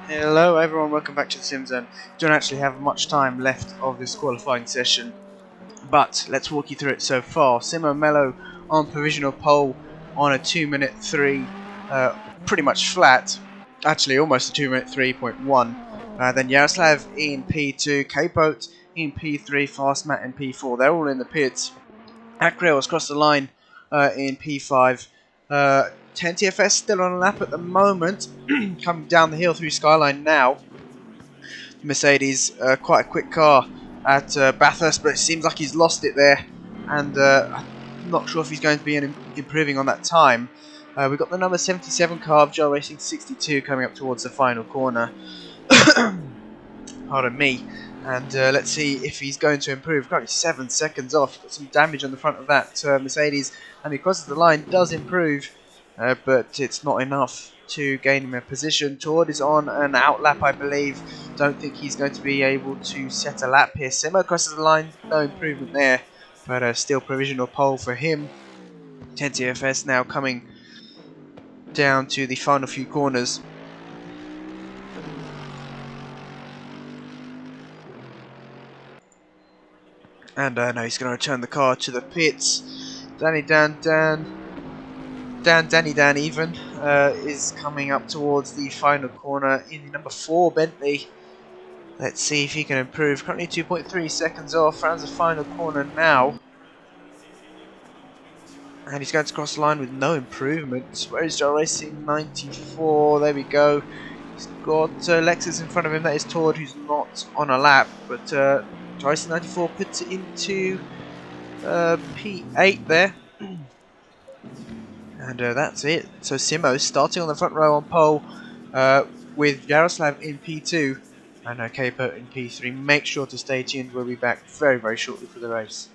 Hello everyone, welcome back to the SimZone. Don't actually have much time left of this qualifying session, but let's walk you through it so far. Simo Mello on provisional pole on a 2-minute 3, pretty much flat, actually almost a 2-minute 3.1. Then Yaroslav in P2, K-Boat in P3, Fastmat in P4, they're all in the pits. Akril has crossed the line in P5. 10 TFS still on a lap at the moment, coming down the hill through Skyline now. Mercedes, quite a quick car at Bathurst, but it seems like he's lost it there, and I'm not sure if he's going to be improving on that time. We've got the number 77 car of Joe Racing 62 coming up towards the final corner. Pardon me. And let's see if he's going to improve. Currently 7 seconds off. Got some damage on the front of that Mercedes, and he crosses the line, does improve, but it's not enough to gain him a position. Tord is on an out lap, I believe. Don't think he's going to be able to set a lap here. Simo crosses the line, no improvement there, but still provisional pole for him. 10 TFS now coming down to the final few corners. And now he's going to return the car to the pits. Danny Dan even is coming up towards the final corner in the number 4 Bentley. Let's see if he can improve. Currently 2.3 seconds off. Rounds the final corner now. And he's going to cross the line with no improvement. Where is Joe Racing? 94. There we go. He's got Lexus in front of him. That is Tord, who's not on a lap. But Joe Racing 94 puts it into P8 there. And that's it. So Simo starting on the front row on pole with Yaroslav in P2 and Capo in P3. Make sure to stay tuned. We'll be back very, very shortly for the race.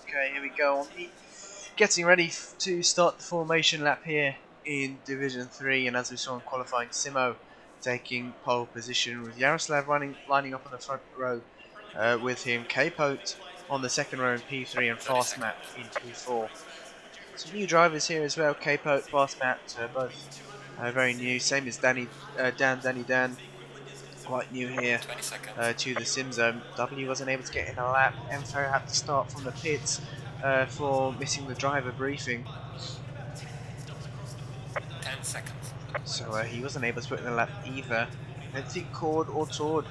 Okay, here we go. Getting ready to start the formation lap here in Division 3, and as we saw in qualifying, Simo taking pole position with Yaroslav lining up on the front row with him, K-Pote on the second row in P3 and Fastmat in P4. Some new drivers here as well, K-Pote, Fastmat, both very new, same as Dan, quite new here to the SimZone. W wasn't able to get in a lap, Enfo had to start from the pits for missing the driver briefing. 10 seconds. So he wasn't able to put in a lap either. I don't think Cord or Tord,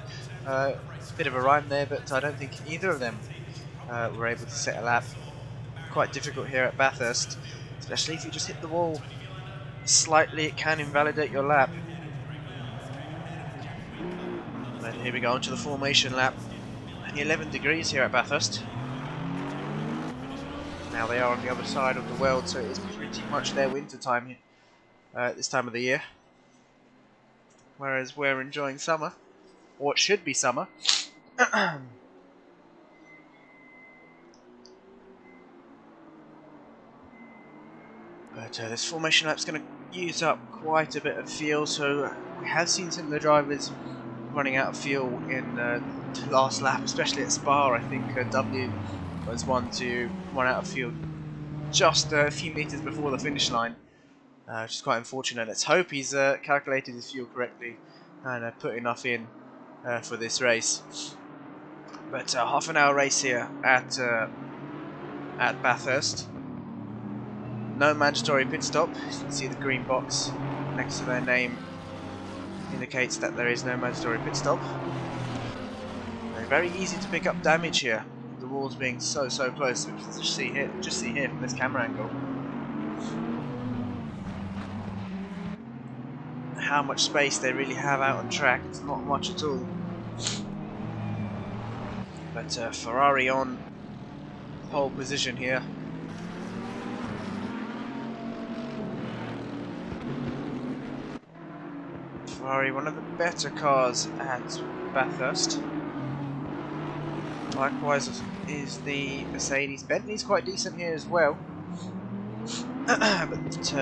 bit of a rhyme there, but I don't think either of them were able to set a lap. Quite difficult here at Bathurst, especially if you just hit the wall slightly, it can invalidate your lap. But here we go, onto the formation lap. Only 11 degrees here at Bathurst. Now they are on the other side of the world, so it is pretty much their winter time this time of the year. Whereas we're enjoying summer, or it should be summer. But this formation lap's going to use up quite a bit of fuel, so we have seen some of the drivers running out of fuel in the last lap, especially at Spa. I think W was one to run out of fuel just a few meters before the finish line, which is quite unfortunate. Let's hope he's calculated his fuel correctly and put enough in for this race. But half an hour race here at Bathurst. No mandatory pit stop. You can see the green box next to their name indicates that there is no mandatory pit stop. And very easy to pick up damage here. The walls being so close, which you just see here from this camera angle. How much space they really have out on track, it's not much at all. But Ferrari on pole position here. Ferrari, one of the better cars at Bathurst. Likewise is the Mercedes. Bentley's quite decent here as well. But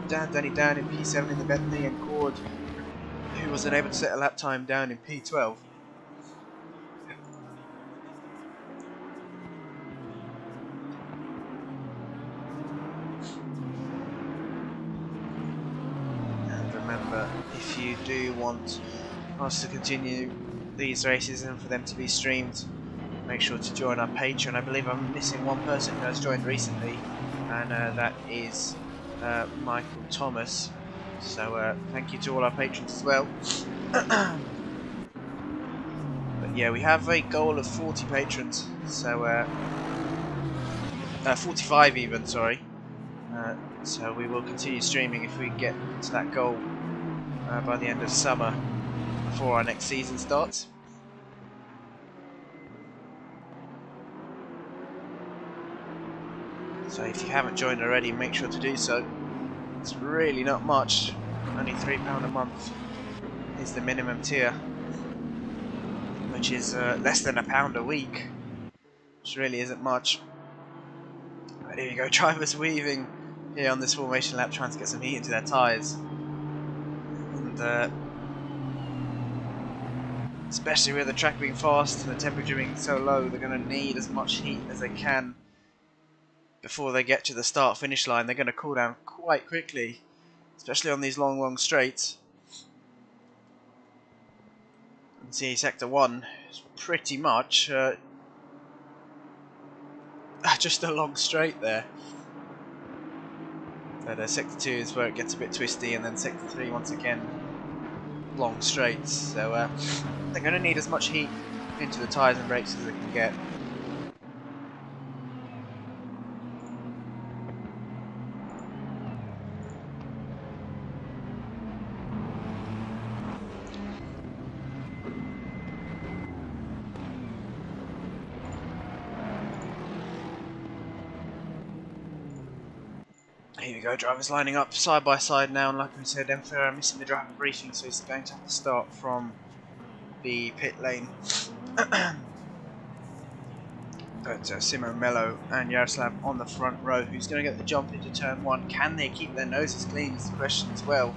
Dan in P7 in the Bentley, and Cord, who was unable to set a lap time, down in P12. And remember, if you do want us to continue these races and for them to be streamed, make sure to join our Patreon. I believe I'm missing one person who has joined recently, and that is Michael Thomas. So thank you to all our patrons as well. But yeah, we have a goal of 40 patrons, so 45 even, sorry. So we will continue streaming if we get to that goal by the end of summer, before our next season starts. So if you haven't joined already, make sure to do so. It's really not much, only £3 a month is the minimum tier, which is less than £1 a week, which really isn't much. But here you go, drivers weaving here on this formation lap, trying to get some heat into their tyres. And especially with the track being fast and the temperature being so low, they're going to need as much heat as they can before they get to the start-finish line. They're going to cool down quite quickly, especially on these long straights. You can see Sector 1 is pretty much just a long straight there. But Sector 2 is where it gets a bit twisty, and then Sector 3 once again long straights. So they're going to need as much heat into the tyres and brakes as they can get. Here we go, drivers lining up side by side now, and like we said, Emperor missing the driver briefing, so he's going to have to start from the pit lane. But Simo, Mello and Yaroslav on the front row. Who's going to get the jump into turn 1? Can they keep their noses clean is the question as well.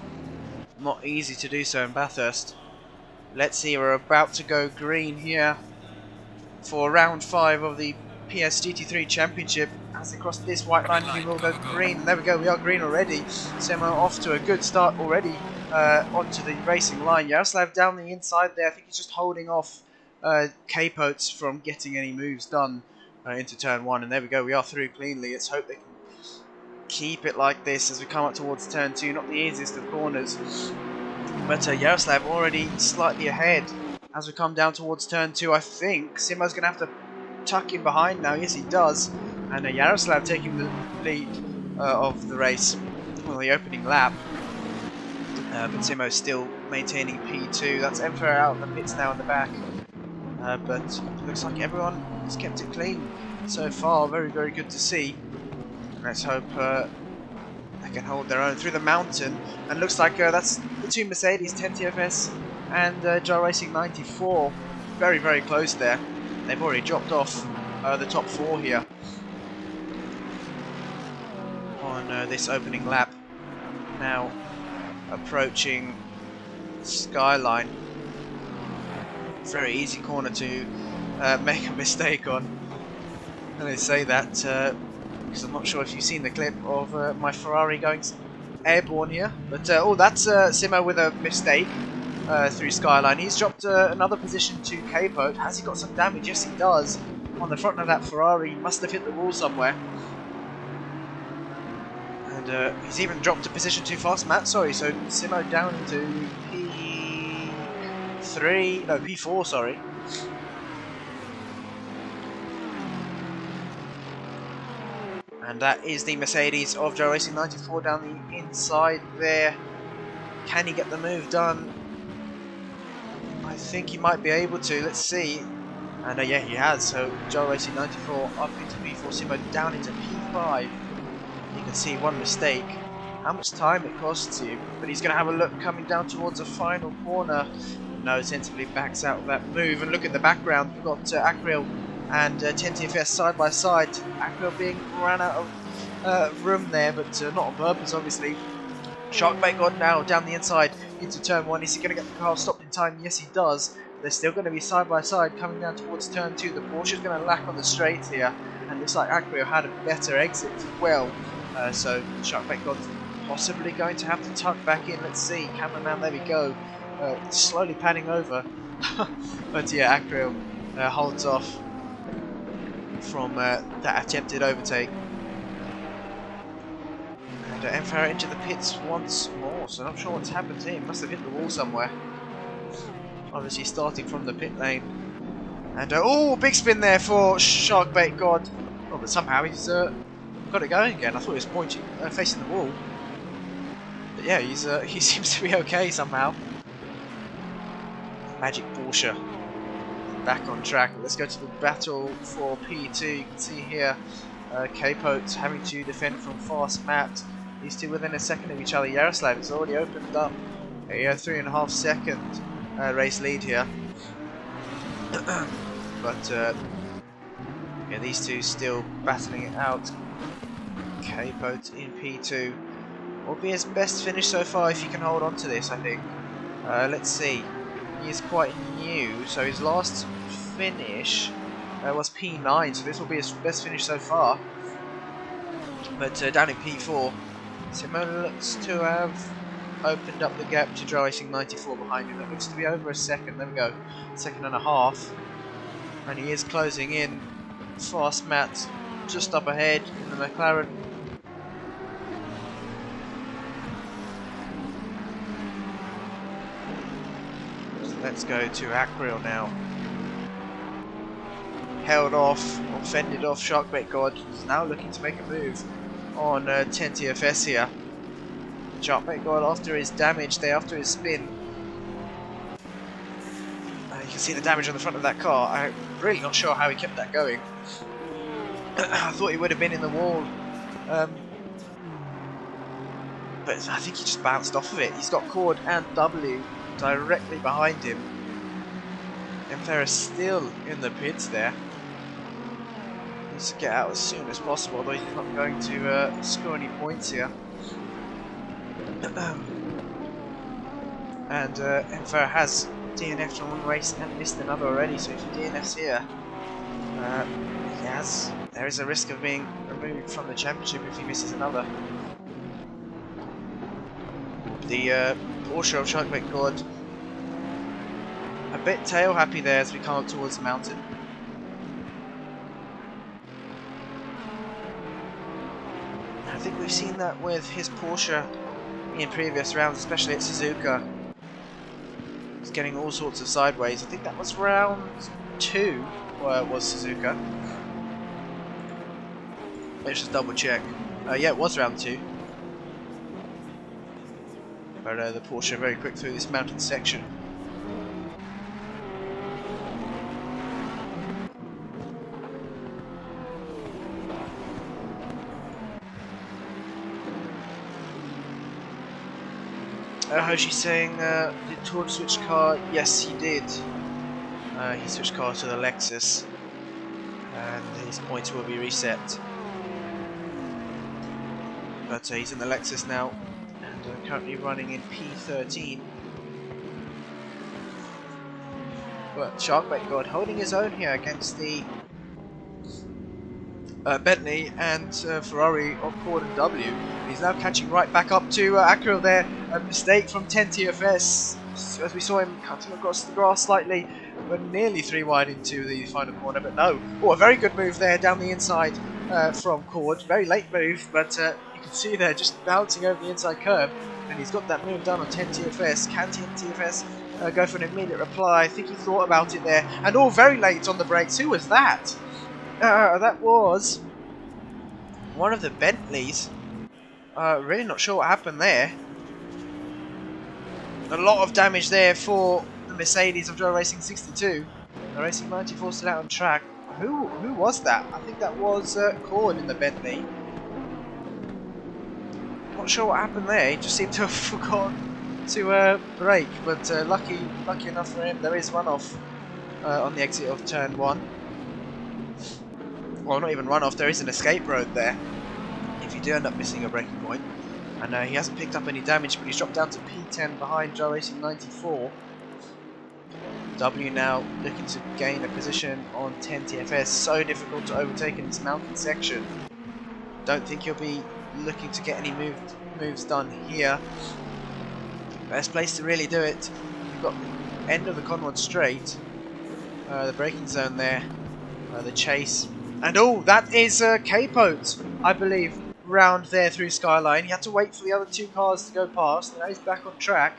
Not easy to do so in Bathurst. Let's see, we're about to go green here for round 5 of the PS GT3 Championship. As they cross this white line, we will go green. There we go, we are green already. Simo off to a good start already onto the racing line. Yaroslav down the inside there. I think he's just holding off Capotes from getting any moves done into turn 1. And there we go, we are through cleanly. Let's hope they can keep it like this as we come up towards turn 2. Not the easiest of corners. But Yaroslav already slightly ahead as we come down towards turn 2. I think Simo's going to have to tuck in behind now. Yes, he does. And Yaroslav taking the lead of the race on the opening lap. But Simo's still maintaining P2. That's Emperor out of the pits now in the back. But it looks like everyone has kept it clean so far. Very, very good to see. Let's hope they can hold their own through the mountain. And looks like that's the two Mercedes, 10 TFS and Jar Racing 94. Very, very close there. They've already dropped off the top 4 here on this opening lap. Now approaching Skyline. Very easy corner to make a mistake on. And I say that because I'm not sure if you've seen the clip of my Ferrari going airborne here. But oh, that's Simo with a mistake through Skyline. He's dropped another position to Capote. Has he got some damage? Yes, he does. On the front of that Ferrari, he must have hit the wall somewhere. And he's even dropped a position too fast, Matt. Sorry, so Simo down into P4, sorry. And that is the Mercedes of Jar Racing 94 down the inside there. Can he get the move done? I think he might be able to. Let's see. And yeah, he has. So Jar Racing 94 up into P4, Simo down into P5. You can see one mistake. How much time it costs you. But he's going to have a look coming down towards a final corner. No, sensibly backs out of that move. And look at the background. We've got Acriel and 10 TFS side by side. Acriel being ran out of room there, but not on purpose, obviously. Sharkbait God now down the inside into turn 1. Is he going to get the car stopped in time? Yes, he does. They're still going to be side by side coming down towards turn 2. The Porsche's going to lack on the straight here, and looks like Acriel had a better exit as well. So Sharkbait God's possibly going to have to tuck back in. Let's see, cameraman, there we go. Slowly panning over. But yeah, Acriel holds off from that attempted overtake. And Emperor into the pits once more, so I'm not sure what's happened to him. Must have hit the wall somewhere. Obviously starting from the pit lane. And oh, big spin there for Sharkbait God. Oh, but somehow he's got it going again. I thought he was pointing, facing the wall. But yeah, he seems to be okay somehow. Magic Porsche back on track. Let's go to the battle for P2. You can see here Capote having to defend from fast Matt. These two within a second of each other. Yaroslav has already opened up a 3.5 second race lead here. But yeah, these two still battling it out. Capote in P2 will be his best finish so far if he can hold on to this, I think. Let's see. He is quite new, so his last finish was P9, so this will be his best finish so far. But down in P4, Simo looks to have opened up the gap to Jar Racing 94 behind him. It looks to be over a second. There we go, 1.5 seconds. And he is closing in. Fast Matt just up ahead in the McLaren. Let's go to Acriel now. Held off, or fended off Sharkbait God. He's now looking to make a move on 10 TFS here. Sharkbait God after his damage there, after his spin. You can see the damage on the front of that car. I'm really not sure how he kept that going. I thought he would have been in the wall. But I think he just bounced off of it. He's got Cord and W directly behind him. Emperor still in the pits there. needs to get out as soon as possible, although he's not going to score any points here. And Enfer has DNF'd on one race and missed another already, so if he DNFs here, there is a risk of being removed from the championship if he misses another. The Porsche of XmecOnline, a bit tail happy there as we come up towards the mountain. I think we've seen that with his Porsche in previous rounds, especially at Suzuka. He's getting all sorts of sideways. I think that was round 2 where it was Suzuka. Let's just double check. Yeah, it was round 2. But the Porsche very quick through this mountain section. Hoshi's saying, did Todd switch car? Yes, he did. He switched car to the Lexus, and his points will be reset. But he's in the Lexus now, and currently running in P13. But XmecOnline holding his own here against the Bentley and Ferrari of Cord and W. He's now catching right back up to Acro there. A mistake from 10 TFS as we saw him cutting across the grass slightly, but nearly 3 wide into the final corner. But no, a very good move there down the inside from Cord. Very late move, but you can see there just bouncing over the inside curb, and he's got that move done on 10 TFS. Can 10 TFS go for an immediate reply? I think he thought about it there, and all very late on the brakes. Who was that? That was one of the Bentleys. Really not sure what happened there. A lot of damage there for the Mercedes of Joe Racing 62. Racing 94 still out on track. Who was that? I think that was Cord in the Bentley. Not sure what happened there. He just seemed to have forgotten to brake. But lucky enough for him, there is runoff on the exit of turn 1. Well, not even runoff. There is an escape road there if you do end up missing a braking point. And he hasn't picked up any damage, but he's dropped down to P10 behind Joe Racing 94. W now looking to gain a position on 10 TFS. So difficult to overtake in this mountain section. Don't think he'll be looking to get any moves done here. Best place to really do it. You've got the end of the Conrad straight, the braking zone there, the chase, and that is Capote, I believe, round there through Skyline. He had to wait for the other 2 cars to go past, and now he's back on track.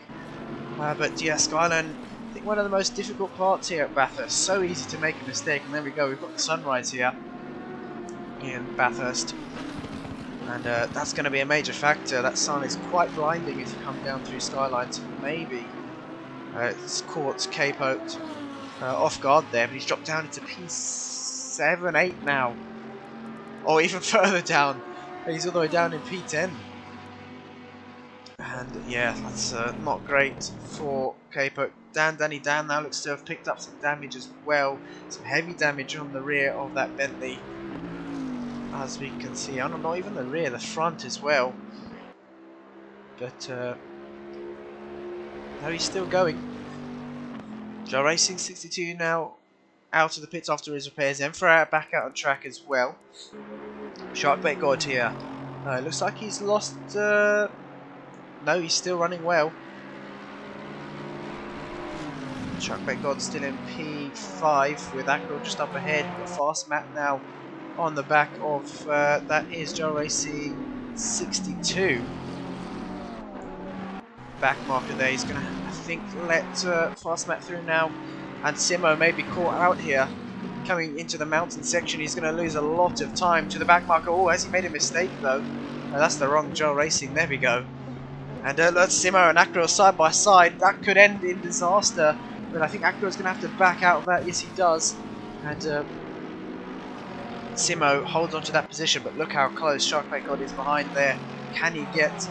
But yeah, Skyline, I think one of the most difficult parts here at Bathurst. So easy to make a mistake, and there we go. We've got the sunrise here in Bathurst, and that's going to be a major factor. That sun is quite blinding if you come down through Skyline, so maybe it's caught Capote off guard there, but he's dropped down into P7, 8 now, or even further down. He's all the way down in P10. And yeah, that's not great for Capote. Danny Dan now looks to have picked up some damage as well. Some heavy damage on the rear of that Bentley, as we can see. Oh, no, not even the rear, the front as well. But no, he's still going. Joe Racing 62 now out of the pits after his repairs. Enfer back out on track as well. XmecOnline here. Looks like he's lost. No, he's still running well. XmecOnline still in P5 with Acro just up ahead. A fast map now on the back of that is Joe Racing 62. Back marker there. He's going to, I think, let fast map through now. And Simo may be caught out here. Coming into the mountain section, he's going to lose a lot of time to the back marker. Oh, has he made a mistake though? That's the wrong Joe Racing. There we go. And that's Simo and Acro side by side. That could end in disaster. But I think Acro's going to have to back out of that. Yes, he does. And Simo holds on to that position. But look how close XmecOnline is behind there. Can he get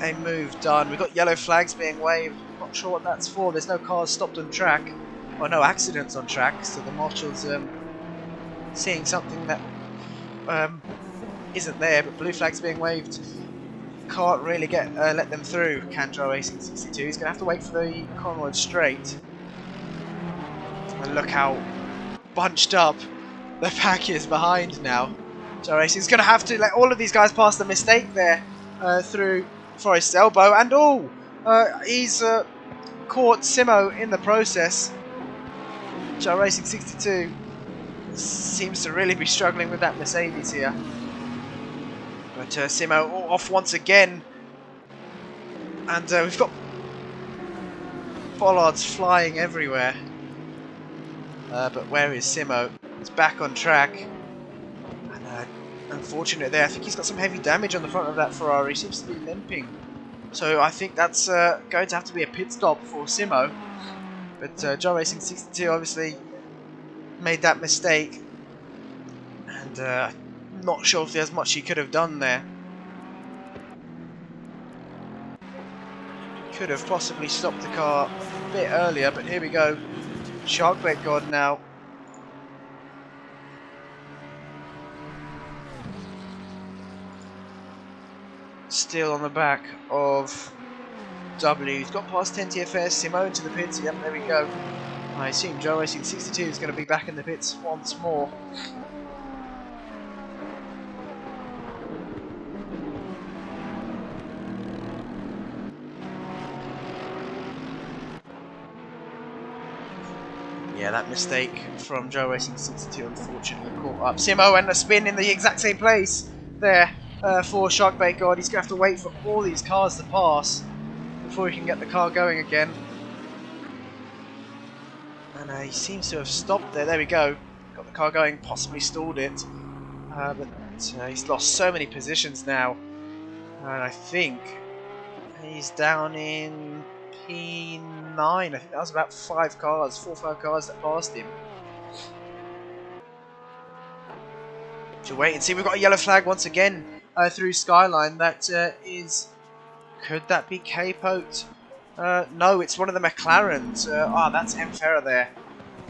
a move done? We've got yellow flags being waved. Not sure what that's for. There's no cars stopped on track. Or no accidents on track, so the marshal's seeing something that isn't there, but blue flag's being waved. Can't really let them through. Can Joe Racing 62. He's going to have to wait for the Conroy straight. And look how bunched up the pack is behind now. Joe Racing's going to have to let all of these guys pass the mistake there through Forrest's elbow. And he's caught Simo in the process. Joe Racing 62 seems to really be struggling with that Mercedes here. But Simo off once again. And we've got bollards flying everywhere. But where is Simo? He's back on track. And unfortunately there, I think he's got some heavy damage on the front of that Ferrari. He seems to be limping. So I think that's going to have to be a pit stop for Simo. But Joe Racing 62 obviously made that mistake. And not sure if there's much he could have done there. Could have possibly stopped the car a bit earlier, but here we go. Sharkbait God now. Still on the back of W. He's got past 10 TFS. Simo into the pits. Yep, there we go. I assume Joe Racing 62 is going to be back in the pits once more. Yeah, that mistake from Joe Racing 62 unfortunately caught up Simo, and a spin in the exact same place there for Sharkbait God. He's going to have to wait for all these cars to pass before he can get the car going again. And he seems to have stopped there. There we go. Got the car going, possibly stalled it. But he's lost so many positions now. And I think he's down in P9. I think that was about 4 or 5 cars that passed him. To wait and see. We've got a yellow flag once again through Skyline. That is... Could that be Capote? No, it's one of the McLarens. That's Emfera there,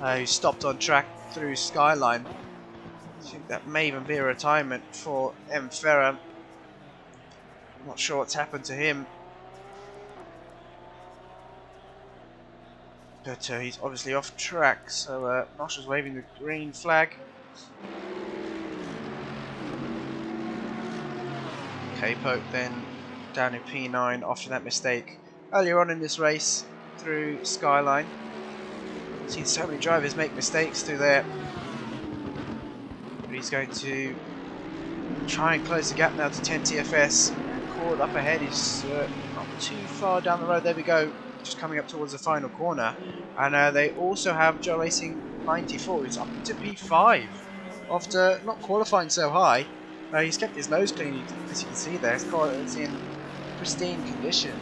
who stopped on track through Skyline. I think that may even be a retirement for Emfera. Not sure what's happened to him. But he's obviously off track, so Marshall's waving the green flag. Capote then down in P9 after that mistake earlier on in this race through Skyline. I've seen so many drivers make mistakes through there. But he's going to try and close the gap now to 10 TFS. Caught up ahead, he's not too far down the road. There we go, just coming up towards the final corner. And they also have Joe Racing 94, who's up to P5 after not qualifying so high. He's kept his nose clean, as you can see there. His car is in pristine condition.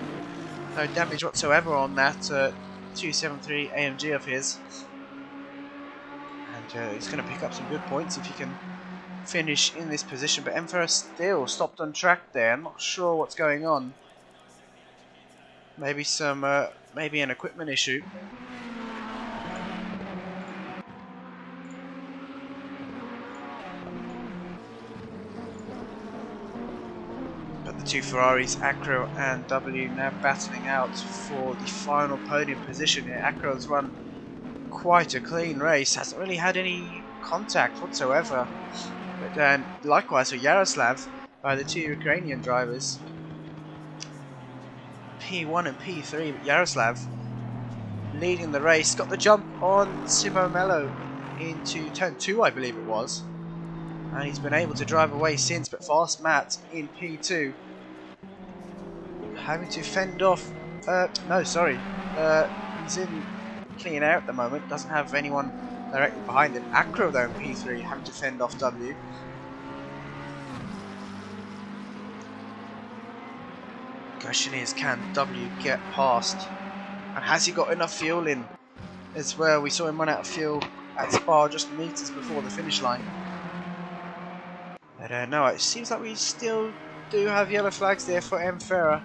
No damage whatsoever on that 273 AMG of his. And he's going to pick up some good points if he can finish in this position. But Emperor still stopped on track there. I'm not sure what's going on. Maybe maybe an equipment issue. But the two Ferraris, Acro and W, now battling out for the final podium position here. Acro's run quite a clean race, hasn't really had any contact whatsoever. But likewise for Yaroslav, the two Ukrainian drivers, P1 and P3, but Yaroslav leading the race, got the jump on Simo Mello into turn 2, I believe it was. And he's been able to drive away since, but Fast Matt in P2 having to fend off, he's in clean air at the moment, doesn't have anyone directly behind him. Acro though in P3 having to fend off W. Question is, can W get past? And has he got enough fuel in as well? We saw him run out of fuel at Spa just meters before the finish line. But no, it seems like we still do have yellow flags there for Emfera.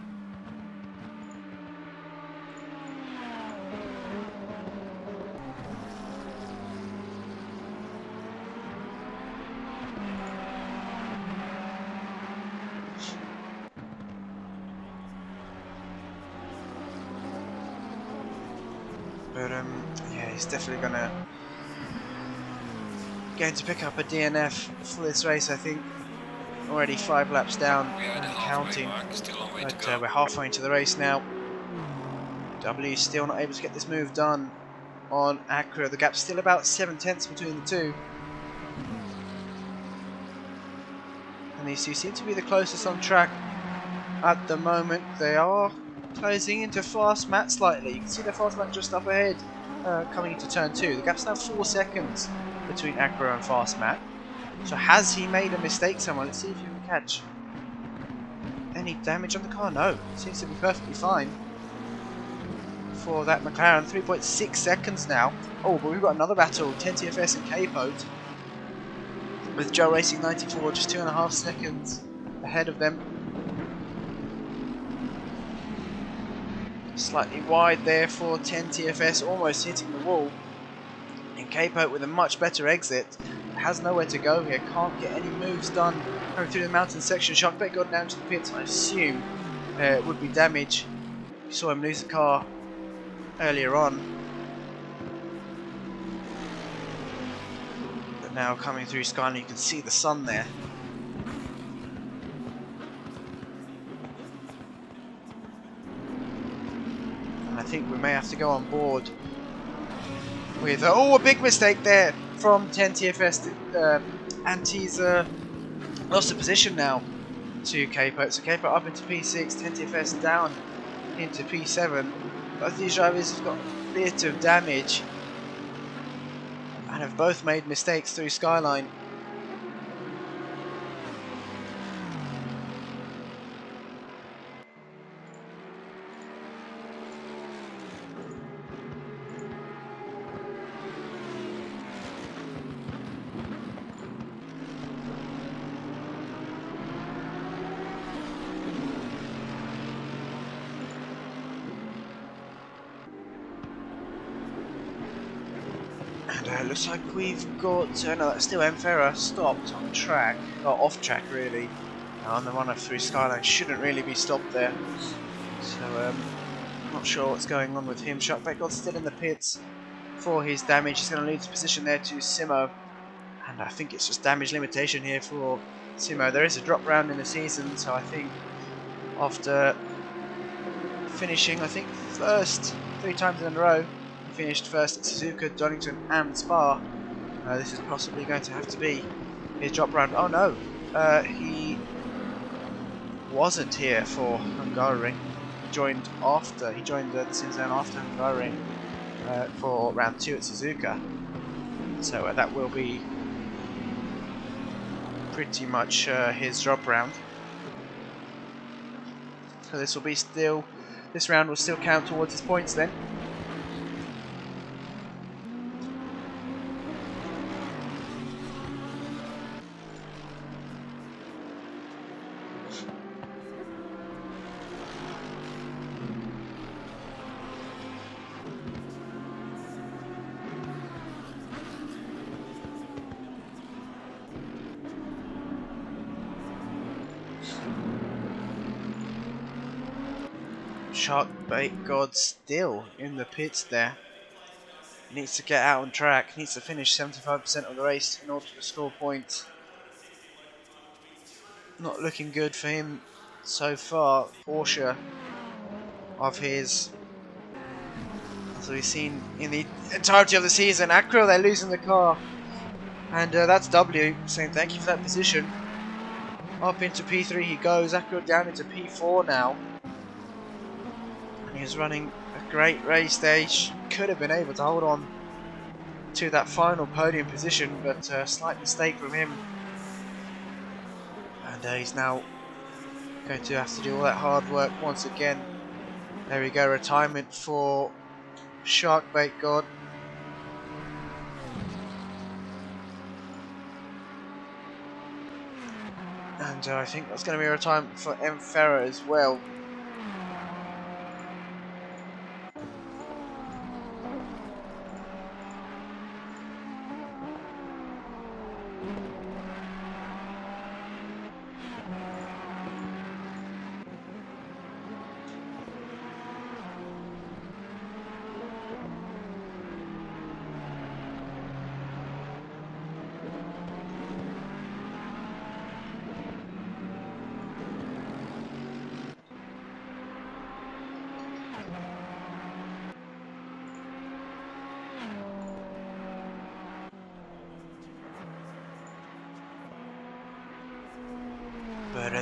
But yeah, he's definitely going to pick up a DNF for this race, I think. Already 5 laps down and counting. But we're halfway into the race now. W still not able to get this move done on Acura. The gap's still about 7/10 between the two. And these two seem to be the closest on track at the moment. They are closing into fast mat slightly. You can see the fast mat just up ahead coming into turn 2. The gap's now 4 seconds between Acura and fast mat. So has he made a mistake somewhere? Let's see if you can catch any damage on the car. No, it seems to be perfectly fine for that McLaren. 3.6 seconds now. Oh, but we've got another battle. 10TFS and K-Pote with Joe Racing 94, just 2.5 seconds ahead of them. Slightly wide there for 10TFS, almost hitting the wall. And K-Pote with a much better exit. Has nowhere to go here, can't get any moves done going through the mountain section. Sharkbait got down to the pits. I assume it would be damage. You saw him lose the car earlier on. But now coming through Skyline, you can see the sun there. And I think we may have to go on board with oh, a big mistake there from 10TFS, and he's lost the position now to K-Pote. So K-Pote up into P6, 10TFS down into P7. Both these drivers have got a bit of damage and have both made mistakes through Skyline. And looks like we've got, no, that's still Emfera stopped on track, or off track really, on the run-up through Skyline. Shouldn't really be stopped there. So, not sure what's going on with him. Sharkbait God's still in the pits for his damage. He's going to lose position there to Simo. And I think it's just damage limitation here for Simo. There is a drop round in the season, so I think after finishing, I think, first 3 times in a row, finished first at Suzuka, Donington and Spa. This is possibly going to have to be his drop round. Oh no, he wasn't here for Hungaroring. He joined after. He joined the SimZone after Hungaroring for round 2 at Suzuka. So that will be pretty much his drop round. So this will be still. This round will still count towards his points then. Sharkbait God still in the pits there. He needs to get out on track. He needs to finish 75% of the race in order to score points. Not looking good for him so far. Porsche of his, as we've seen in the entirety of the season. Acura, they're losing the car. And that's W saying thank you for that position. Up into P3 he goes. Acura down into P4 now. He's running a great race there. He could have been able to hold on to that final podium position, but a slight mistake from him. And he's now going to have to do all that hard work once again. There we go, retirement for Sharkbait God. And I think that's going to be a retirement for Emfera as well.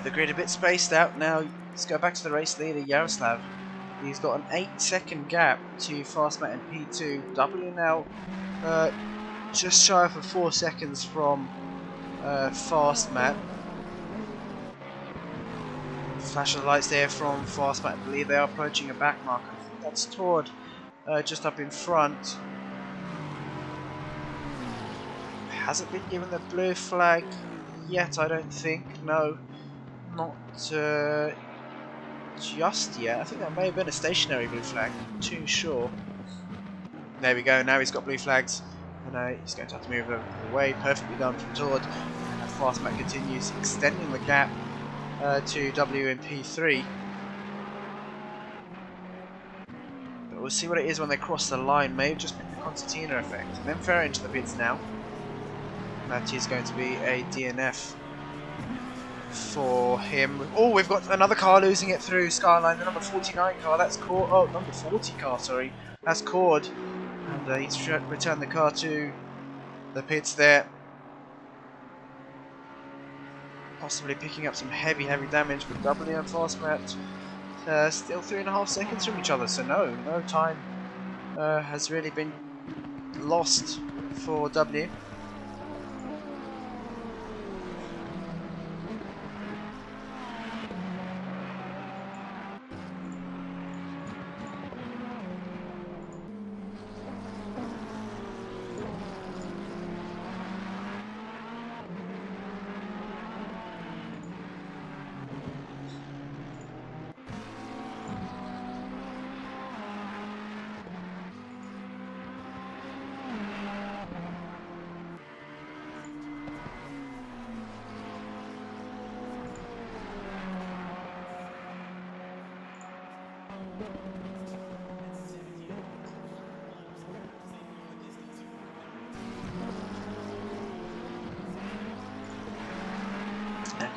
The grid a bit spaced out now. Let's go back to the race leader, Yaroslav. He's got an 8-second gap to Fastmat and P2. W now just shy of 4 seconds from Fastmat. Flash of lights there from Fastmat. I believe they are approaching a back marker. I think that's Tord just up in front. Hasn't been given the blue flag yet, I don't think. No, not just yet. I think that may have been a stationary blue flag. Not too sure. There we go. Now he's got blue flags, and he's going to have to move them away. Perfectly done from Tord. And Fastmat continues extending the gap to W and P3. But we'll see what it is when they cross the line. May have just been the concertina effect. And then Ferrer into the pits now. That is going to be a DNF for him. Oh, we've got another car losing it through Skyline. The number 49 car. That's Cord. Oh, number 40 car. Sorry, that's Cord. And he's returned the car to the pits there. Possibly picking up some heavy damage, but W and Fastmat still 3.5 seconds from each other, so no time has really been lost for W.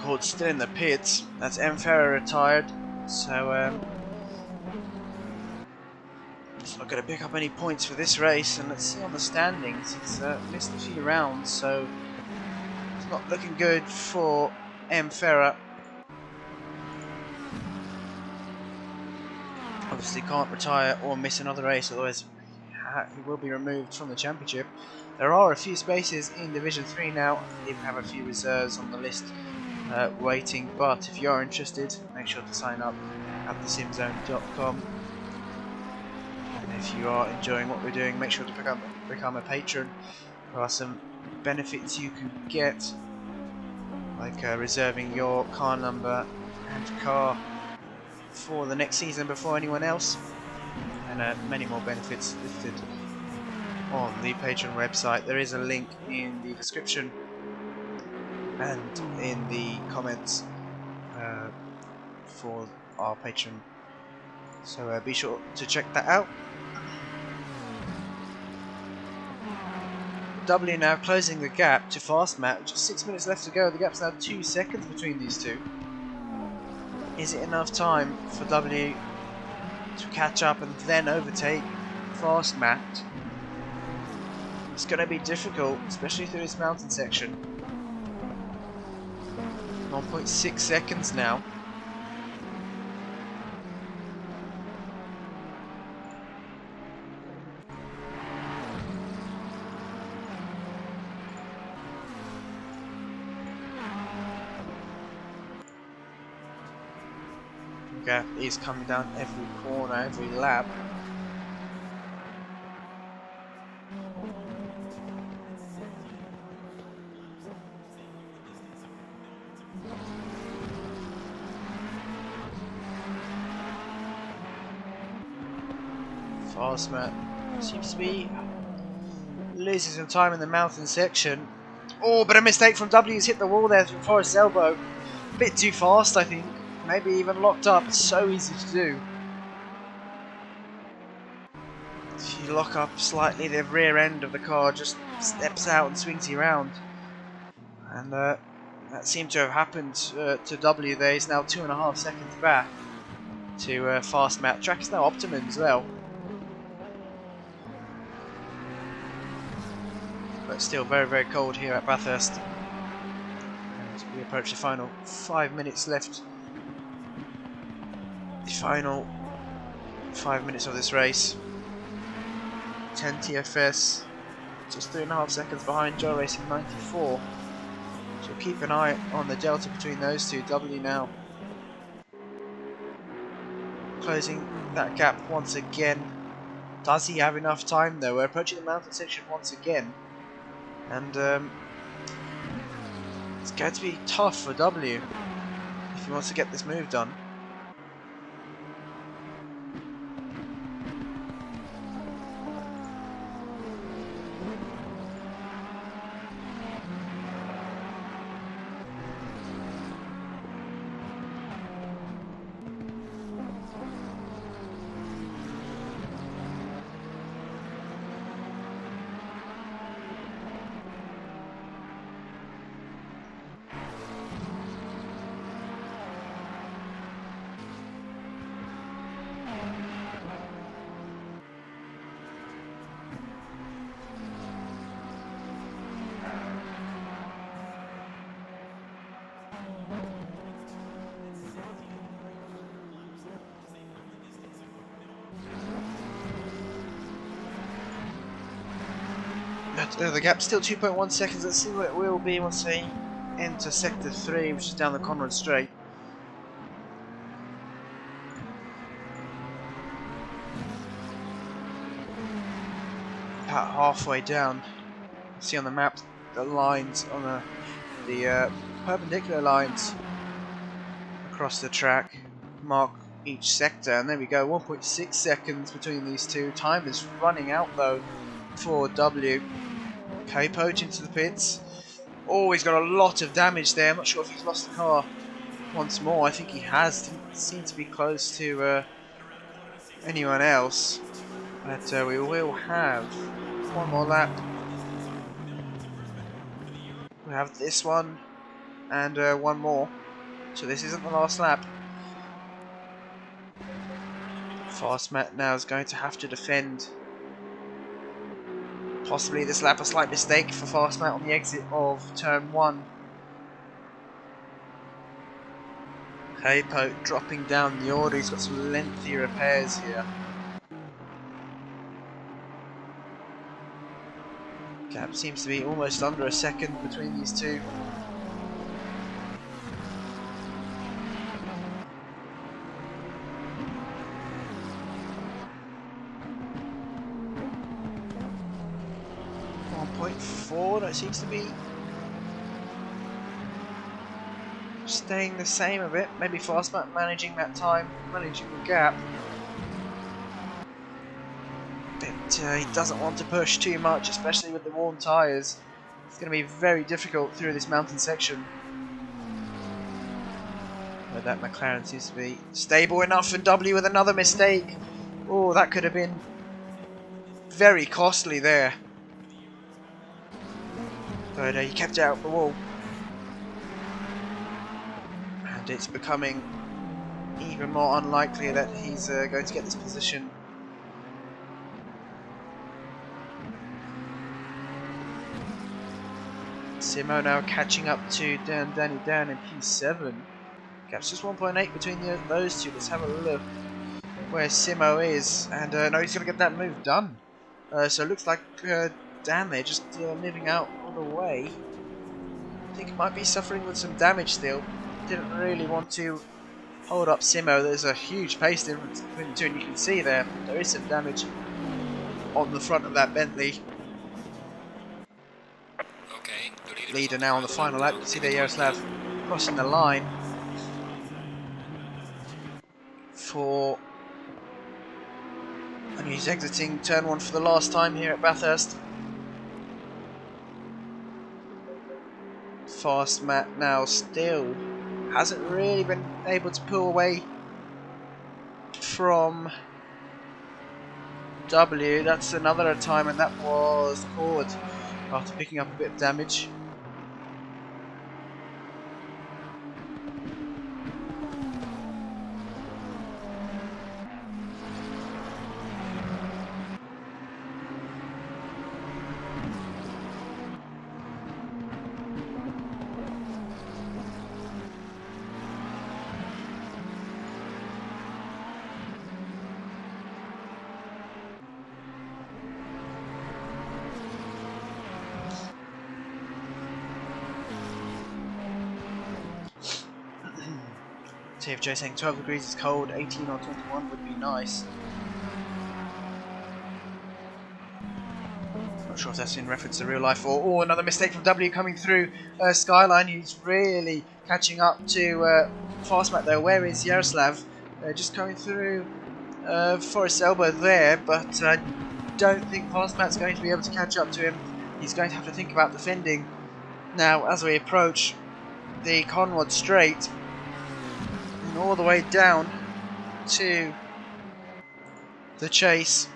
Cord's still in the pits. That's M. Ferrer retired, so it's not going to pick up any points for this race. And let's see on the standings. He's missed a few rounds, so it's not looking good for M. Ferrer. Obviously can't retire or miss another race, otherwise he will be removed from the championship. There are a few spaces in Division 3 now. I even have a few reserves on the list waiting, but if you are interested, make sure to sign up at thesimzone.com. And if you are enjoying what we're doing, make sure to become a patron. There are some benefits you can get, like reserving your car number and car for the next season before anyone else, and many more benefits listed on the Patreon website. There is a link in the description and in the comments for our Patreon, so be sure to check that out. W now closing the gap to Fastmat. Just 6 minutes left to go. The gap's now 2 seconds between these two. Is it enough time for W to catch up and then overtake Fastmat? It's going to be difficult, especially through this mountain section. 1.6 seconds now. Gap is coming down every corner, every lap. Fastmat seems to be losing some time in the mountain section. Oh, but a mistake from W. He's hit the wall there through Forrest's elbow. A bit too fast, I think. Maybe even locked up. It's so easy to do. If you lock up slightly, the rear end of the car just steps out and swings you around. And that seemed to have happened to W there. He's now 2.5 seconds back to Fastmat. Track is now optimum as well. But still very, very cold here at Bathurst. And we approach the final 5 minutes left. The final 5 minutes of this race. 10 TFS, just 3.5 seconds behind Joe Racing 94. So keep an eye on the delta between those two. W now closing that gap once again. Does he have enough time though? We're approaching the mountain section once again, and it's going to be tough for W if he wants to get this move done. The gap's still 2.1 seconds. Let's see what it will be once they enter sector 3, which is down the Conrad Straight. About halfway down, see on the map the lines on the perpendicular lines across the track mark each sector, and there we go. 1.6 seconds between these two. Time is running out though for W. K-Poach into the pits. Oh, he's got a lot of damage there. I'm not sure if he's lost the car once more. I think he has. Didn't seem to be close to anyone else. But we will have one more lap. We have this one and one more. So this isn't the last lap. Fast Matt now is going to have to defend. Possibly this lap a slight mistake for Fast Matt on the exit of turn 1. K-Poach dropping down the order. He's got some lengthy repairs here. Gap seems to be almost under a second between these two. That seems to be staying the same a bit. Maybe Fastmat managing that time, managing the gap. But he doesn't want to push too much, especially with the worn tyres. It's going to be very difficult through this mountain section. But that McLaren seems to be stable enough, and W with another mistake. Oh, that could have been very costly there. But he kept it out the wall. And it's becoming even more unlikely that he's going to get this position. Simo now catching up to Danny Dan in P7. Gap's just 1.8 between those two. Let's have a look where Simo is. And no, he's going to get that move done. So it looks like Dan there just moving out of the way. I think he might be suffering with some damage still. Didn't really want to hold up Simo. There's a huge pace difference between the two, and you can see there is some damage on the front of that Bentley. Okay. Leader now on the final lap. You see there Yaroslav crossing the line and he's exiting turn 1 for the last time here at Bathurst. Fast Matt now still hasn't really been able to pull away from W. That's another time, and that was forward after picking up a bit of damage. TFJ saying 12 degrees is cold, 18 or 21 would be nice. Not sure if that's in reference to real life or another mistake from W coming through Skyline. He's really catching up to Fastmatt though. Where is Yaroslav? Just coming through Forest Elbow there, but I don't think Fastmatt's going to be able to catch up to him. He's going to have to think about defending. Now, as we approach the Conrod Straight, and all the way down to the chase.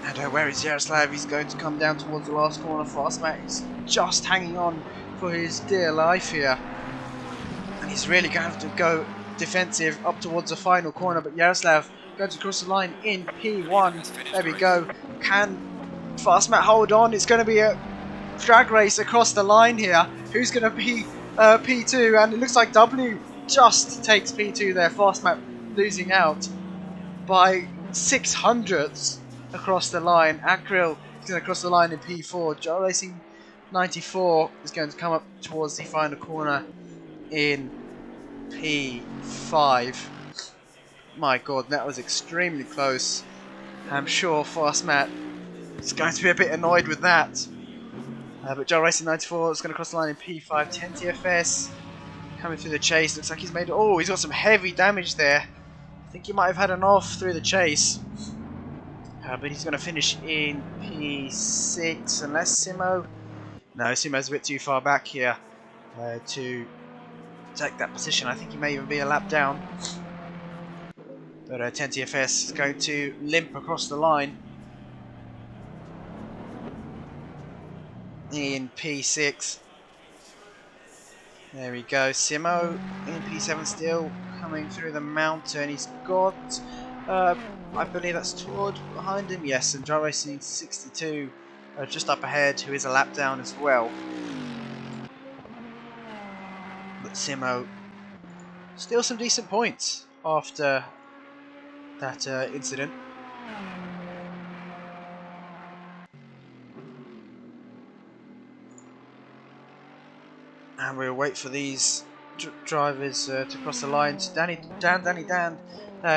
And where is Yaroslav? He's going to come down towards the last corner. Fastmatt is just hanging on for his dear life here. And he's really going to have to go defensive up towards the final corner. But Yaroslav going to cross the line in P1. There we go. Can Fastmatt hold on? It's going to be a drag race across the line here. Who's going to be P2? And it looks like W just takes P2 there. Fastmatt losing out by 600ths across the line. Akril is going to cross the line in P4. Jar Racing 94 is going to come up towards the final corner in P5. My god, that was extremely close. I'm sure Fastmatt is going to be a bit annoyed with that. But Jar Racing 94 is going to cross the line in P5. 10 TFS coming through the chase. Looks like he's made. Oh, he's got some heavy damage there. I think he might have had an off through the chase. But he's going to finish in P6 unless Simo... No, Simo's a bit too far back here to take that position. I think he may even be a lap down. But 10 TFS is going to limp across the line in P6. There we go. Simo in P7 still coming through the mountain. He's got... I believe that's Tord behind him, yes, and Jar Racing 62 just up ahead, who is a lap down as well. But Simo still some decent points after that incident. And we'll wait for these drivers to cross the line. So Danny Dan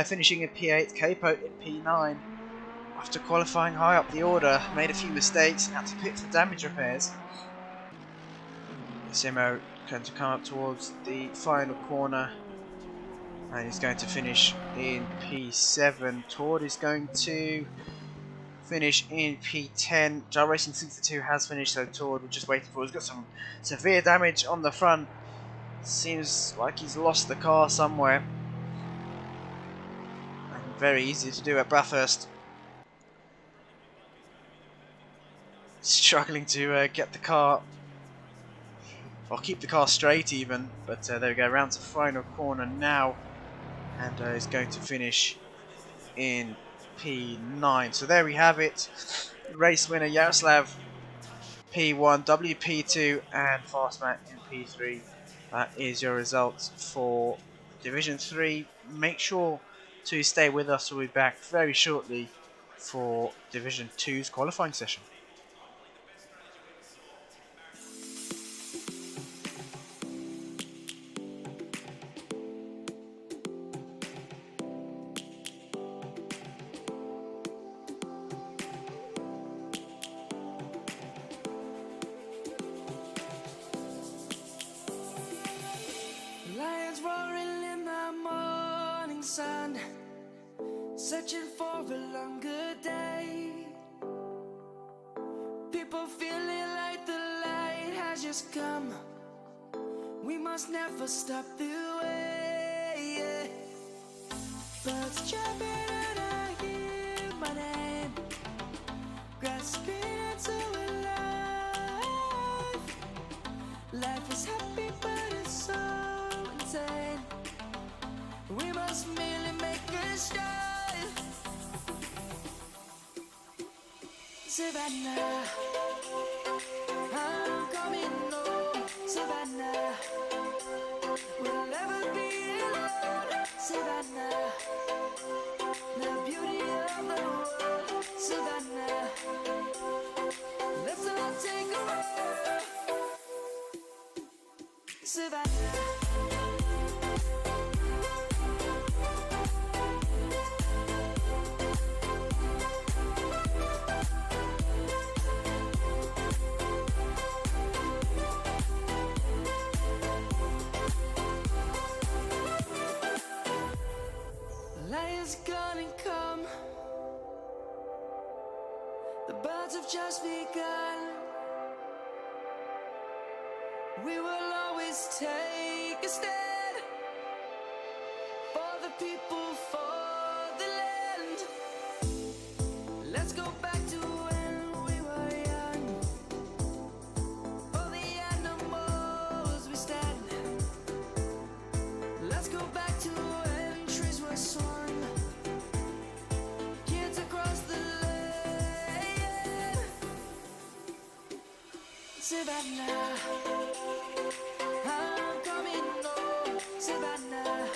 finishing in P8, Capo in P9. After qualifying high up the order, made a few mistakes and had to pit for damage repairs. Simo going to come up towards the final corner and he's going to finish in P7. Tord is going to finish in P10. Jar Racing 62 has finished, so Tord we're just waiting for. He's got some severe damage on the front. Seems like he's lost the car somewhere. And very easy to do at Bathurst. Struggling to get the car, or keep the car straight even, but there we go, round to the final corner now, and is going to finish in P9. So there we have it, race winner Yaroslav P1, W P2 and Fastmatt in P3. That is your results for Division 3. Make sure to stay with us, we'll be back very shortly for Division 2's qualifying session. Sun, searching for a longer day. People feeling like the light has just come. We must never stop the way. Birds jumping and I hear my name, grasping into a life. Life is happy but it's so insane. We must merely make a start. Savannah, I'm coming home. Savannah, we'll never be alone. Savannah, the beauty of words have just begun. We will always take a stand for the people, for the land. Let's go back to when we were young. For the animals we stand. Let's go back to when trees were swung. Kids across the land. Savannah, I'm coming home. Savannah,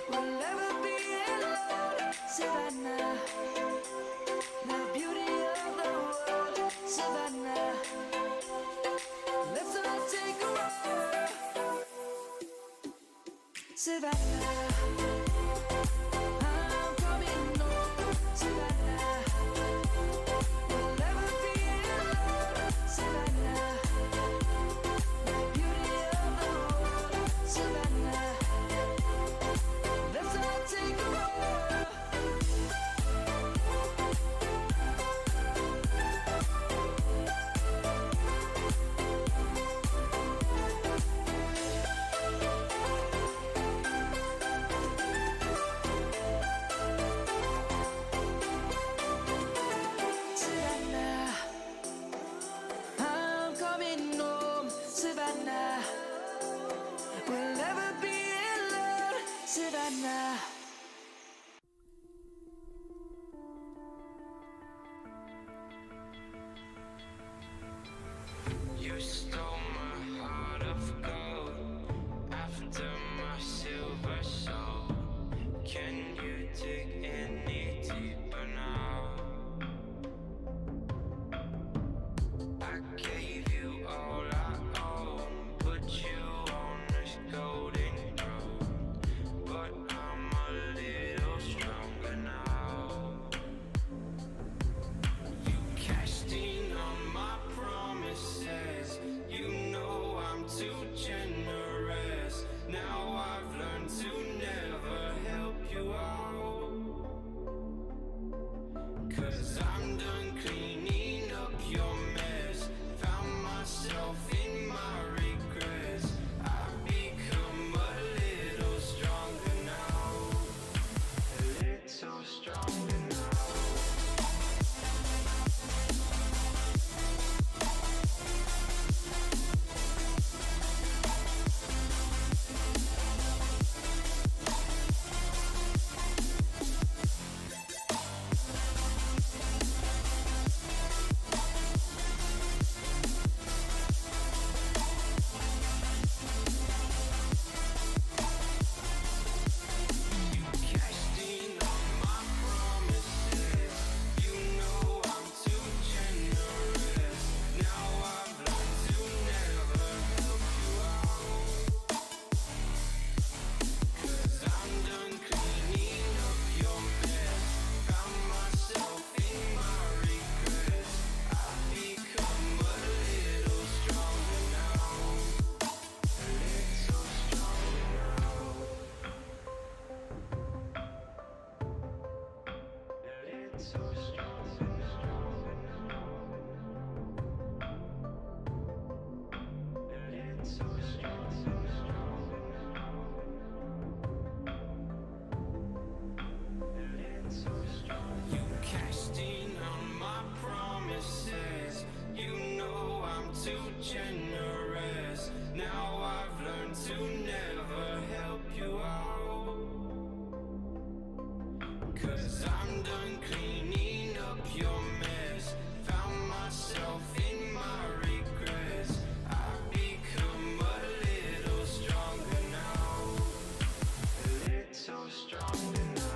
we'll never be alone. Savannah, the beauty of the world. Savannah, let's all take a walk. Savannah, I'm coming home. Savannah, we'll never be alone. Savannah, the beauty of the world. Savannah, let's all take a walk. Savannah, I'm coming home. Savannah, we'll never be alone. Savannah. You stole my heart of gold after my silver soul. Can you dig any deeper now? I gave you all I own, put you on this golden throne, but I'm a little stronger now. You cashed in on my promises. You know I'm too generous. Now I've learned to never help you out. 'Cause I'm done cleaning up your mess. Found myself in my regrets. I've become a little stronger now. A little stronger now. You cashed in on my promises. You know I'm too generous. Now I've learned to never help you out. 'Cause I'm done cleaning up your mess. Found myself in my regrets. I've become a little stronger now. A little stronger now. A little stronger now. A little stronger now. You cashed in on my promises. You know I'm too generous. Now I've learned to never help you out. 'Cause I'm done cleaning up your mess. Found myself in my regrets. I've become a little stronger now. A little stronger now.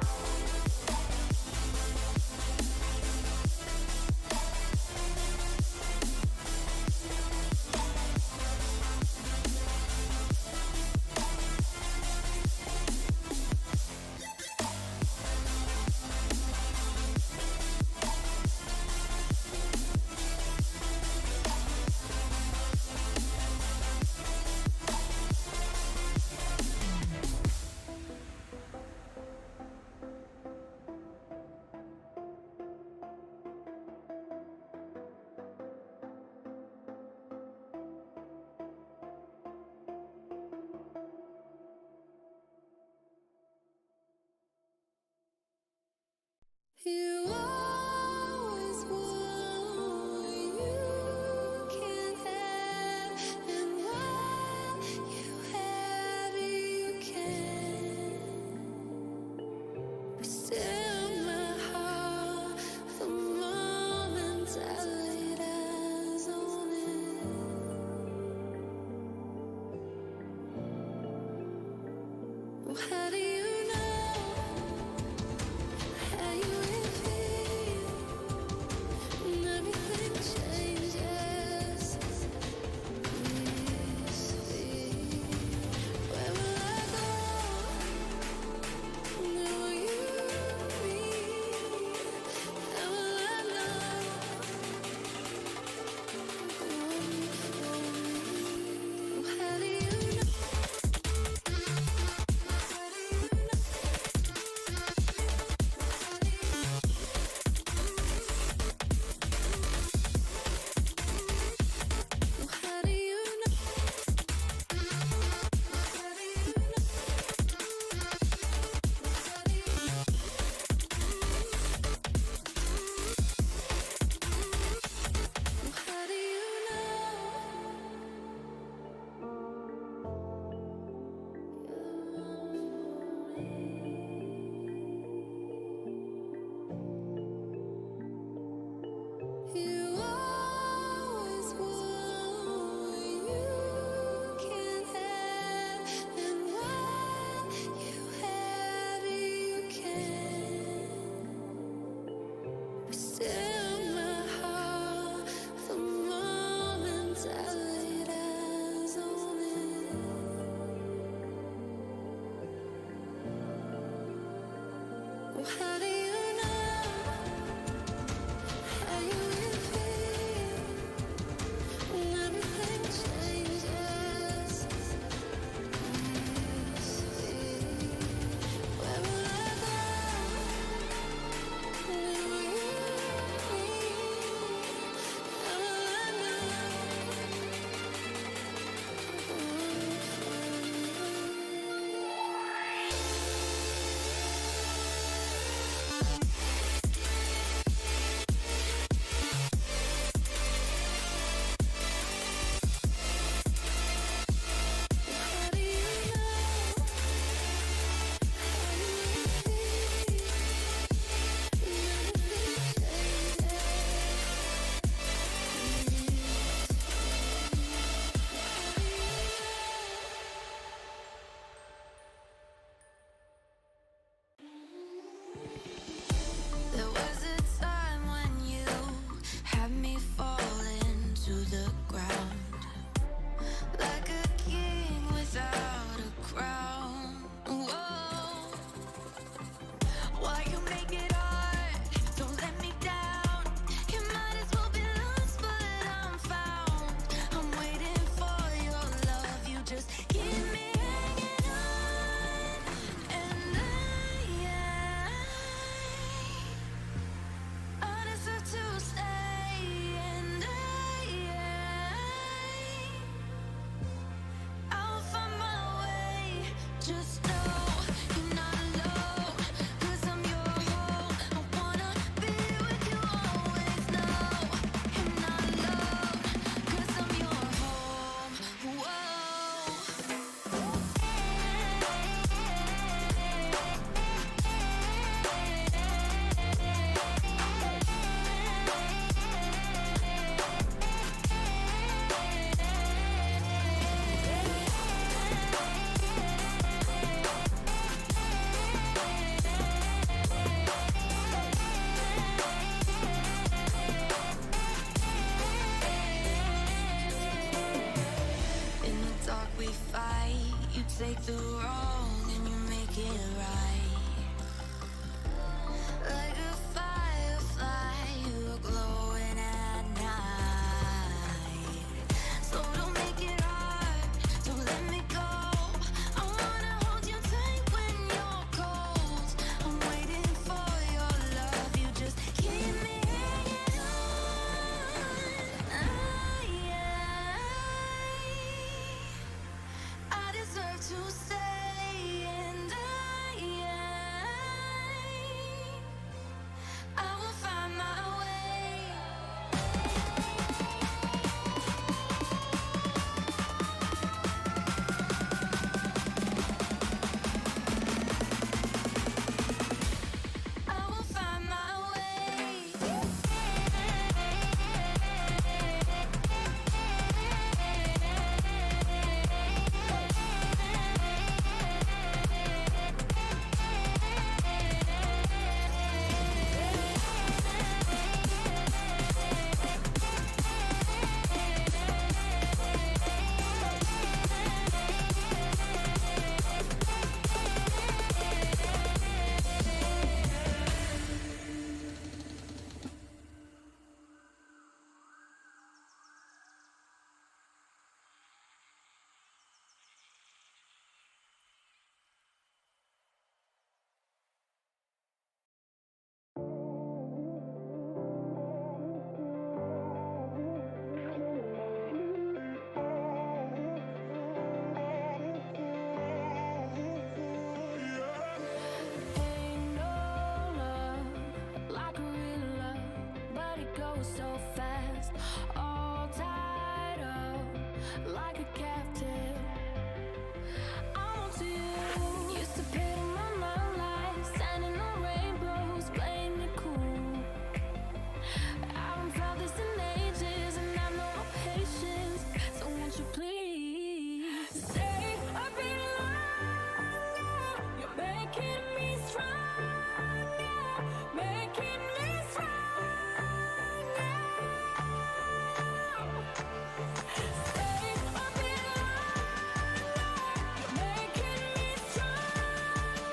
so fast, all tied up like a captive. I'm on to you. Used to pay my mind like standing on rainbows, playing it cool. I haven't felt this in ages, and I've no patience. So won't you please stay a bit longer? You're making me stronger, making me stronger. Stay a bit longer. You're making me stronger,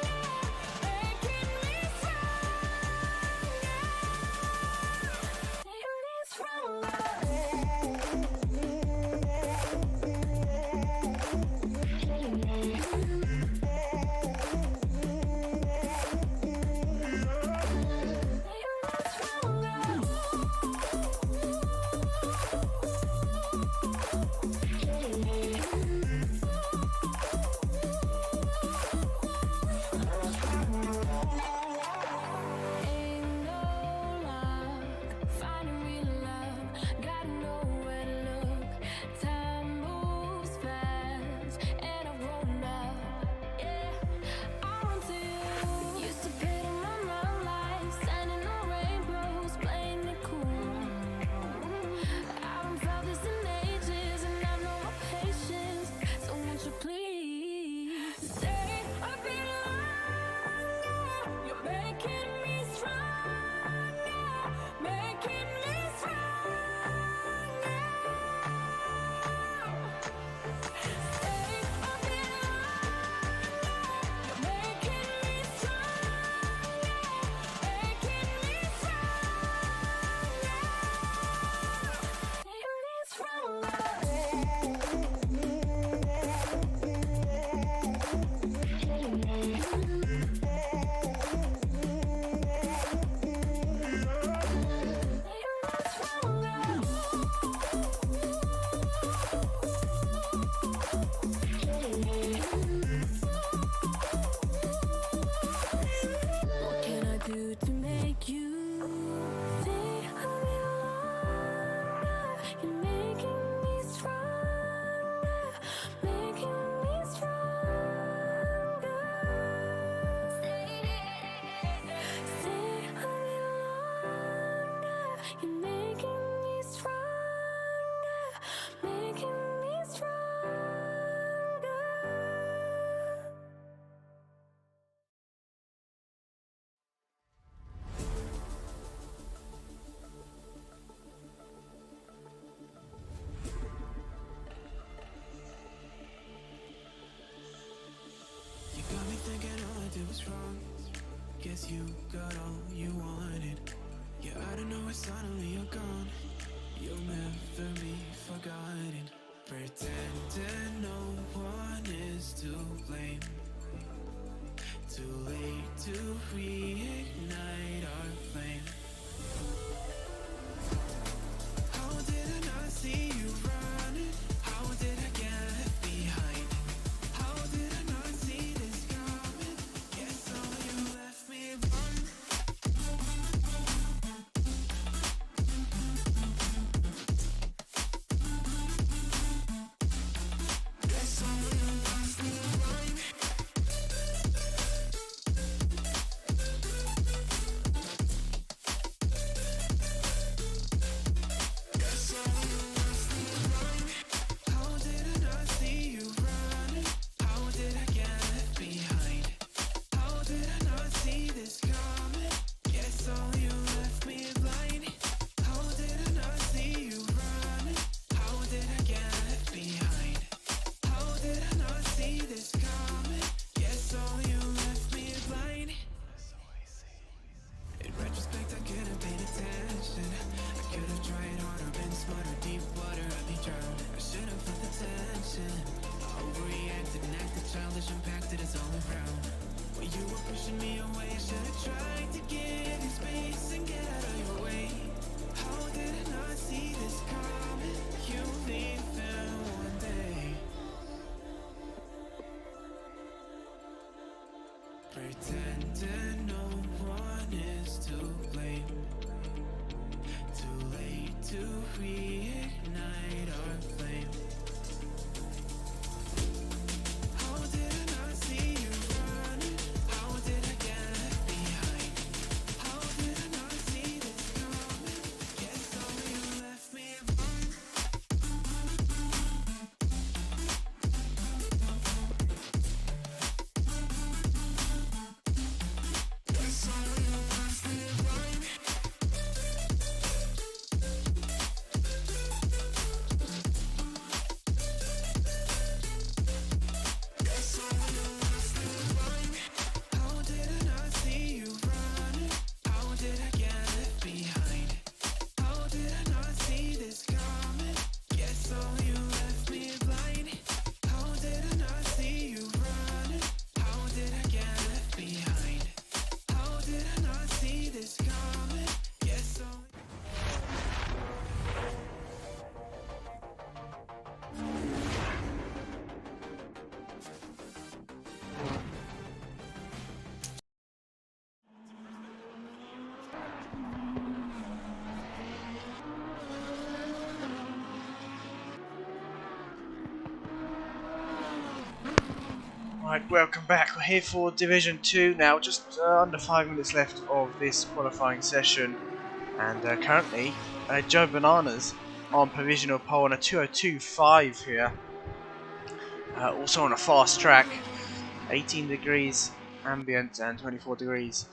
Right, welcome back. We're here for Division 2 now, just under 5 minutes left of this qualifying session. And currently, Joe Bananas on provisional pole on a 2:02.5 here. Also on a fast track, 18 degrees ambient and 24 degrees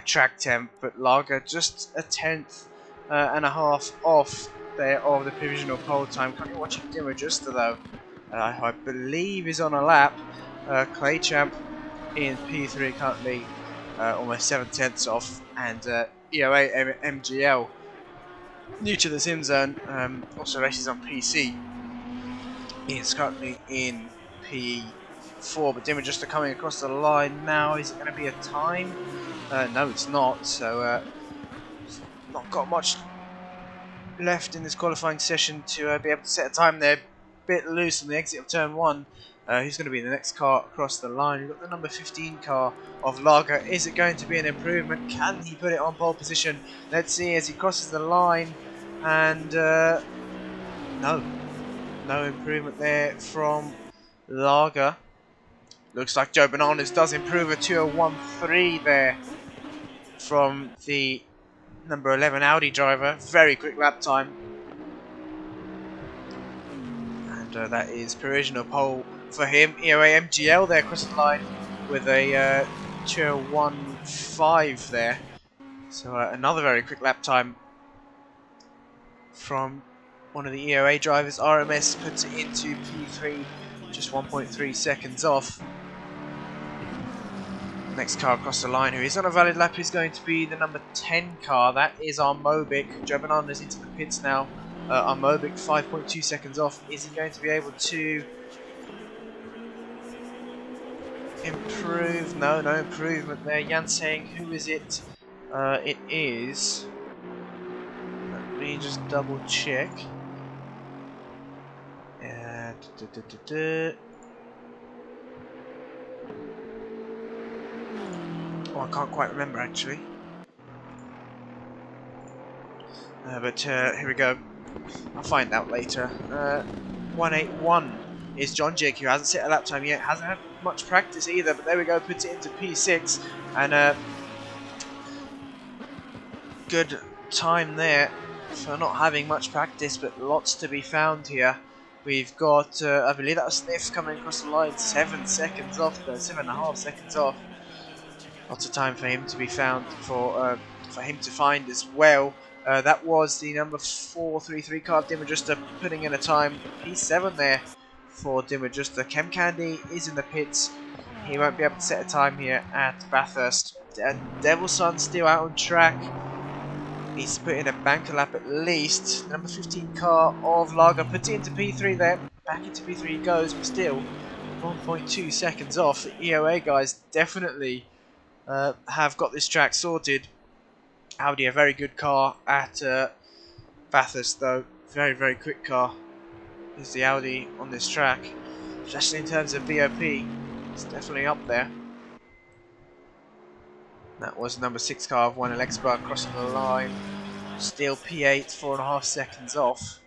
track temp, but Lager just a tenth and a half off there of the provisional pole time. Currently watching DeedeeTKU though, I believe is on a lap. Clay Champ in P3 currently almost 7/10 off, and EOA MGL new to the SimZone, also races on PC, is currently in P4, but DeedeeTKU coming across the line now. Is it going to be a time? No, it's not. So not got much left in this qualifying session to be able to set a time there. Bit loose on the exit of turn 1. Who's going to be the next car across the line? We've got the number 15 car of Lager. Is it going to be an improvement? Can he put it on pole position? Let's see as he crosses the line. And no improvement there from Lager. Looks like Joe Bananas does improve a 2:01.3 there from the number 11 Audi driver. Very quick lap time. And that is provisional pole for him. EOA MGL there across the line with a 2:01.5 there. So another very quick lap time from one of the EOA drivers. RMS puts it into P3, just 1.3 seconds off. Next car across the line who is on a valid lap is going to be the number 10 car. That is Armobic. Joe Bananas into the pits now. Armobic 5.2 seconds off. Is he going to be able to improve? No improvement there. Jan saying, who is it? It is... Let me just double check. Oh, I can't quite remember actually. But here we go. I'll find out later. 1:81 is John Jig, who hasn't set a lap time yet. Hasn't had much practice either, but there we go. Puts it into P6. And good time there for not having much practice, but lots to be found here. We've got, I believe that was Sniff coming across the line, 7 seconds off, 7.5 seconds off. Lots of time for him to be found, for him to find as well. That was the number 433 car of DeedeeTKU putting in a time, P7 there for DeedeeTKU. Chem Candy is in the pits. He won't be able to set a time here at Bathurst. Devil Sun still out on track. He's put in a banker lap at least. The number 15 car of Lager puts it into P3 there. Back into P3 he goes, but still 1.2 seconds off. The EOA guys definitely have got this track sorted. Audi, a very good car at Bathurst though. Very quick car is the Audi on this track. Especially in terms of BOP. It's definitely up there. That was number 6 car of 1 Alexbar crossing the line. Still P8, 4.5 seconds off.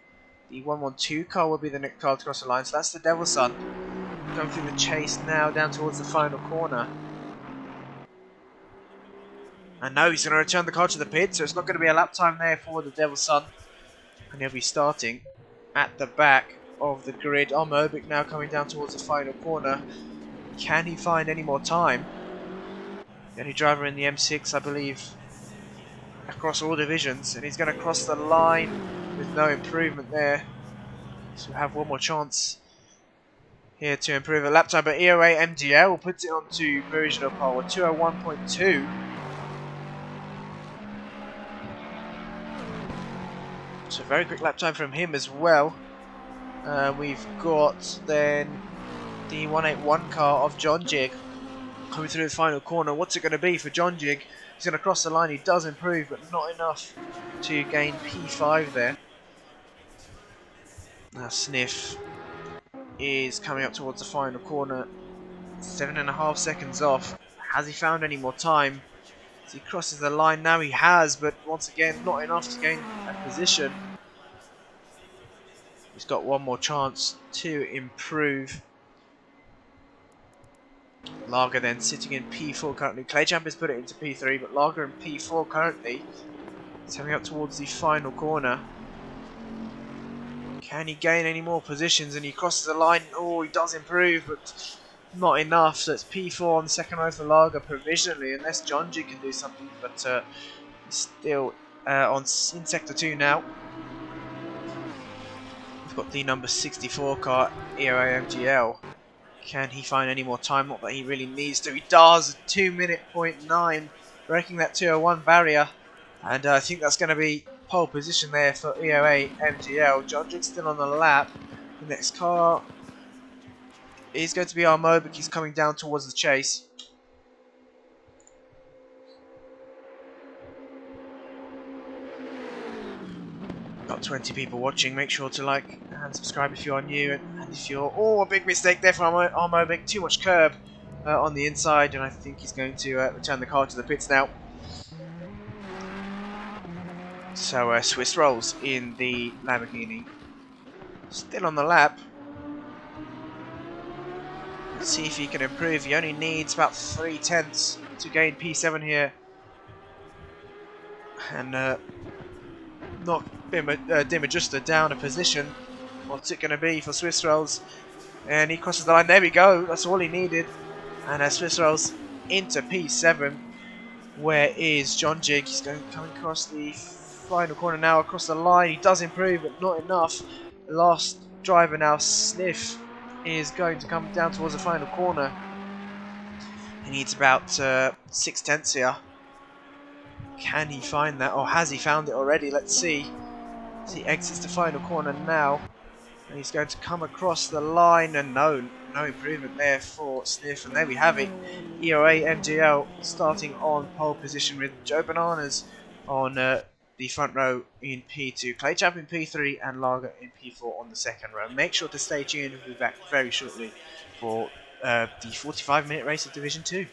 The 112 car will be the next car to cross the line, so that's the Devil Sun. Going through the chase now down towards the final corner. And now he's going to return the car to the pit, so it's not going to be a lap time there for the Devil Sun. And he'll be starting at the back of the grid. Armobic now coming down towards the final corner. Can he find any more time? The only driver in the M6, I believe, across all divisions, and he's going to cross the line with no improvement there. So we'll have one more chance here to improve a lap time, but EOA MGL puts it onto provisional pole, 2:01.2. So very quick lap time from him as well. We've got then the 181 car of John Jig coming through the final corner. What's it going to be for John Jig? He's going to cross the line. He does improve, but not enough to gain P5 there. Now Sniff is coming up towards the final corner. 7.5 seconds off. Has he found any more time? As he crosses the line now, he has, but once again, not enough to gain a position. He's got one more chance to improve. Lager then sitting in P4 currently. Claychamp has put it into P3, but Lager in P4 currently. He's coming up towards the final corner. Can he gain any more positions? And he crosses the line. Oh, he does improve, but not enough. So it's P4 on the second row for Lager provisionally, unless Jonji can do something. But he's still in Sector 2 now. We've got the number 64 car, EOA MGL. Can he find any more time? Not that he really needs to. He does. 2-minute .9, breaking that 2:01 barrier. And I think that's going to be pole position there for EOA MGL. Jondrik's still on the lap. The next car is going to be Armobic. He's coming down towards the chase. Got 20 people watching. Make sure to like and subscribe if you are new. And if you're... Oh, a big mistake there from Armobic. Too much curb on the inside. And I think he's going to return the car to the pits now. So Swiss rolls in the Lamborghini. Still on the lap. Let's see if he can improve. He only needs about 3/10 to gain P7 here. And knock Dim Adjuster down a position. What's it going to be for Swiss rolls? And he crosses the line. There we go. That's all he needed. And Swiss rolls into P7. Where is John Jig? He's coming across the final corner now, across the line. He does improve, but not enough. The last driver now, Sniff, is going to come down towards the final corner. He needs about 6/10 here. Can he find that, or has he found it already? Let's see. As he exits the final corner now, and he's going to come across the line, and no improvement there for Sniff. And there we have it. EOA MGL starting on pole position with Joe Bananas on the front row in P2, Claychamp in P3, and Lager in P4 on the second row. Make sure to stay tuned. We'll be back very shortly for the 45-minute race of Division 2.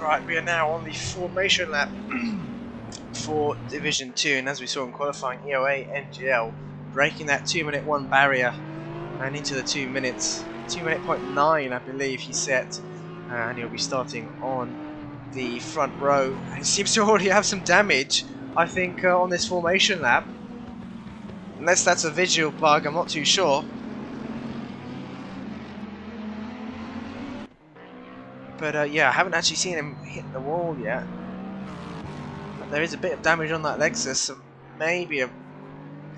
Right, we are now on the formation lap for Division 2, and as we saw in qualifying, EOA NGL breaking that 2-minute 1 barrier and into the 2 minutes. 2-minute point 9, I believe he set, and he'll be starting on the front row. He seems to already have some damage, I think, on this formation lap. Unless that's a visual bug, I'm not too sure. But yeah, I haven't actually seen him hit the wall yet. But there is a bit of damage on that Lexus, so maybe a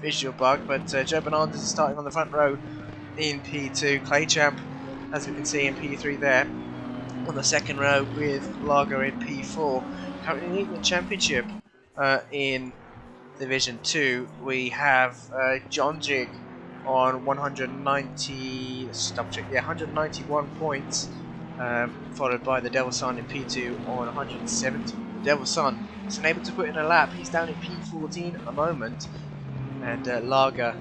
visual bug. But Joe Bernardes is starting on the front row in P2. Claychamp, as we can see in P3 there, on the second row with Lager in P4. Currently leading the championship in Division 2. We have John Jig on 190. Let's double check. Yeah, 191 points. Followed by the Devil Sun in P2 on 170. The Devil Sun is unable to put in a lap. He's down in P14 at the moment. And Lager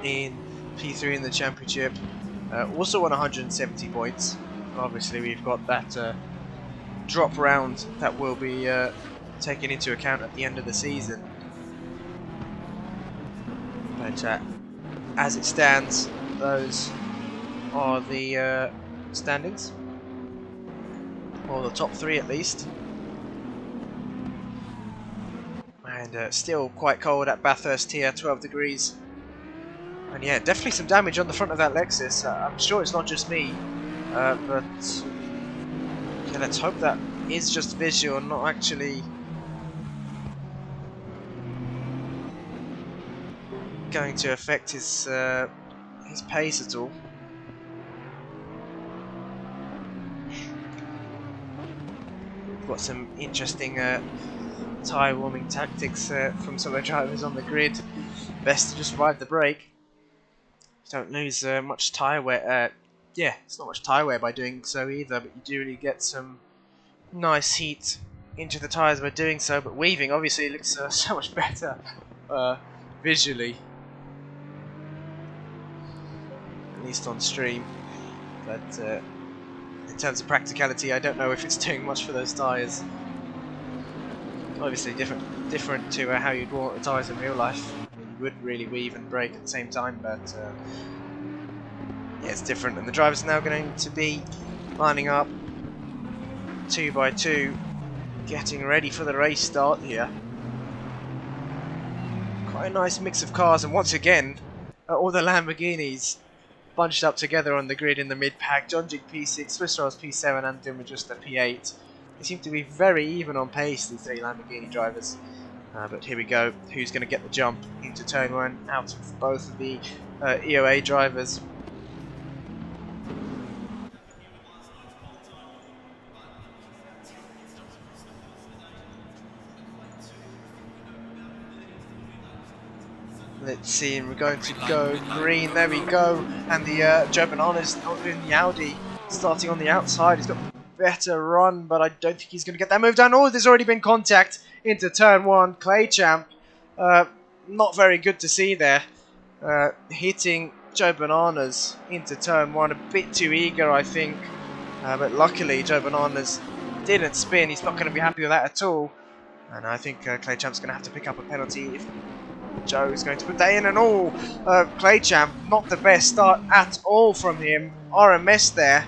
in P3 in the championship, also on 170 points. Obviously, we've got that drop round that will be taken into account at the end of the season. But as it stands, those are the standings, or the top 3 at least. And still quite cold at Bathurst here, 12 degrees. And yeah, definitely some damage on the front of that Lexus. I'm sure it's not just me, but yeah, let's hope that is just visual and not actually going to affect his pace at all. Got some interesting tyre warming tactics from some of the drivers on the grid. Best to just ride the brake. Don't lose much tyre wear. Yeah, it's not much tyre wear by doing so either, but you do really get some nice heat into the tyres by doing so. But weaving obviously looks so much better visually, at least on stream. But in terms of practicality, I don't know if it's doing much for those tyres. Obviously different to how you'd want the tyres in real life. I mean, you would really weave and brake at the same time, but yeah, it's different. And the drivers are now going to be lining up 2 by 2, getting ready for the race start here. Quite a nice mix of cars, and once again, all the Lamborghinis bunched up together on the grid in the mid-pack. John Jig P6, Swiss Rolls P7 and Dim with just a P8. They seem to be very even on pace, these 3 Lamborghini drivers. But here we go, who's going to get the jump into turn 1 out of both of the EOA drivers. Let's see, and we're going to go green. There we go, and the Joe Bernardes in the Audi starting on the outside. He's got a better run, but I don't think he's going to get that move done. Oh, there's already been contact into turn 1. Claychamp, not very good to see there, hitting Joe Bernardes into turn 1. A bit too eager, I think, but luckily Joe Bernardes didn't spin. He's not going to be happy with that at all, and I think Claychamp's going to have to pick up a penalty if Joe's going to put that in. And all Claychamp, not the best start at all from him. RMS there,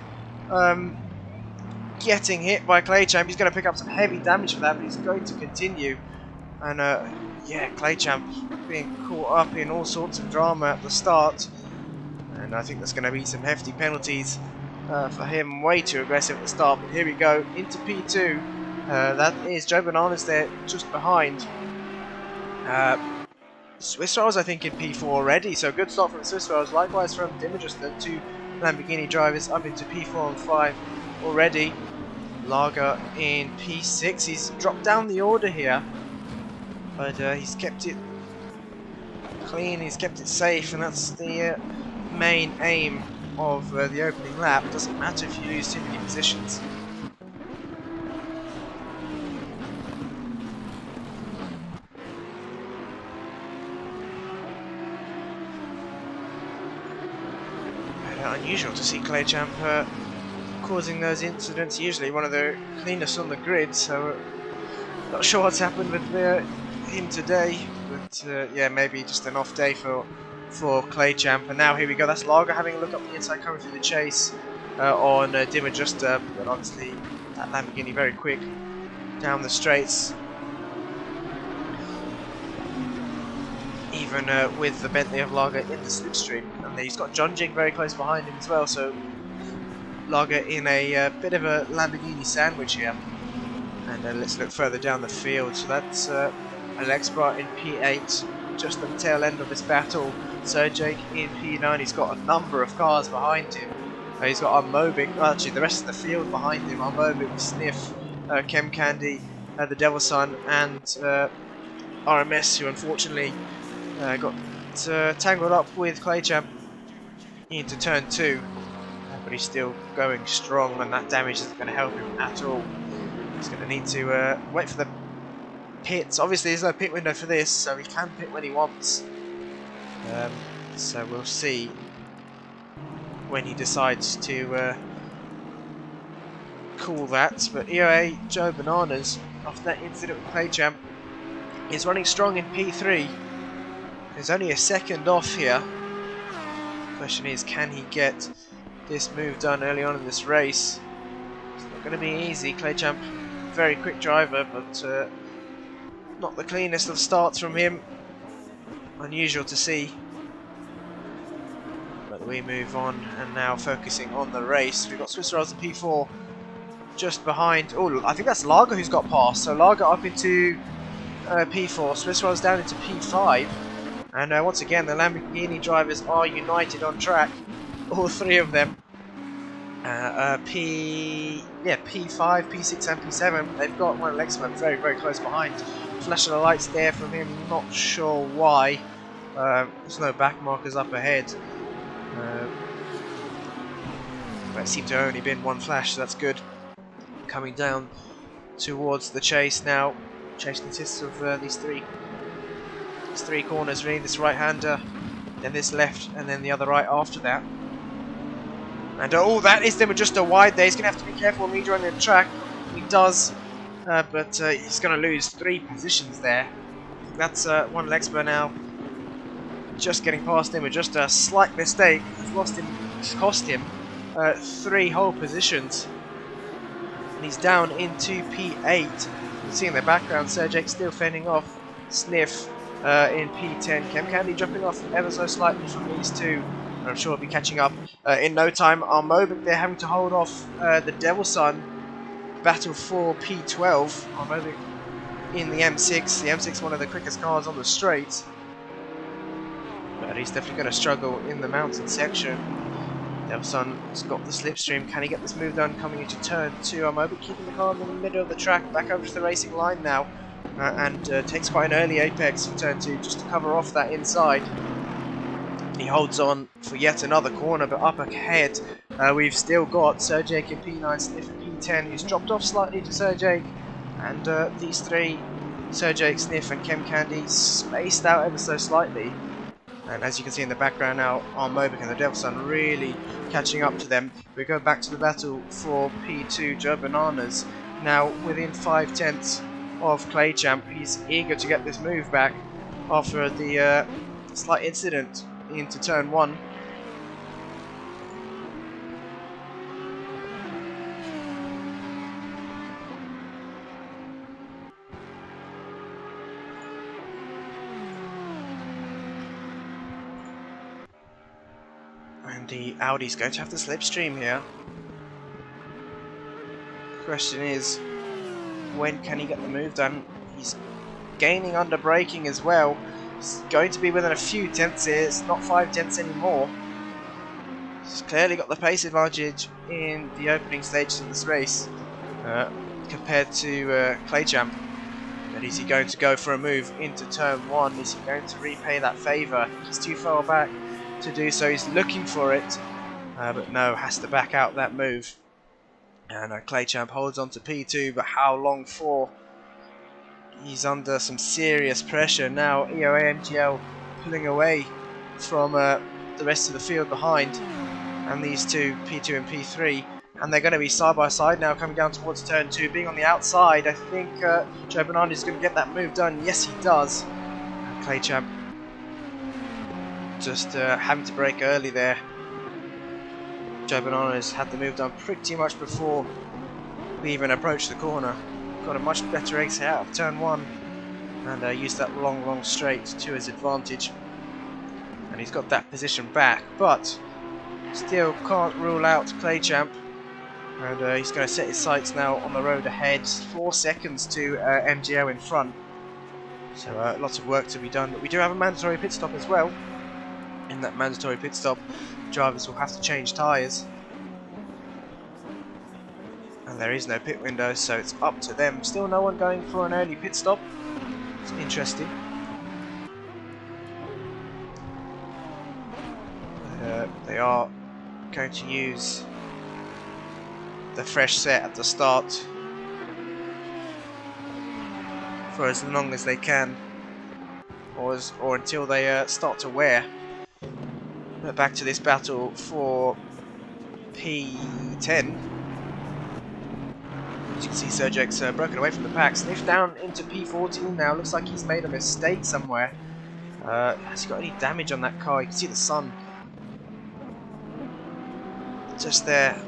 getting hit by Claychamp. He's going to pick up some heavy damage for that, but he's going to continue. And yeah, Claychamp being caught up in all sorts of drama at the start, and I think there's going to be some hefty penalties for him. Way too aggressive at the start. But here we go into P2. That is Joe Bernardes there just behind. Swiss Rolls, I think, in P4 already, so good start from Swiss Rolls. Likewise from Dimmerjus, the 2 Lamborghini drivers up into P4 and 5 already. Lager in P6, he's dropped down the order here, but he's kept it clean, he's kept it safe, and that's the main aim of the opening lap. Doesn't matter if you lose too many positions. Unusual to see Claychamp causing those incidents. Usually one of the cleanest on the grid, so not sure what's happened with him today, but yeah, maybe just an off day for ClayChamp. And now here we go, that's Lager having a look up the inside, coming through the chase on DeedeeTKU, but obviously that Lamborghini very quick down the straights. Even with the Bentley of Lager in the slipstream, and he's got John Jig very close behind him as well, so Lager in a bit of a Lamborghini sandwich here. And let's look further down the field. So that's Alexbra in P8, just at the tail end of this battle. Sergej in P9, he's got a number of cars behind him. He's got Armobic, well, actually the rest of the field behind him. Armobic, Sniff, Chem Candy, the Devil Son, and RMS, who unfortunately got tangled up with ClayChamp into turn 2. But he's still going strong, and that damage isn't going to help him at all. He's going to need to wait for the pits. Obviously there's no pit window for this, so he can pit when he wants. So we'll see when he decides to call that. But EOA Joe Bananas, after that incident with ClayChamp, is running strong in P3. There's only a second off here. The question is, can he get this move done early on in this race? It's not going to be easy. ClayChamp, very quick driver, but not the cleanest of starts from him. Unusual to see. But we move on, and now focusing on the race. We've got Swiss Rolls and P4 just behind. Oh, I think that's Lager who's got past. So Lager up into P4, Swiss Rolls down into P5. And once again, the Lamborghini drivers are united on track. All three of them. P5, P6 and P7. They've got one Lexman very, very close behind. Flash of the lights there from him, not sure why. There's no back markers up ahead. But it seemed to have only been one flash, so that's good. Coming down towards the chase now. Chase consists of these three corners really, this right hander, then this left, and then the other right after that. And oh, that is them just a wide there. He's going to have to be careful when he's running the track. He does, but he's going to lose 3 positions there. That's one Lexber now, just getting past him with just a slight mistake. It's cost him 3 whole positions. And he's down into P8. You can see in the background, Sergej still fending off Sniff in P10. Chem Candy dropping off ever so slightly from these two. And I'm sure he'll be catching up in no time. Armobic, they're having to hold off the Devil Son. Battle for P12. Armobic in the M6. The M6 one of the quickest cars on the straight. But he's definitely going to struggle in the mountain section. Devil Son's got the slipstream. Can he get this move done coming into turn 2? Armobic keeping the car in the middle of the track. Back over to the racing line now. And takes quite an early apex for turn 2 just to cover off that inside. He holds on for yet another corner, but up ahead we've still got Sergej in P9, Sniff in P10, who's dropped off slightly to Sergej, and these three, Sergej, Sniff and Chem Candy, spaced out ever so slightly. And as you can see in the background now, Armobic and the Devil Son really catching up to them. We go back to the battle for P2, Joe Bananas, now within 5/10 of ClayChamp. He's eager to get this move back after the slight incident into turn 1. And the Audi's going to have the slipstream here. The question is, when can he get the move done? He's gaining under braking as well. He's going to be within a few tenths here. It's not 5/10 anymore. He's clearly got the pace advantage in the opening stages of this race compared to ClayChamp. But is he going to go for a move into turn 1? Is he going to repay that favour? He's too far back to do so. He's looking for it, but no, has to back out that move. And ClayChamp holds on to P2, but how long for? He's under some serious pressure now. EOA MGL pulling away from the rest of the field behind, and these two, P2 and P3, And they're going to be side by side now, coming down towards turn 2, being on the outside. I think Joe Bernardi is going to get that move done. Yes, he does. Claychamp just having to brake early there. Joe Bernardi has had the move done pretty much before we even approached the corner. Got a much better exit out of turn 1 and used that long straight to his advantage. And he's got that position back, but still can't rule out Claychamp. And he's going to set his sights now on the road ahead. 4 seconds to MGO in front. So lots of work to be done. But we do have a mandatory pit stop as well. In that mandatory pit stop, drivers will have to change tyres. And there is no pit window, so it's up to them. Still no one going for an early pit stop. It's interesting. They are going to use the fresh set at the start for as long as they can, or until they start to wear. But back to this battle for P10. As you can see, Sergek's broken away from the pack, sniffed down into P14 now. Looks like he's made a mistake somewhere. Has he got any damage on that car? You can see the sun just there.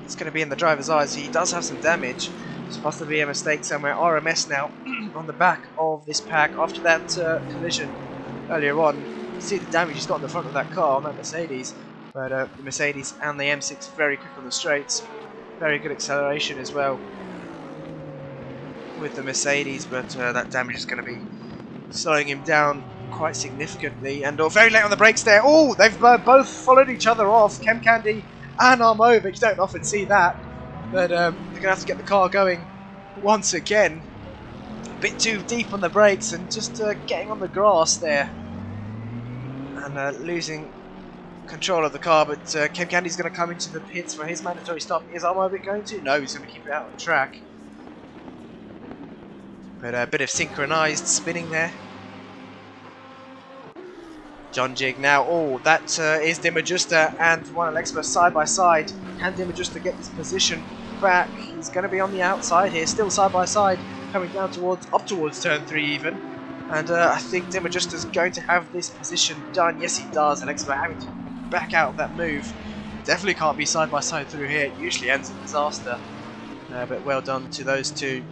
It's going to be in the driver's eyes. He does have some damage. It's supposed to be a mistake somewhere. RMS now on the back of this pack after that collision earlier on. You see the damage he's got on the front of that car, on that Mercedes. But the Mercedes and the M6 very quick on the straights. Very good acceleration as well with the Mercedes, but that damage is going to be slowing him down quite significantly. And very late on the brakes there. Oh, they've both followed each other off. Chem Candy and Armovic. You don't often see that, but they're going to have to get the car going once again. A bit too deep on the brakes and just getting on the grass there and losing control of the car. But Chem Candy's going to come into the pits for his mandatory stop. Is Armovic going to? No, he's going to keep it out on the track. But a bit of synchronised spinning there. John Jig now. Oh, that is DeHuisRocker and Juan Alexpa side by side. Can DeHuisRocker get this position back? He's going to be on the outside here, still side by side, coming down up towards turn 3 even. And I think DeHuisRocker is going to have this position done. Yes, he does. Alexpa having to back out of that move. Definitely can't be side by side through here. It usually ends in disaster. But well done to those two.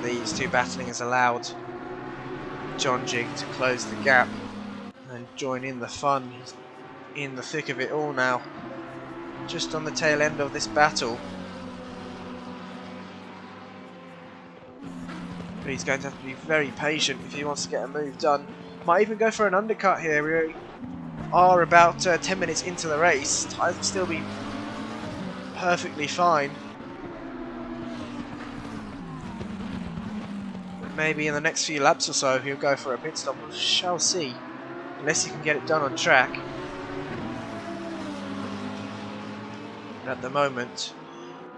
These two battling has allowed John Jig to close the gap and join in the fun. He's in the thick of it all now, just on the tail end of this battle. But he's going to have to be very patient if he wants to get a move done. Might even go for an undercut here. We are about 10 minutes into the race. Tyres will still be perfectly fine. Maybe in the next few laps or so he'll go for a pit stop. We shall see. Unless he can get it done on track. But at the moment,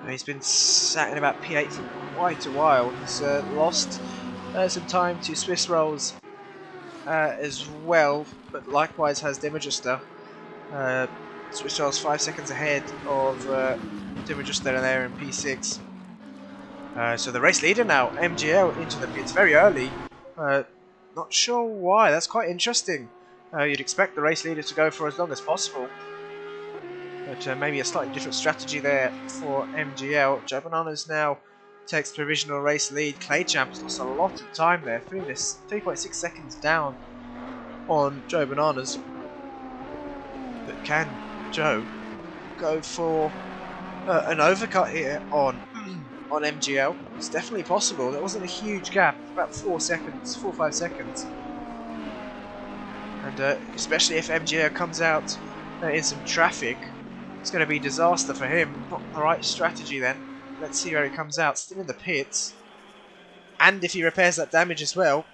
he's been sat in about P8 for quite a while. He's lost some time to Swiss Rolls as well, but likewise has DeHuisRocker. Swiss Rolls 5 seconds ahead of DeHuisRocker there in P6. So the race leader now, MGL, into the pits very early. Not sure why, that's quite interesting. You'd expect the race leader to go for as long as possible. But maybe a slightly different strategy there for MGL. Joe Bananas now takes provisional race lead. Claychamp has lost a lot of time there. 3.6 seconds down on Joe Bananas. But can Joe go for an overcut here on MGL? It's definitely possible. There wasn't a huge gap, about 4 or 5 seconds. And especially if MGL comes out in some traffic, it's going to be disaster for him. Not the right strategy then. Let's see where he comes out. Still in the pits. And if he repairs that damage as well,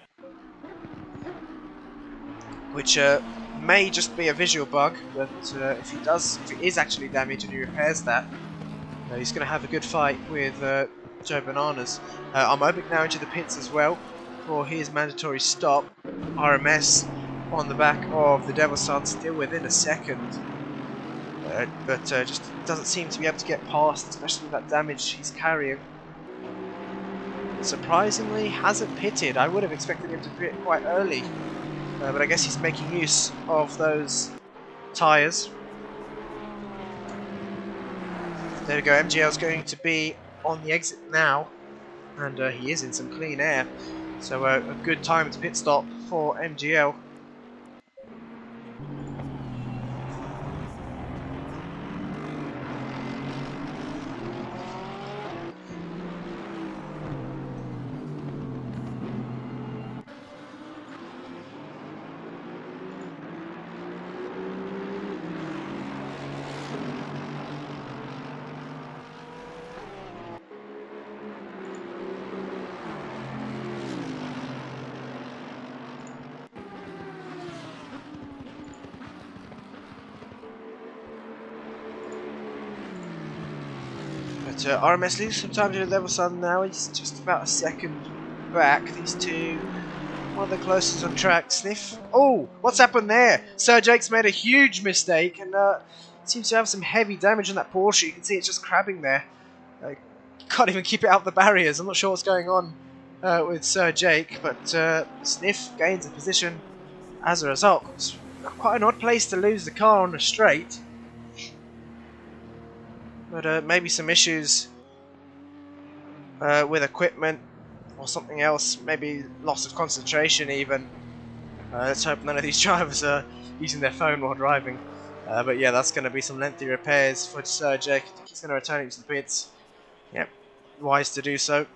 which may just be a visual bug, but if it is actually damaged and he repairs that, he's going to have a good fight with Joe Bananas. Armovic now into the pits as well for his mandatory stop. RMS on the back of the Devil's Son, still within a second. But just doesn't seem to be able to get past, especially with that damage he's carrying. Surprisingly, hasn't pitted. I would have expected him to pit quite early, but I guess he's making use of those tyres. There we go, MGL's going to be on the exit now, and he is in some clean air, so a good timed pit stop for MGL. RMS loses some time to the Devil's Son now. He's just about a second back. These two, one of the closest on track. Sniff. Oh, what's happened there? Sir Jake's made a huge mistake and seems to have some heavy damage on that Porsche. You can see it's just crabbing there. Can't even keep it out the barriers. I'm not sure what's going on with Sir Jake, but Sniff gains a position as a result. It's quite an odd place to lose the car on a straight. But maybe some issues with equipment or something else, maybe loss of concentration even. Let's hope none of these drivers are using their phone while driving. But yeah, that's going to be some lengthy repairs for Sir Jake. I think he's going to return it to the pits. Yep, wise to do so.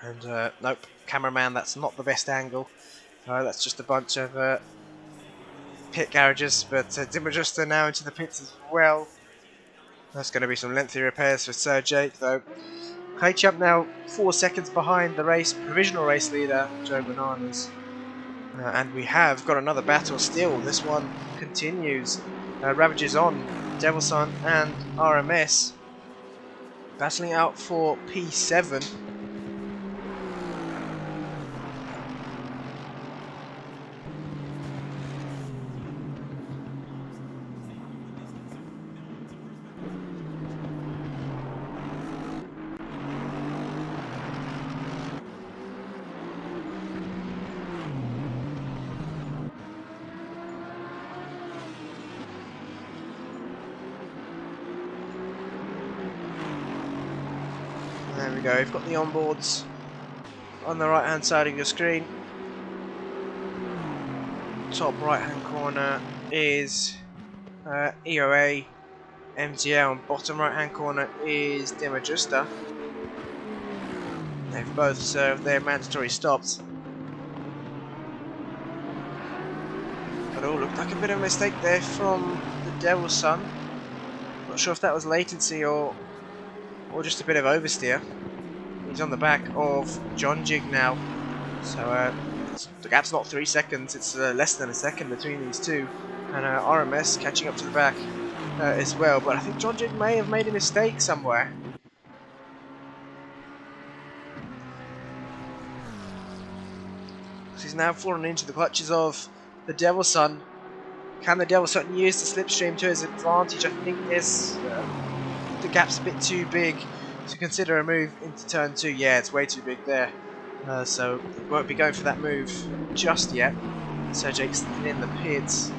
And nope, cameraman, that's not the best angle. That's just a bunch of pit garages, but DeedeeTKU now into the pits as well. That's going to be some lengthy repairs for Sir Jake though. Clay Champ now 4 seconds behind the provisional race leader, Joe Bananas. And we have got another battle still. This one continues. Ravages on, Devil's Son and RMS battling out for P7. There we go, we've got the onboards on the right hand side of your screen. Top right hand corner is EOA, MGL, and bottom right hand corner is DeedeeTKU. They've both served their mandatory stops. But oh, looked like a bit of a mistake there from the Devil's Son. Not sure if that was latency or just a bit of oversteer. He's on the back of John Jig now, so the gap's not 3 seconds, it's less than a second between these two, and RMS catching up to the back as well, but I think John Jig may have made a mistake somewhere. So he's now fallen into the clutches of the Devil's Son. Can the Devil's Son use the slipstream to his advantage? I think there's the gap's a bit too big to consider a move into turn 2. Yeah, it's way too big there. So he won't be going for that move just yet. Sir Jake's in the pits.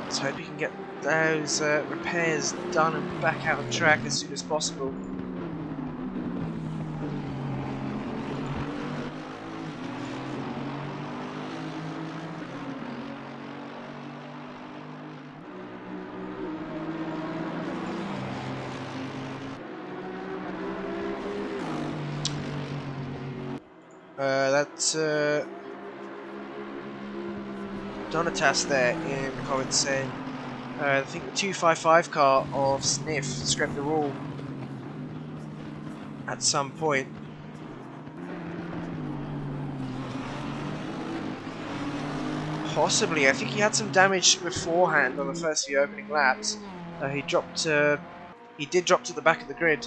Let's hope he can get those repairs done and back out on track as soon as possible. That's Donatas there in the comments saying I think the 255 car of Sniff scraped the wall at some point. Possibly, I think he had some damage beforehand on the first few opening laps. He did drop to the back of the grid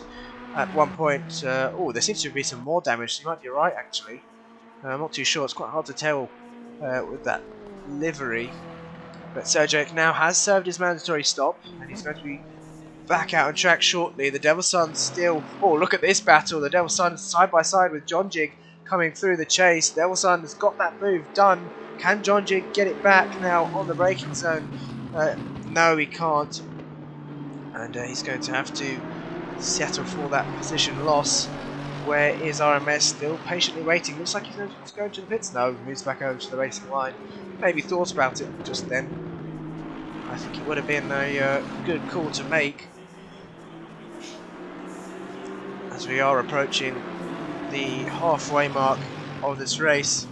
at one point. Oh, there seems to be some more damage. So you might be right, actually. I'm not too sure. It's quite hard to tell with that livery. But Sergej now has served his mandatory stop, and he's going to be back out on track shortly. The Devil Sun still... Oh, look at this battle. The Devil Sun side by side with John Jig coming through the chase. Devil Sun has got that move done. Can John Jig get it back now on the braking zone? No, he can't. And he's going to have to settle for that position loss. Where is RMS? Still patiently waiting. Looks like he's going to the pits. No, moves back over to the racing line. Maybe thought about it just then. I think it would have been a good call to make. As we are approaching the halfway mark of this race.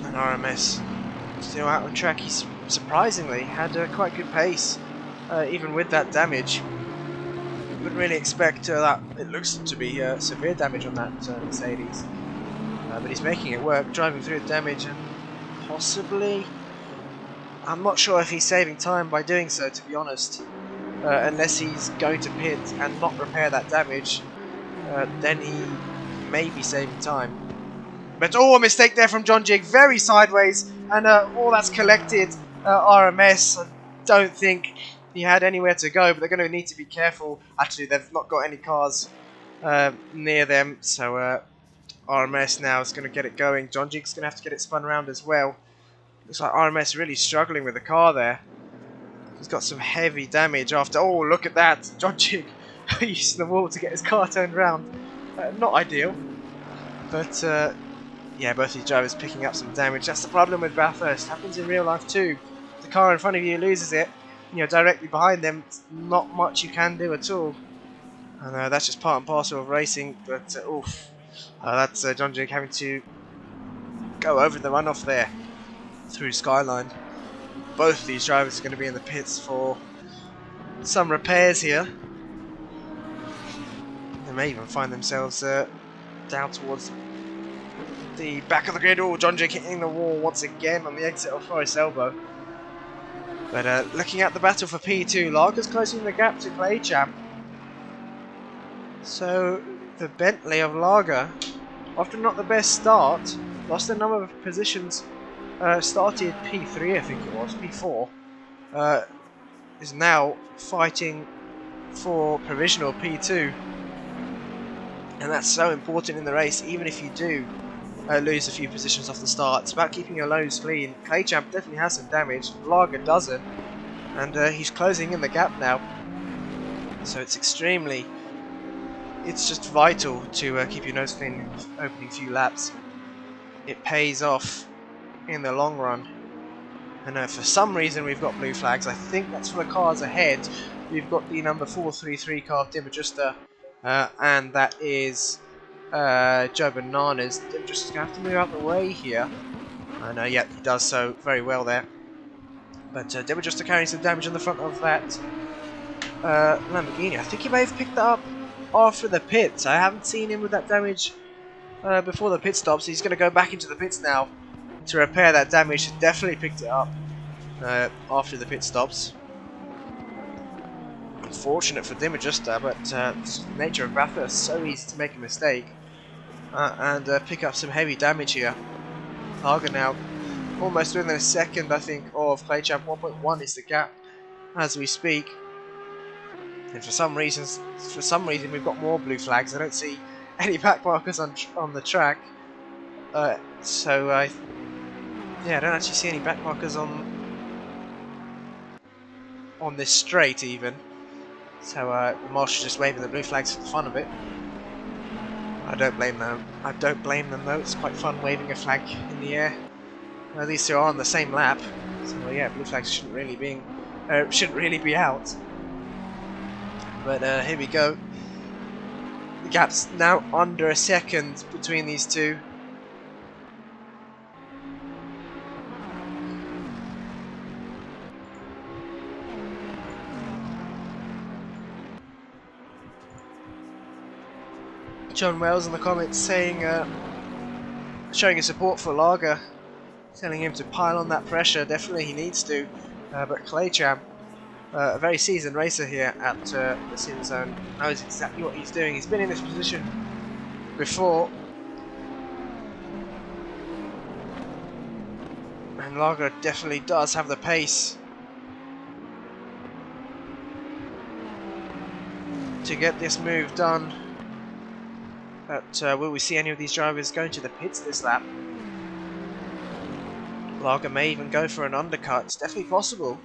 And RMS still out on track. He's surprisingly had quite good pace, even with that damage. Wouldn't really expect that. It looks to be severe damage on that Mercedes, but he's making it work, driving through the damage, and possibly, I'm not sure if he's saving time by doing so, to be honest. Unless he's going to pit and not repair that damage, then he may be saving time. But oh, a mistake there from John Jig, very sideways, and all that's collected RMS. I don't think he had anywhere to go, but they're going to need to be careful. Actually, they've not got any cars near them, so RMS now is going to get it going. John Jig's going to have to get it spun around as well. Looks like RMS really struggling with the car there. He's got some heavy damage after... Oh, look at that! John Jig using the wall to get his car turned around. Not ideal, but... yeah, both these drivers picking up some damage. That's the problem with Bathurst. Happens in real life too. The car in front of you loses it, you know, directly behind them. Not much you can do at all. And that's just part and parcel of racing. But oof, that's John Jig having to go over the runoff there through Skyline. Both of these drivers are going to be in the pits for some repairs here. They may even find themselves down towards the back of the grid. Oh, John Jig hitting the wall once again on the exit of Forest Elbow. But looking at the battle for P2, Lager's closing the gap to Claychamp. So the Bentley of Lager, after not the best start, lost a number of positions, started P3 I think it was, P4, is now fighting for provisional P2. And that's so important in the race, even if you do lose a few positions off the start. It's about keeping your lows clean. Claychamp definitely has some damage, Lager doesn't, and he's closing in the gap now. So it's just vital to keep your nose clean in the opening few laps. It pays off in the long run. And for some reason we've got blue flags. I think that's for the cars ahead. We've got the number 433 car, DeedeeTKU, and that is Joe Bananas. DeedeeTKU's going to have to move out the way here. And yeah, he does so very well there. But DeedeeTKU carrying some damage on the front of that Lamborghini. I think he may have picked that up after the pits. I haven't seen him with that damage before the pit stops. He's going to go back into the pits now to repair that damage. He definitely picked it up after the pit stops. Unfortunate for DeedeeTKU, but the nature of Bathurst, so easy to make a mistake and pick up some heavy damage here. Lager now almost within a second, I think, of Claychamp. 1.1 is the gap as we speak. And for some reason we've got more blue flags. I don't see any back markers on the track. Yeah, I don't actually see any back markers on this straight even. So the marshal's just waving the blue flags for the fun of it. I don't blame them. I don't blame them though. It's quite fun waving a flag in the air. These two are on the same lap, so yeah, blue flags shouldn't really be out. But here we go. The gap's now under a second between these two. John Wells in the comments saying, showing his support for Lager, telling him to pile on that pressure. Definitely he needs to. But Claycham, a very seasoned racer here at the SimZone, knows exactly what he's doing. He's been in this position before. And Lager definitely does have the pace to get this move done. But will we see any of these drivers going to the pits this lap? Lager may even go for an undercut. It's definitely possible.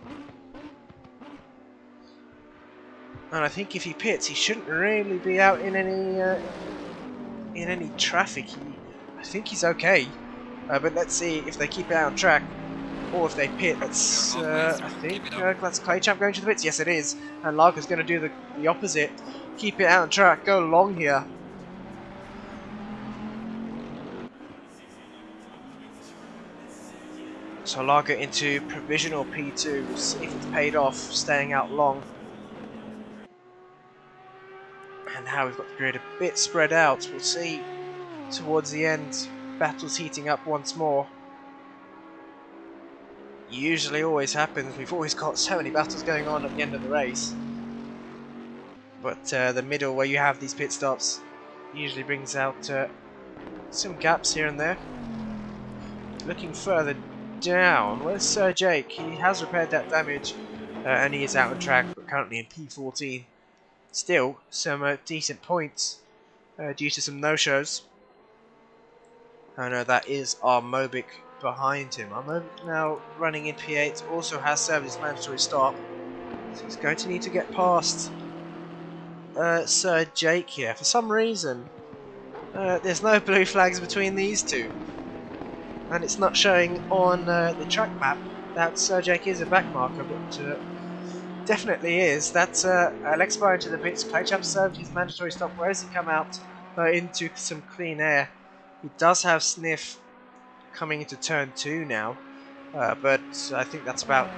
And I think if he pits, he shouldn't really be out in any traffic. I think he's okay. But let's see if they keep it out on track or if they pit. Let's. I think that's Claycham going to the pits. Yes, it is. And Lager's going to do the opposite. Keep it out on track. Go long here. So Lager into provisional P2. We'll see if it's paid off, staying out long. And now we've got the grid a bit spread out. We'll see towards the end. Battles heating up once more. Usually always happens. We've always got so many battles going on at the end of the race. But the middle where you have these pit stops usually brings out some gaps here and there. Looking further down, where's Sir Jake? He has repaired that damage and he is out on track, but currently in P14. Still some decent points due to some no-shows. And that is our Mobic behind him. Our Mobic now running in P8 also has served his mandatory stop, so he's going to need to get past Sir Jake here. For some reason there's no blue flags between these two. And it's not showing on the track map that Sir Jake is a back marker, but definitely is. That's Alexbar into the pits. Claycham served his mandatory stop. Where does he come out? Into some clean air. He does have Sniff coming into turn 2 now, but I think that's about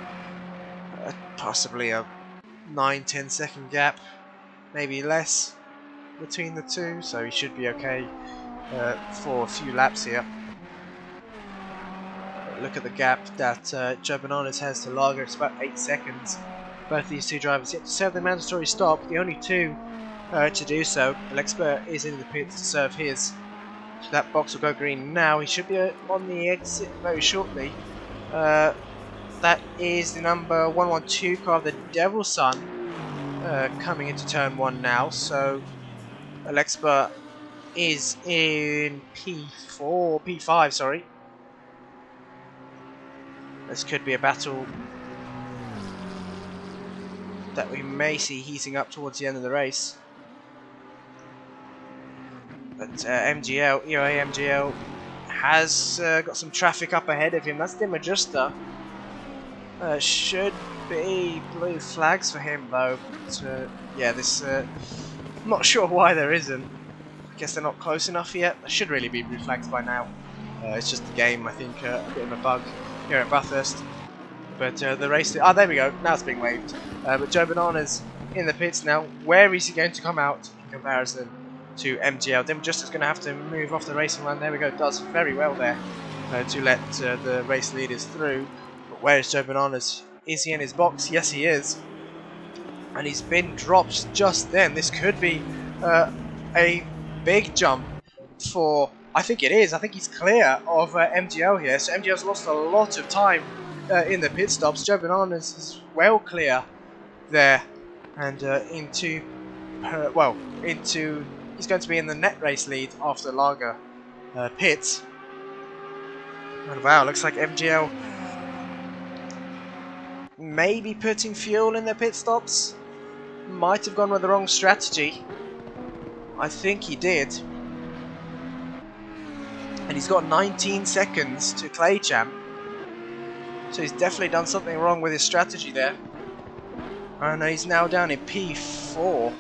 possibly a 9-10 second gap, maybe less, between the two, so he should be okay for a few laps here. Look at the gap that Joe Bananas has to Lager. It's about 8 seconds. Both these two drivers yet to serve the mandatory stop. The only two to do so. Alexper is in the pits to serve his. So that box will go green now. He should be on the exit very shortly. That is the number 112 car of the Devil's Son coming into turn 1 now. So Alexper is in P5, sorry. This could be a battle that we may see heating up towards the end of the race. But MGL, EOA MGL has got some traffic up ahead of him. That's DeMajusta. Should be blue flags for him though. But, yeah, this. I'm not sure why there isn't. I guess they're not close enough yet. There should really be blue flags by now. It's just a game, I think, a bit of a bug here at Bathurst. But the race... Oh, there we go. Now it's being waved. But Joe Bananas in the pits now. Where is he going to come out in comparison to MGL? DeMajusta's going to have to move off the racing line. There we go. Does very well there to let the race leaders through. But where is Joe Bananas? Is he in his box? Yes, he is. And he's been dropped just then. This could be a big jump for... I think it is. I think he's clear of MGL here. So MGL's lost a lot of time in the pit stops. Joe Bananas is well clear there, and into he's going to be in the net race lead after Lager pits. And wow, looks like MGL maybe putting fuel in their pit stops. Might have gone with the wrong strategy. I think he did. And he's got 19 seconds to Claycham. So he's definitely done something wrong with his strategy there. And he's now down in P4.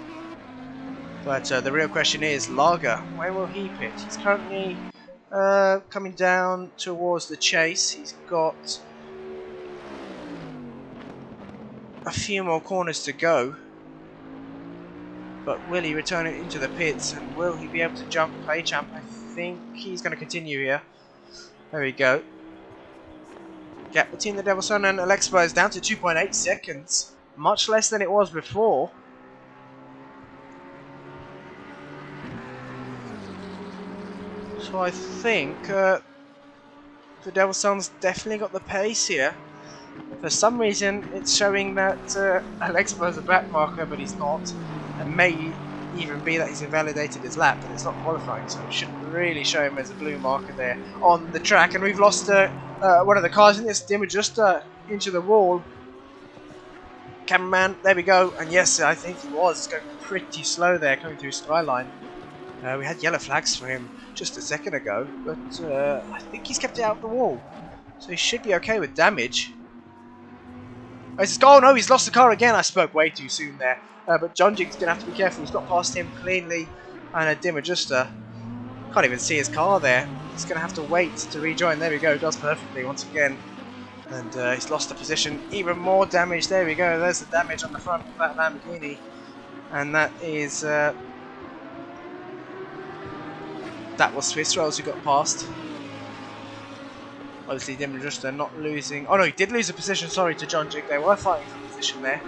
But the real question is, Lager, where will he pit? He's currently coming down towards the chase. He's got a few more corners to go. But will he return it into the pits, and will he be able to jump PlayChamp? I think he's going to continue here. There we go. Gap between the Devil's Son and Alexpo is down to 2.8 seconds. Much less than it was before. So I think the Devil's Son's definitely got the pace here. For some reason, it's showing that Alexpo is a back marker, but he's not. It may even be that he's invalidated his lap, and it's not qualifying, so it shouldn't really show him as a blue marker there on the track. And we've lost one of the cars in this DeedeeTKU into the wall. Cameraman, there we go. And yes, I think he was going pretty slow there, coming through Skyline. We had yellow flags for him just a second ago, but I think he's kept it out of the wall, so he should be okay with damage. Oh no, he's lost the car again. I spoke way too soon there. But John Jig's going to have to be careful. He's got past him cleanly. And a DeedeeTKU. Can't even see his car there. He's going to have to wait to rejoin. There we go. Does perfectly once again. And he's lost the position. Even more damage. There we go. There's the damage on the front of that Lamborghini. And that is... that was Swiss Rolls who got past. Obviously, DeedeeTKU not losing. Oh no, he did lose a position. Sorry to John Jig. They were fighting for position there.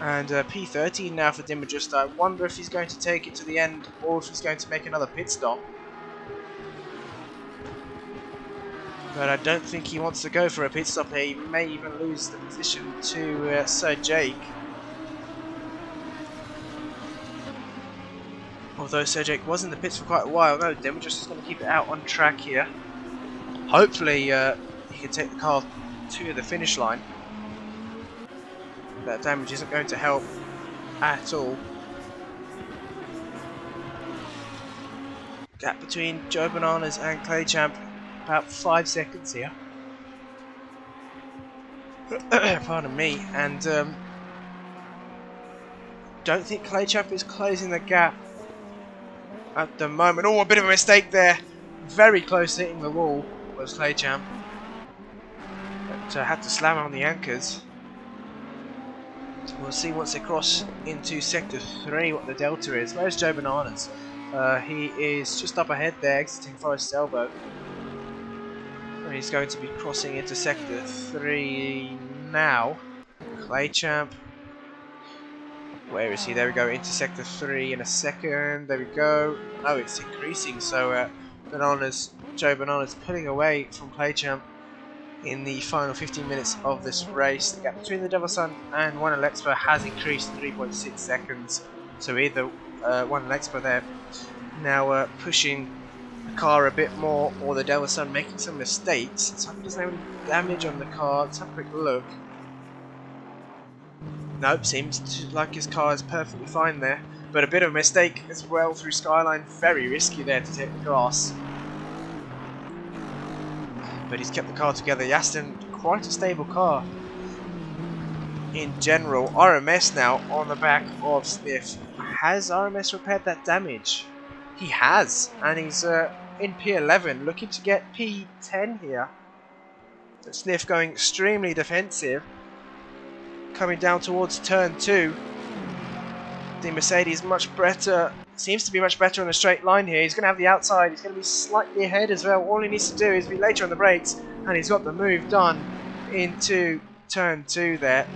And P13 now for DeedeeTKU. I wonder if he's going to take it to the end or if he's going to make another pit stop. But I don't think he wants to go for a pit stop here. He may even lose the position to Sir Jake. Although Sir Jake was in the pits for quite a while. No, DeedeeTKU is going to keep it out on track here. Hopefully he can take the car to the finish line. That damage isn't going to help at all. Gap between Joe Bananas and PlayChamp, about 5 seconds here. Pardon me. And don't think PlayChamp is closing the gap at the moment. Oh, a bit of a mistake there. Very close to hitting the wall was PlayChamp. But had to slam on the anchors. We'll see once they cross into Sector 3 what the delta is. Where's Joe Bananas? He is just up ahead there, exiting Forest Elbow. And he's going to be crossing into Sector 3 now. PlayChamp. Where is he? There we go, into Sector 3 in a second. There we go. Oh, it's increasing, so Joe Bananas pulling away from PlayChamp in the final 15 minutes of this race. The gap between the Devil's Son and One Alexpo has increased to 3.6 seconds. So either One Alexpo there now pushing the car a bit more, or the Devil's Son making some mistakes. So he doesn't have any damage on the car. Let's have a quick look. Nope, seems like his car is perfectly fine there. But a bit of a mistake as well through Skyline. Very risky there to take the grass. But he's kept the car together. Yaston, quite a stable car in general. RMS now on the back of Sniff. Has RMS repaired that damage? He has, and he's in P11, looking to get P10 here. Sniff going extremely defensive. Coming down towards turn 2. The Mercedes much better. Seems to be much better on a straight line here. He's going to have the outside. He's going to be slightly ahead as well. All he needs to do is be later on the brakes, and he's got the move done into turn 2 there.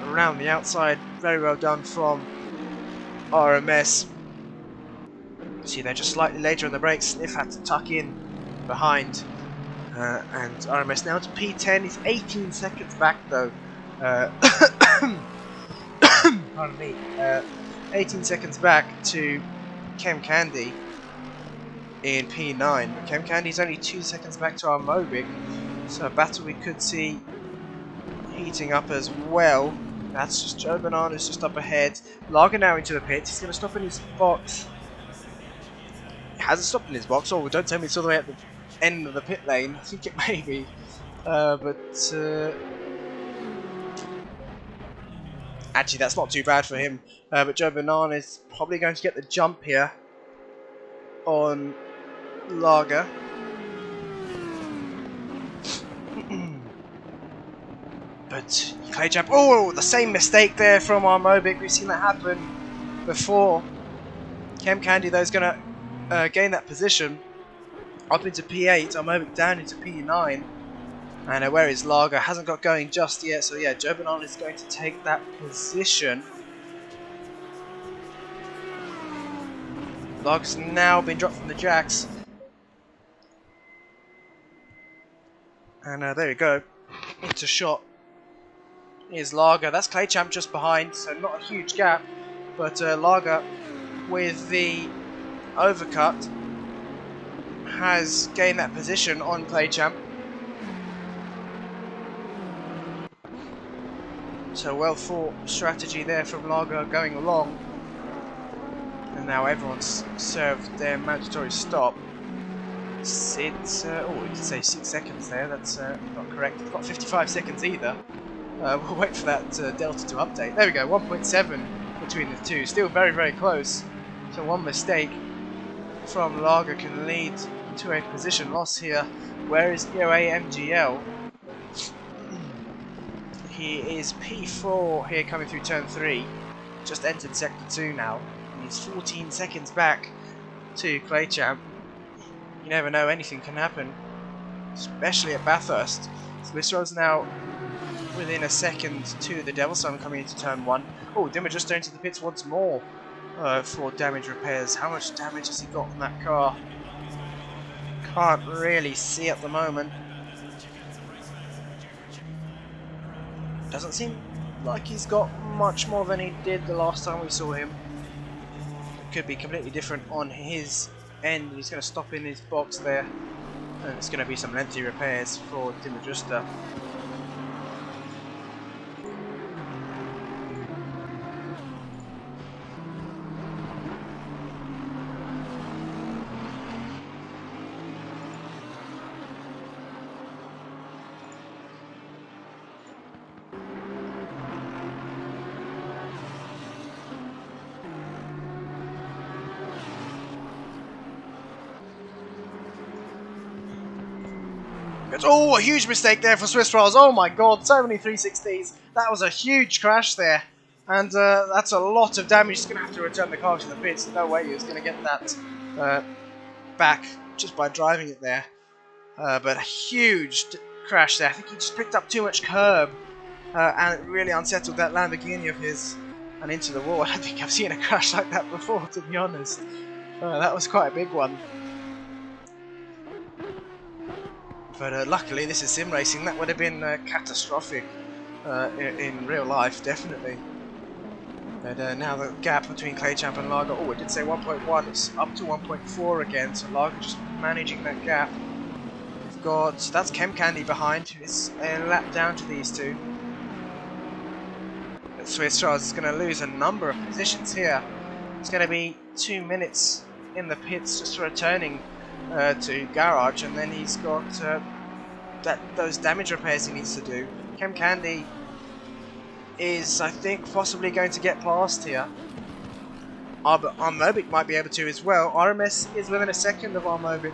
Around the outside. Very well done from RMS. See, they're just slightly later on the brakes. Sniff had to tuck in behind. And RMS now to P10. He's 18 seconds back though. Pardon me. 18 seconds back to Chem Candy in P9. Chem Candy's only 2 seconds back to our Mobic, so a battle we could see heating up as well. That's just Joe Bananas just up ahead. Lager now into the pit. He's going to stop in his box. He hasn't stopped in his box. Oh, don't tell me it's all the way at the end of the pit lane. I think it may be. Actually, that's not too bad for him. But Joe Banana is probably going to get the jump here on Lager. But ClayChamp, oh, the same mistake there from our Mobic. We've seen that happen before. ChemCandy though is going to gain that position up into P8. Our Mobic down into P9. And where is Lager? Hasn't got going just yet. So yeah, Jobanon is going to take that position. Lager's now been dropped from the jacks. And there we go. Into shot. Here's Lager. That's ClayChamp just behind, so not a huge gap. But Lager, with the overcut, has gained that position on ClayChamp. So well thought strategy there from Lager going along. And now everyone's served their mandatory stop. It's we did say 6 seconds there, that's not correct. It's not 55 seconds either. We'll wait for that delta to update. There we go, 1.7 between the two. Still very, very close. So one mistake from Lager can lead to a position loss here. Where is EOA MGL? He is P4 here coming through turn 3. Just entered sector 2 now. And he's 14 seconds back to ClayChamp. You never know, anything can happen. Especially at Bathurst. So this road's now within a second to the Devil Sun coming into turn 1. Oh, Dimmer just into the pits once more for damage repairs. How much damage has he got on that car? Can't really see at the moment. Doesn't seem like he's got much more than he did the last time we saw him. It could be completely different on his end. He's going to stop in his box there. And it's going to be some lengthy repairs for Dimmajusta. Oh, a huge mistake there for Swiss Trials. Oh my god, so many 360s. That was a huge crash there. And that's a lot of damage. He's going to have to return the car to the pits. No way he was going to get that back just by driving it there. But a huge crash there. I think he just picked up too much curb. And it really unsettled that Lamborghini of his and into the wall. I don't think I've seen a crash like that before, to be honest. That was quite a big one. But luckily this is sim racing. That would have been catastrophic in real life, definitely. But now the gap between ClayChamp and Lager, oh, it did say 1.1, it's up to 1.4 again, so Lager just managing that gap. We've got, that's ChemCandy behind, who is a lap down to these two. But Swiss Trials is going to lose a number of positions here. It's going to be 2 minutes in the pits just returning to garage, and then he's got those damage repairs he needs to do. ChemCandy is, I think, possibly going to get past here. Our Mobic might be able to as well. RMS is within a second of our Mobic.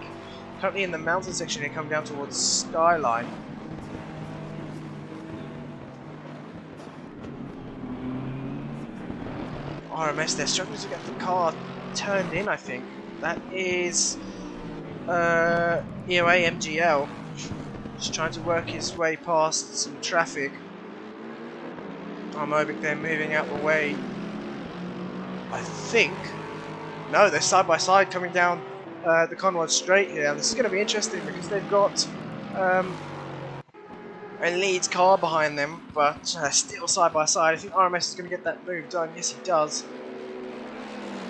Currently in the mountain section here, coming down towards Skyline. RMS, they're struggling to get the car turned in, I think. That is EOA MGL. Just trying to work his way past some traffic. Our Mobic there moving out the way. I think. No, they're side by side coming down the Conrad Straight here. This is going to be interesting because they've got a Leeds car behind them, but still side by side. I think RMS is going to get that move done. Yes, he does.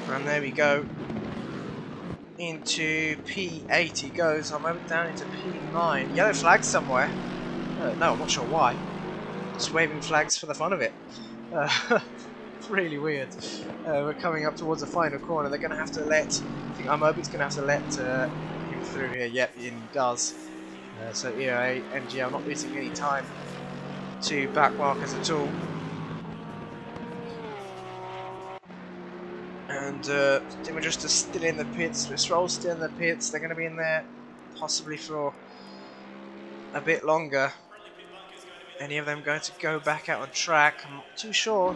And there we go. Into P8 he goes. I'm over down into P9. Yellow flag somewhere. No, I'm not sure why. Just waving flags for the fun of it. Really weird. We're coming up towards the final corner. They're going to have to let, I think Mobic's going to have to let him through here. Yep, he does. So EOA, MGL not losing any time to back markers at all. And Dimmajusta is still in the pits, Stroll's still in the pits. They're going to be in there possibly for a bit longer. any of them going to go back out on track? I'm not too sure.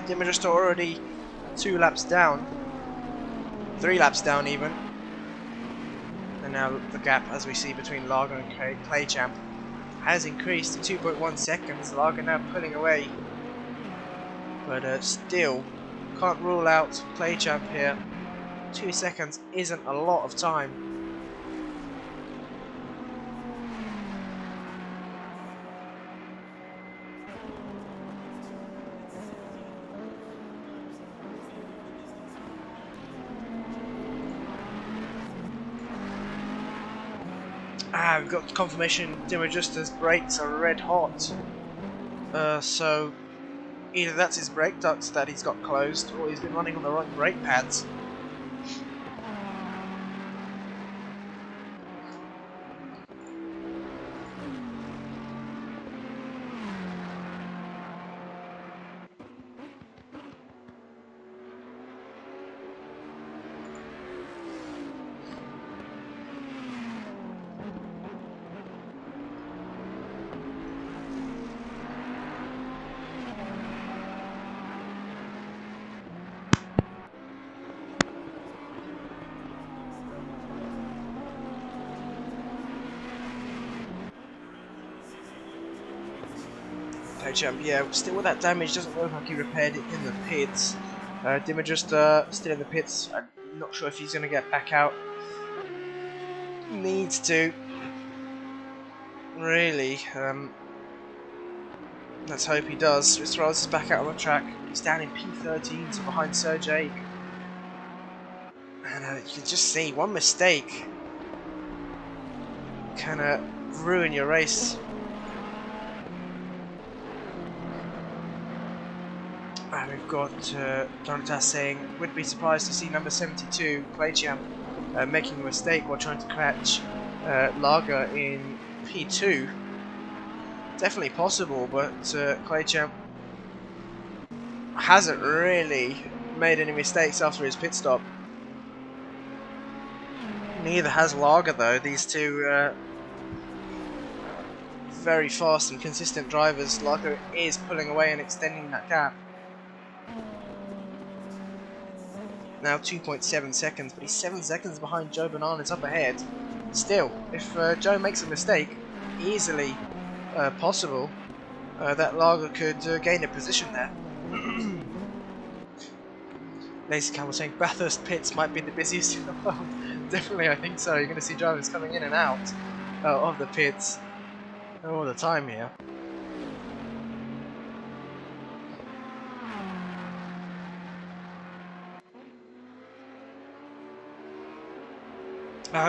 Dimmer just already 2 laps down, 3 laps down even, and now the gap, as we see, between Lager and Claychamp has increased to 2.1 seconds. Lager now pulling away, but still can't rule out Claychamp here. 2 seconds isn't a lot of time. We've got confirmation DeedeeTKU's brakes are red hot. So either that's his brake ducts that he's got closed, or he's been running on the wrong brake pads. Claychamp, yeah, still with that damage, doesn't look like he repaired it in the pits. Dimmer just still in the pits. I'm not sure if he's going to get back out. Needs to. Really. Let's hope he does. Ristrolls is back out on the track. He's down in P13, so behind Sergej. And you can just see one mistake can ruin your race. We've got Donatas saying, would be surprised to see number 72, Claychamp, making a mistake while trying to catch Lager in P2. Definitely possible, but Claychamp hasn't really made any mistakes after his pit stop. Neither has Lager though. These two very fast and consistent drivers. Lager is pulling away and extending that gap. Now 2.7 seconds, but he's 7 seconds behind Joe Bananas up ahead. Still, if Joe makes a mistake, easily possible that Lager could gain a position there. Lazy Cat was saying Bathurst pits might be the busiest in the world. Definitely, I think so. You're going to see drivers coming in and out of the pits all the time here.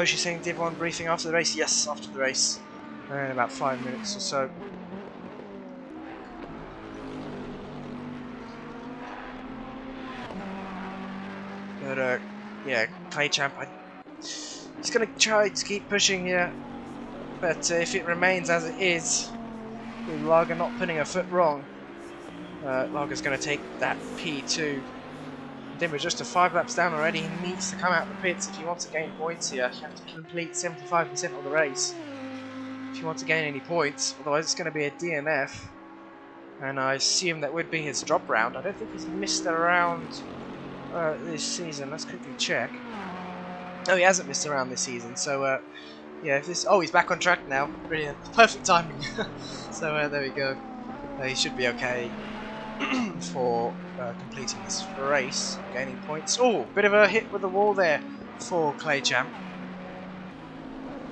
She's saying did one briefing after the race? Yes, after the race. In about 5 minutes or so. But yeah, Claychamp, he's going to try to keep pushing here. But if it remains as it is, with Lager not putting a foot wrong, Lager's going to take that P2. Dimmer just 5 laps down already. He needs to come out of the pits if he wants to gain points here. You have to complete 75% of the race if you want to gain any points. Otherwise it's going to be a DNF. And I assume that would be his drop round. I don't think he's missed a round this season. Let's quickly check. Oh, he hasn't missed a round this season. So yeah, if this... Oh, he's back on track now. Brilliant. Perfect timing. So there we go. He should be okay for completing this race, gaining points. Oh, bit of a hit with the wall there for Claychamp.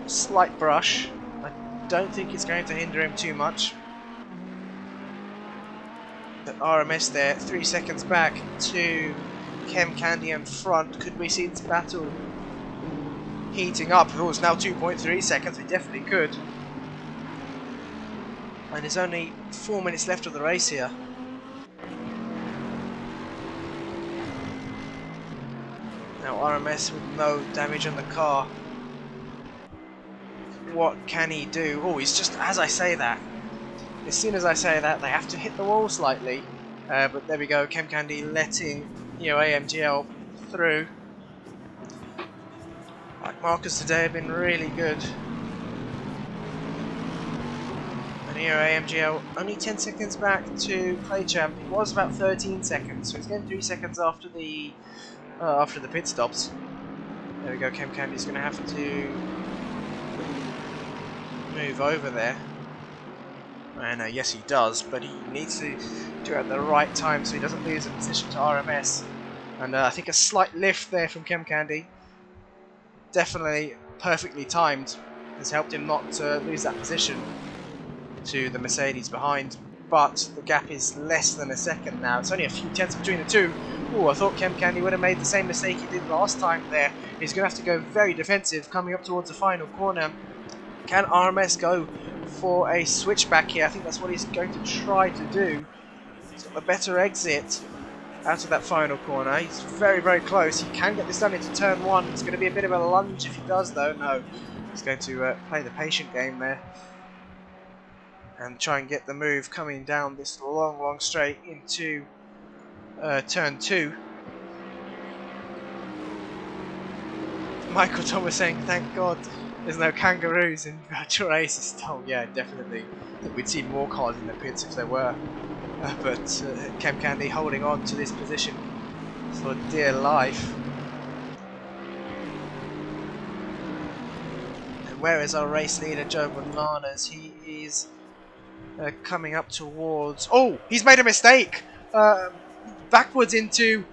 Slight brush. I don't think it's going to hinder him too much. But RMS there, 3 seconds back to Chem Candy in front. Could we see this battle heating up? Oh, it's now 2.3 seconds. We definitely could. And there's only 4 minutes left of the race here. Now RMS with no damage on the car. What can he do? Oh, he's just, as I say that, as soon as I say that, they have to hit the wall slightly. But there we go, Chem Candy letting AMGL through. Like markers today have been really good. EOA MGL only 10 seconds back to ClayChamp. It was about 13 seconds, so he's getting 3 seconds after the pit stops. There we go. ChemCandy's going to have to move over there. And yes, he does, but he needs to do it at the right time so he doesn't lose a position to RMS. And I think a slight lift there from ChemCandy, definitely perfectly timed, has helped him not to lose that position to the Mercedes behind. But the gap is less than a second now. It's only a few tenths between the two. Oh, I thought ChemCandy would have made the same mistake he did last time there. He's going to have to go very defensive coming up towards the final corner. Can RMS go for a switchback here? I think that's what he's going to try to do. He's got a better exit out of that final corner. He's very, very close. He can get this done into turn 1. It's going to be a bit of a lunge if he does, though. No, he's going to play the patient game there and try and get the move coming down this long, long straight into turn 2. Michael Thomas saying, thank God there's no kangaroos in virtual races. Oh yeah, definitely. I think we'd see more cars in the pits if there were. But ChemCandy holding on to this position for dear life. And where is our race leader, Joe Bananas? He is coming up towards... Oh, he's made a mistake! Backwards into...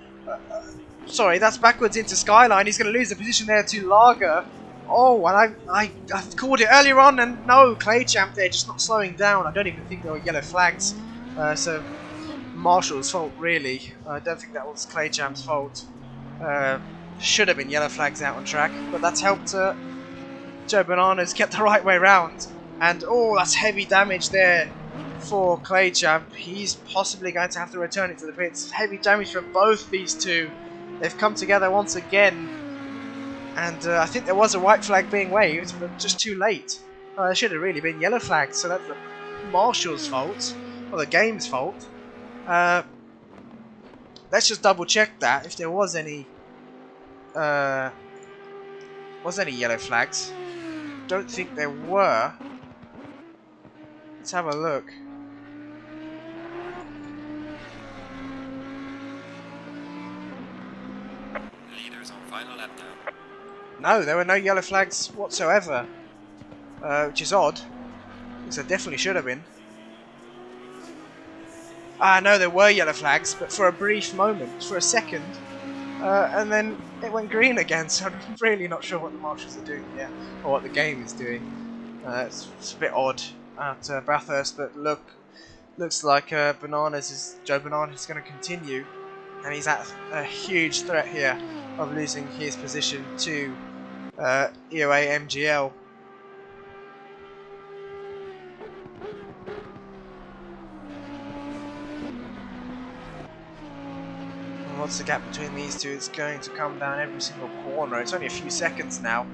sorry, that's backwards into Skyline. He's going to lose the position there to Lager. Oh, and I called it earlier on, and no, ClayChamp there, just not slowing down. I don't even think there were yellow flags. So, Marshall's fault, really. I don't think that was ClayChamp's fault. Should have been yellow flags out on track, but that's helped Joe Bananas get the right way round. And, oh, that's heavy damage there for ClayChamp. He's possibly going to have to return it to the pits. Heavy damage for both these two. They've come together once again. And I think there was a white flag being waved, but just too late. It should have really been yellow flags, so that's the Marshall's fault, or the game's fault. Let's just double check that if there was any yellow flags. Don't think there were. Let's have a look. Leaders on final lap now. No, there were no yellow flags whatsoever, which is odd, because there definitely should have been. No, there were yellow flags, but for a brief moment, for a second, and then it went green again, so I'm really not sure what the Marshals are doing here, or what the game is doing. It's a bit odd at Bathurst, but looks like Joe Bananas is going to continue, and he's at a huge threat here of losing his position to EOA MGL. And what's the gap between these two? It's going to come down every single corner. It's only a few seconds now.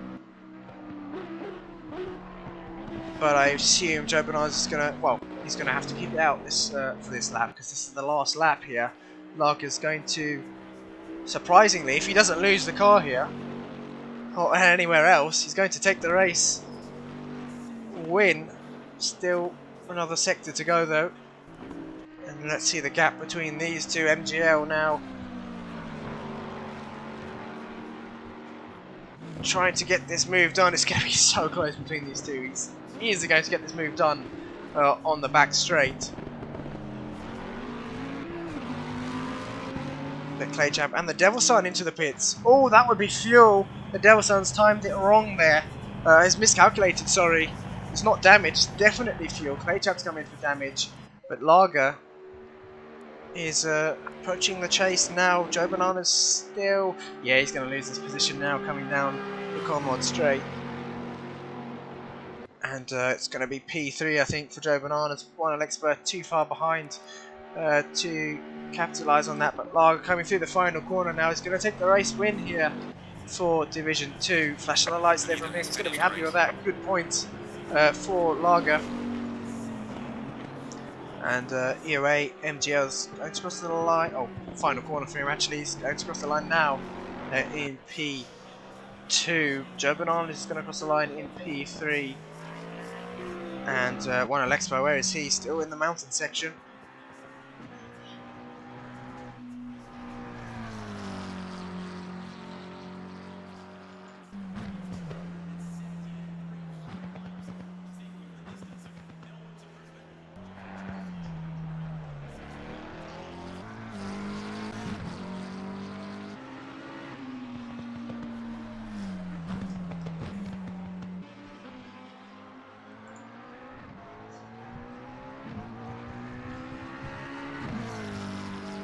But I assume Joe Bananas is going to, well, he's going to have to keep it out this for this lap, because this is the last lap here. Lager's going to, surprisingly, if he doesn't lose the car here, or anywhere else, he's going to take the race. Win. Still another sector to go though. And let's see the gap between these two. MGL now trying to get this move done. It's going to be so close between these two. He's easily going to get this move done on the back straight. The ClayChamp and the Devil Sun into the pits. Oh, that would be fuel. The Devil Sun's timed it wrong there. It's miscalculated, sorry. It's not damage, it's definitely fuel. ClayChamp's coming for damage. But Lager is approaching the chase now. Joe Bananas still... Yeah, he's going to lose his position now, coming down the Cormod straight. And it's going to be P3, I think, for Joe Bananas. One expert too far behind to capitalise on that. But Lager coming through the final corner now. He's going to take the race win here for Division 2. Flashing the lights there from him. He's going to be happy with that. Good points for Lager. And EOA MGL's going to cross the line. Oh, final corner for him actually. He's going to cross the line now in P2. Joe Bananas is going to cross the line in P3. And one Alexpo, where is he? Still in the mountain section.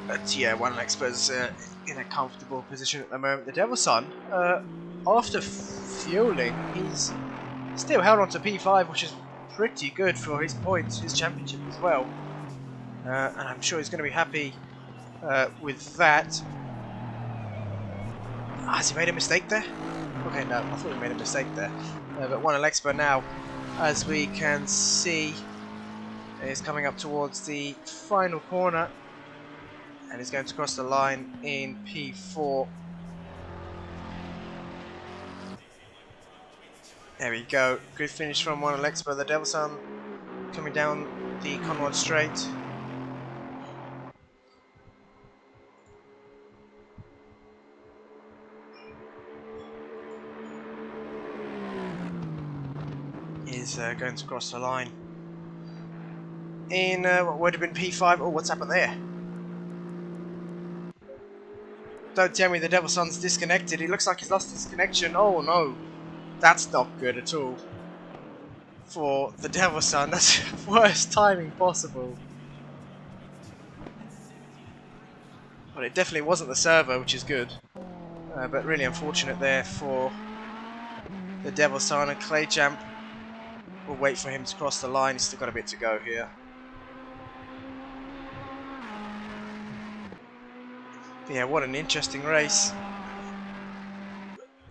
But yeah, one Alexpo's in a comfortable position at the moment. The Devil's Son, after fueling, he's still held on to P5, which is pretty good for his points, his championship as well. And I'm sure he's going to be happy with that. Has he made a mistake there? Okay, no, I thought he made a mistake there. But one Alexpo now, as we can see, is coming up towards the final corner. And he's going to cross the line in P4. There we go. Good finish from one Alexpo. The Devil's Son coming down the Conrad Straight. Is going to cross the line in what would have been P5. Oh, what's happened there? Don't tell me the Devil's Son's disconnected. It looks like he's lost his connection. Oh no, that's not good at all for the Devil's Son. That's the worst timing possible. But it definitely wasn't the server, which is good. But really unfortunate there for the Devil's Son. And Claychamp will wait for him to cross the line. He's still got a bit to go here. Yeah, what an interesting race.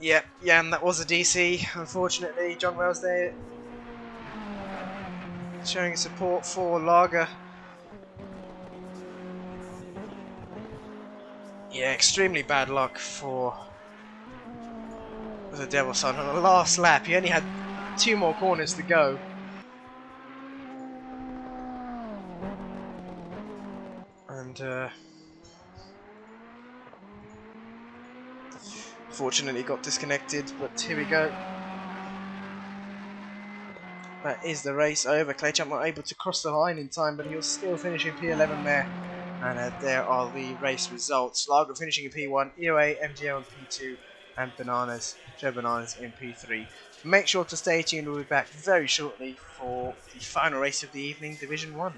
Yeah, and that was a DC, unfortunately. John Wells there showing support for Lager. Yeah, extremely bad luck for the Devil's Son. On the last lap, he only had 2 more corners to go. And fortunately got disconnected, but here we go. That is the race over. Claychamp not able to cross the line in time, but he was still finishing P11 there. And there are the race results. Lager finishing in P1, EOA, MGO in P2, and Joe Bananas in P3. Make sure to stay tuned. We'll be back very shortly for the final race of the evening, Division 1.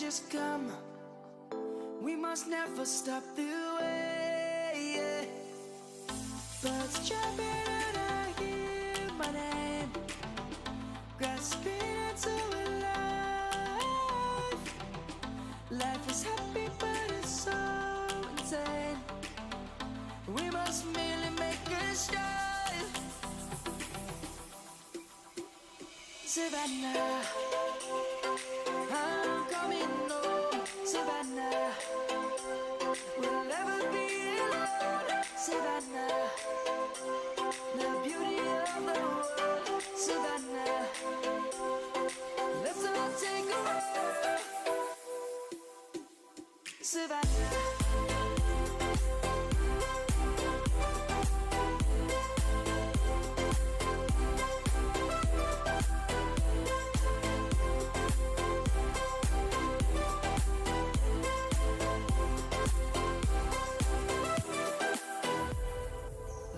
just come. We must never stop the way. Birds chirping and I hear my name, grasping into life. Life is happy but it's so insane. We must merely make a start. Savannah, I'm coming home. Savannah, we'll never be alone. Savannah, the beauty of the world. Savannah, let's all take a walk. Savannah.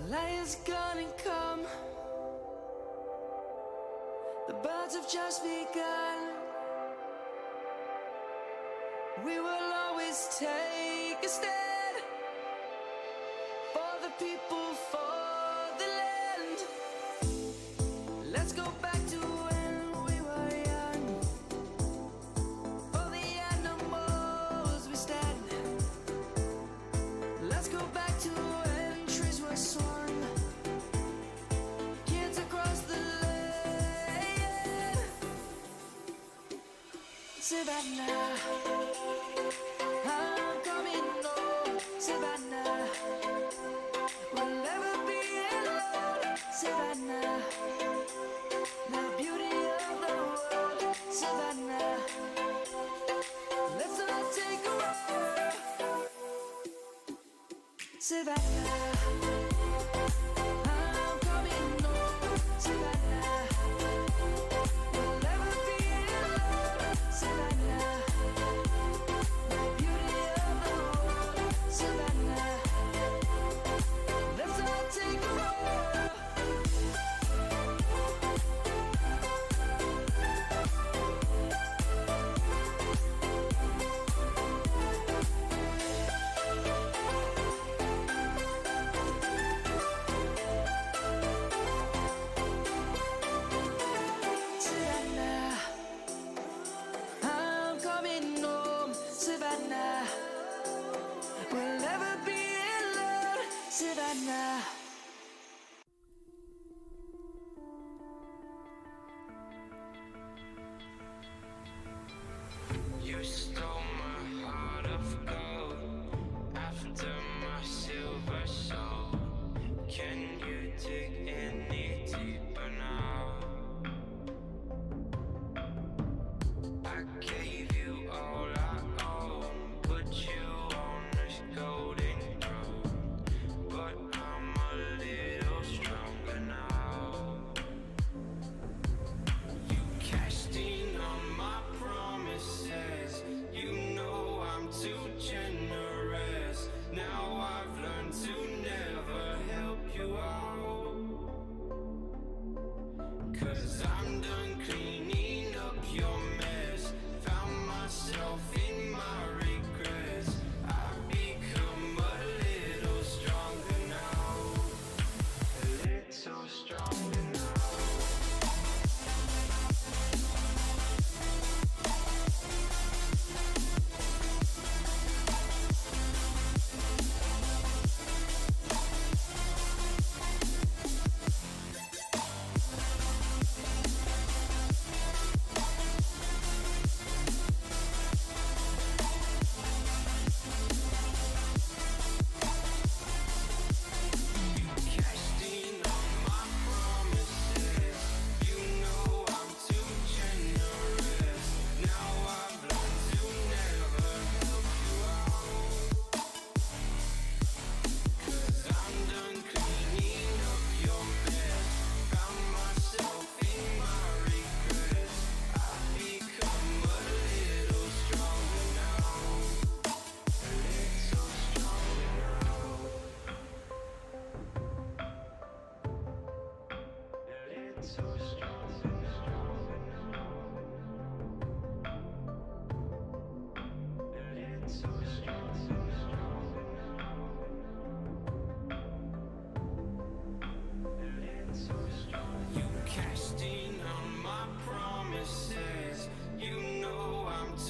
Lion's gonna come. The birds have just begun. We will always take a stand for the people, for the land. Let's go back to when we were young. For the animals we stand. Let's go back to when trees were swung. Kids across the land. Savannah, I'm coming home. Savannah, we'll never be alone. Savannah, the beauty of the world. Savannah, let's all take a walk. Savannah, I'm coming home. Savannah, we'll never be alone. Savannah, the beauty of the world. Savannah, let's all take a walk.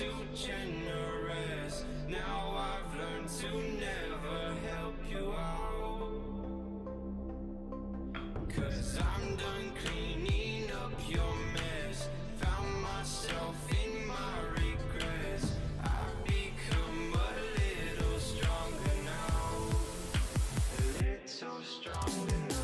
too generous. Now I've learned to never help you out. 'Cause I'm done cleaning up your mess. Found myself in my regrets. I've become a little stronger now. A little stronger now.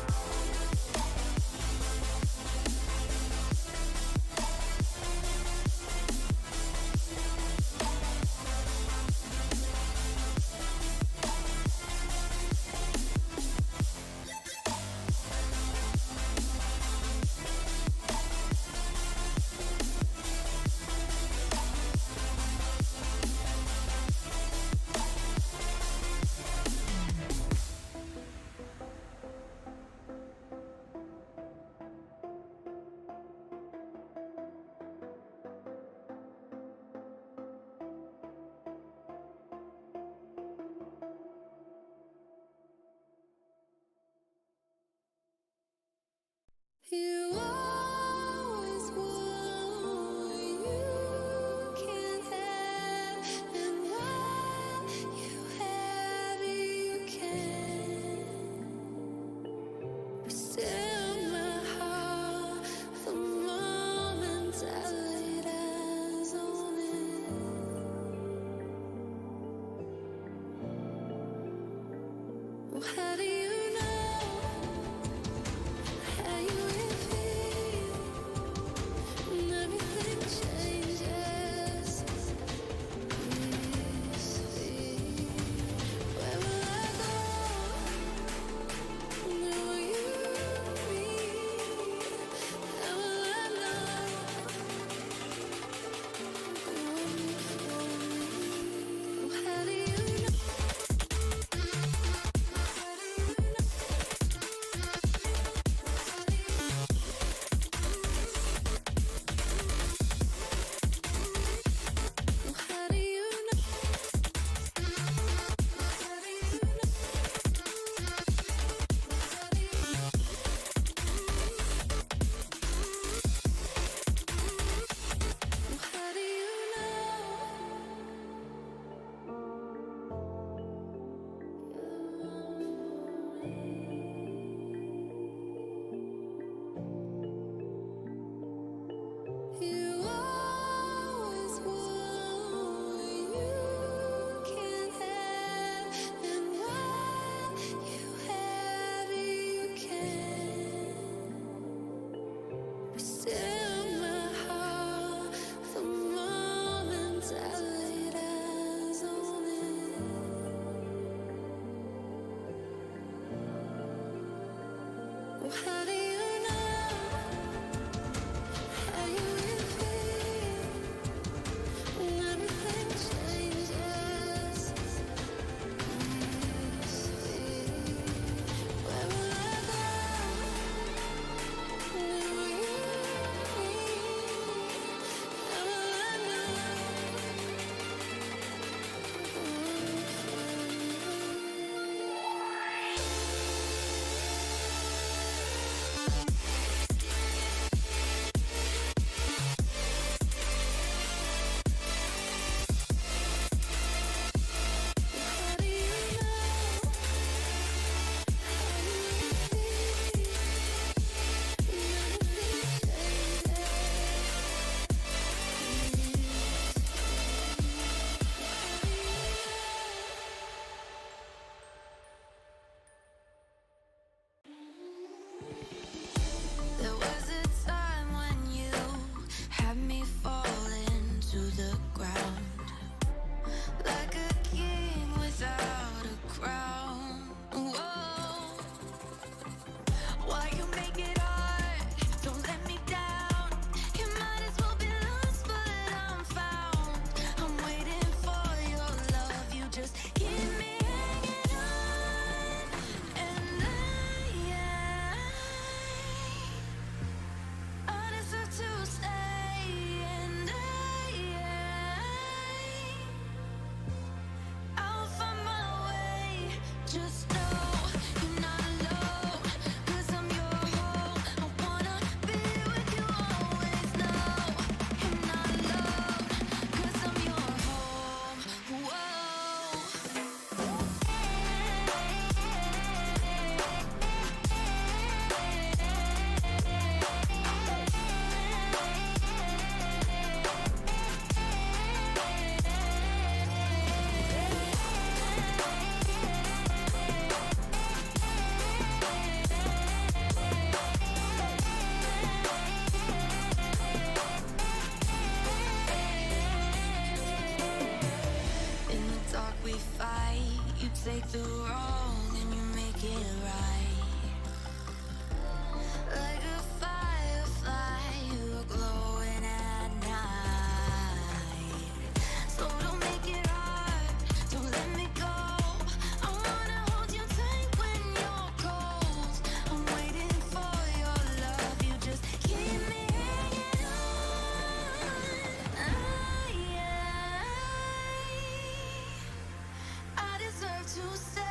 to say,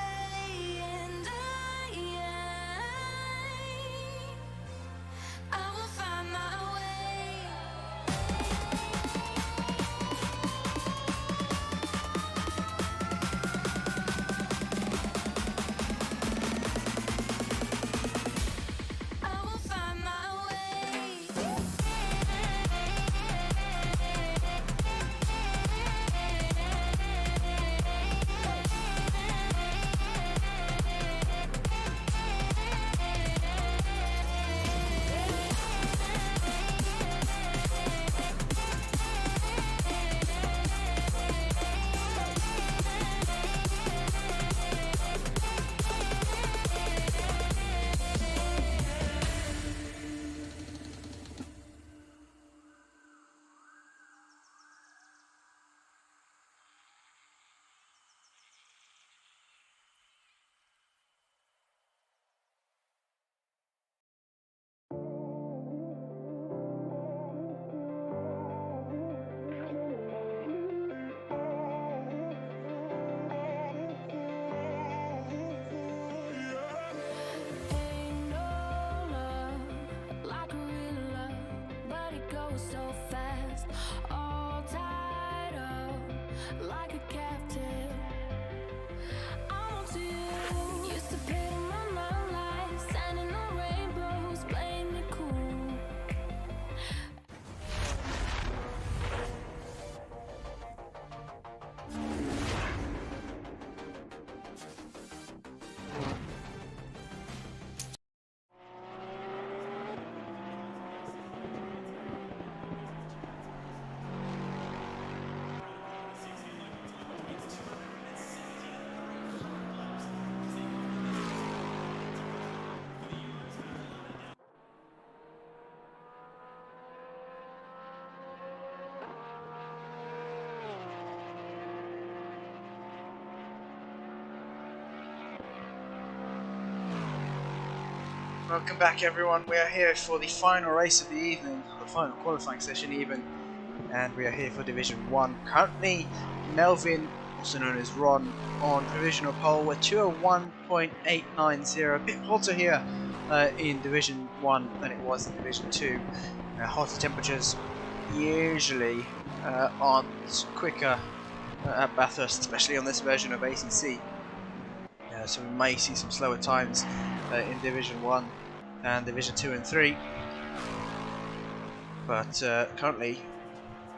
and I will find my way. I will find my way. Ain't no love like real love, but it goes so fast. All tied up like a captive. I'm on to you. Used to pay my mind like standing on rainbows, playing it cool. Welcome back everyone, we are here for the final race of the evening, the final qualifying session even, and we are here for Division 1. Currently, Melvin, also known as Ron, on provisional pole with 201.890, a bit hotter here in Division 1 than it was in Division 2. Hotter temperatures usually aren't quicker at Bathurst, especially on this version of ACC. So we may see some slower times in Division 1 and Division 2 and 3, but currently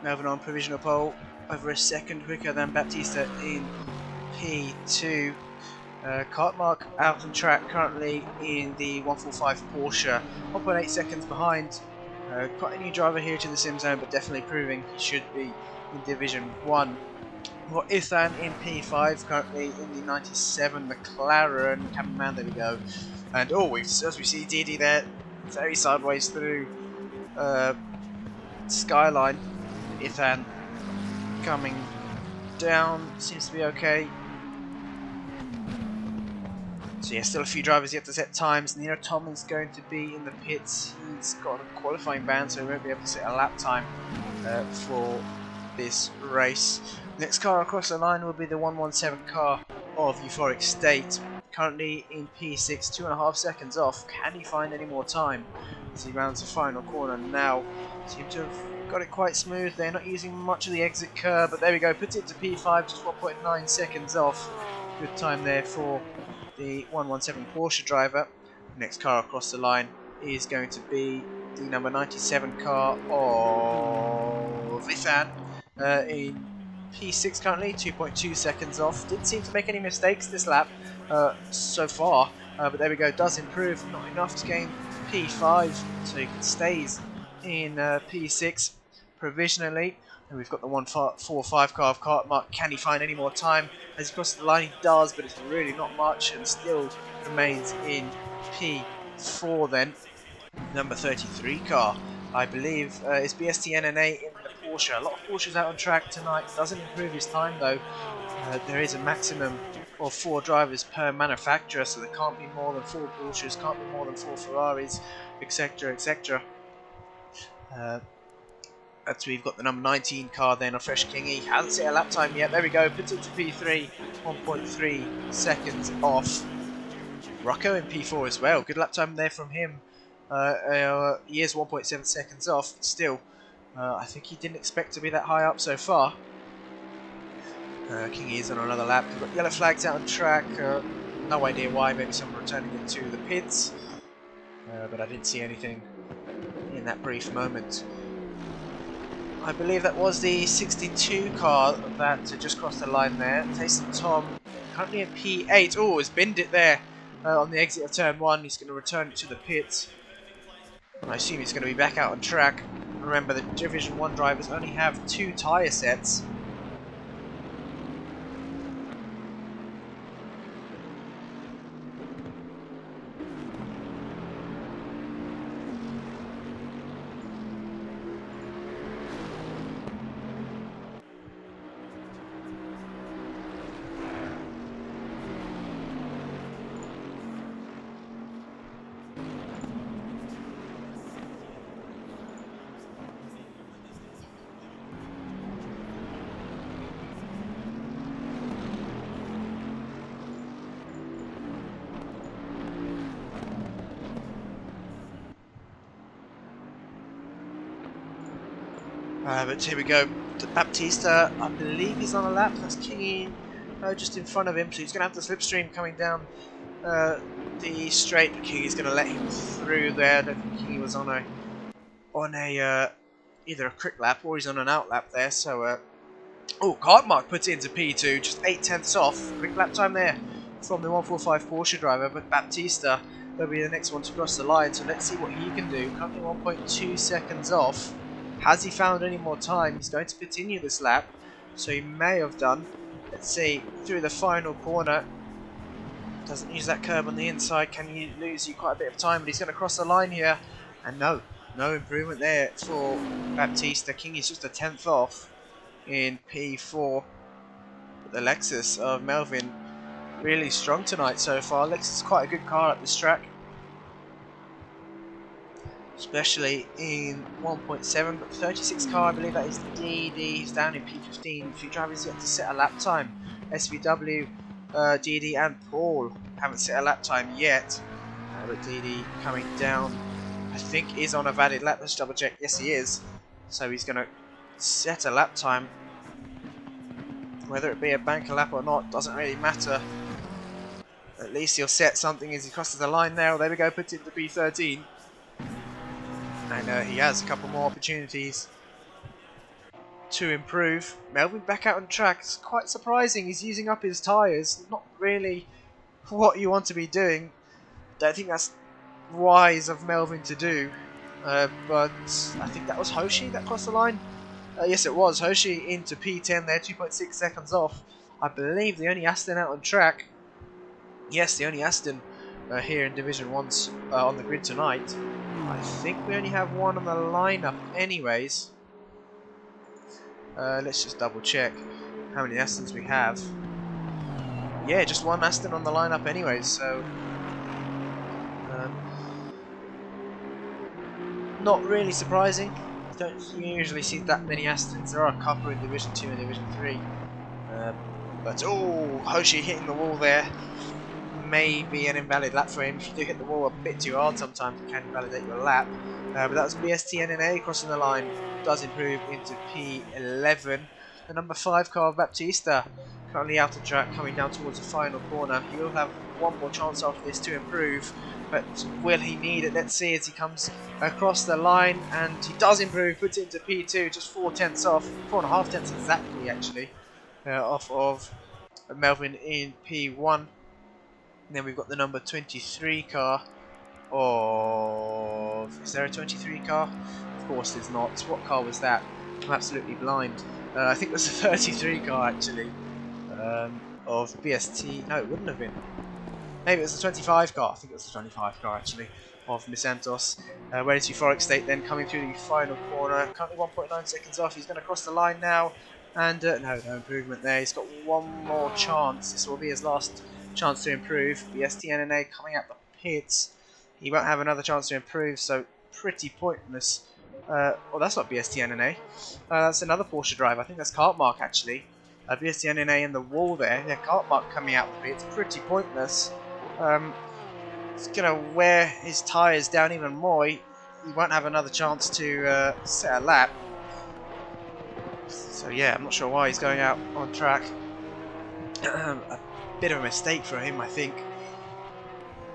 Melvin on provisional pole, over a second quicker than Baptista in P2. Cartmark out on track currently in the 145 Porsche, 1.8 seconds behind. Quite a new driver here to the SimZone, but definitely proving he should be in Division 1. Got Ethan in P5, currently in the 97 McLaren. Cameraman, there we go. And oh, as we see Didi there, very sideways through Skyline. Ethan coming down, seems to be okay. So yeah, still a few drivers yet to set times. Nino Tomlin's going to be in the pits. He's got a qualifying ban, so he won't be able to set a lap time for this race. Next car across the line will be the 117 car of Euphoric State. Currently in P6, 2.5 seconds off. Can he find any more time as he rounds the final corner now? Seem to have got it quite smooth. They're not using much of the exit curve, but there we go. Puts it to P5, just 1.9 seconds off. Good time there for the 117 Porsche driver. Next car across the line is going to be the number 97 car of Ethan in P6 currently, 2.2 seconds off. Didn't seem to make any mistakes this lap so far, but there we go, does improve, not enough to gain P5, so he stays in P6 provisionally. And we've got the 145 car of Cartmark. Can he find any more time as he crosses the line? He does, but it's really not much, and still remains in P4 then. Number 33 car, I believe, is BST-NNA in the Porsche. A lot of Porsches out on track tonight. Doesn't improve his time though. There is a maximum of 4 drivers per manufacturer, so there can't be more than 4 Porsches, can't be more than 4 Ferraris, etc, etc. That's we've got the number 19 car then, a fresh Kingy. Hasn't set a lap time yet. There we go. Puts it to P3, 1.3 seconds off. Rocco in P4 as well. Good lap time there from him. He is 1.7 seconds off. Still, I think he didn't expect to be that high up so far. Kingy is on another lap. We've got yellow flags out on track. No idea why. Maybe someone returning into the pits. But I didn't see anything in that brief moment. I believe that was the 62 car that just crossed the line there. Tayson Tom currently in P8. Oh, has binned it there on the exit of turn 1. He's going to return it to the pits. I assume he's going to be back out on track. Remember, the Division 1 drivers only have 2 tyre sets. But here we go. Baptista, I believe he's on a lap. That's Kingy just in front of him, so he's going to have the slipstream coming down the straight. Kingy's going to let him through there. I don't think Kingy was on a either a quick lap or he's on an out lap there. So, oh, Cartmark puts it into P2, just 8/10 off. Quick lap time there from the 145 Porsche driver, but Baptista will be the next one to cross the line. So let's see what he can do. Currently 1.2 seconds off. Has he found any more time? He's going to continue this lap, so he may have done. Let's see, through the final corner. Doesn't use that curb on the inside. Can he lose you quite a bit of time? But he's going to cross the line here. And no improvement there for Baptista. Kingy's just a 10th off in P4. The Lexus of Melvin really strong tonight so far. Lexus is quite a good car at this track, especially in 1.7, but 36 car, I believe that is Deedee. He's down in P15. A few drivers yet to set a lap time. SVW, Deedee and Paul haven't set a lap time yet. But Deedee coming down, I think, is on a valid lap. Let's double check. Yes, he is. So he's going to set a lap time. Whether it be a banker lap or not, doesn't really matter. At least he'll set something as he crosses the line now. There we go, puts it into P13. And he has a couple more opportunities to improve. Melvin back out on track. It's quite surprising. He's using up his tyres. Not really what you want to be doing. Don't think that's wise of Melvin to do. But I think that was Hoshi that crossed the line. Yes, it was. Hoshi into P10 there, 2.6 seconds off. I believe the only Aston out on track. Yes, the only Aston here in Division 1's on the grid tonight. I think we only have one on the lineup anyways. Let's just double check how many Astons we have. Yeah, just one Aston on the lineup anyways, so not really surprising. Don't usually see that many Astons. There are a couple in Division 2 and Division 3. But oh, Hoshi hitting the wall there. Maybe an invalid lap for him. If you do hit the wall a bit too hard sometimes, it can invalidate your lap. But that was BSTNNA crossing the line. Does improve into P11. The number 5 car of Baptista currently out of track, coming down towards the final corner. He will have one more chance after this to improve, but will he need it? Let's see as he comes across the line, and he does improve, puts it into P2, just 4/10 off, 4.5 tenths exactly actually, off of Melvin in P1. And then we've got the number 23 car of... Is there a 23 car? Of course there's not. What car was that? I'm absolutely blind. I think it was a 33 car actually. Of BST... No, it wouldn't have been. Maybe it was the 25 car. I think it was the 25 car actually. Of Misantos. Whereas Euphoric State then coming through the final corner. Currently 1.9 seconds off. He's going to cross the line now. And no improvement there. He's got one more chance. This will be his last chance to improve. The STNNA coming out the pits. He won't have another chance to improve, so pretty pointless Oh, that's not BSTNNA. That's another Porsche driver. I think that's Cartmark actually. BSTNNA in the wall there. Yeah, Cartmark coming out of it. It's pretty pointless. It's gonna wear his tyres down even more. He won't have another chance to set a lap. So yeah, I'm not sure why he's going out on track. A bit of a mistake for him, I think.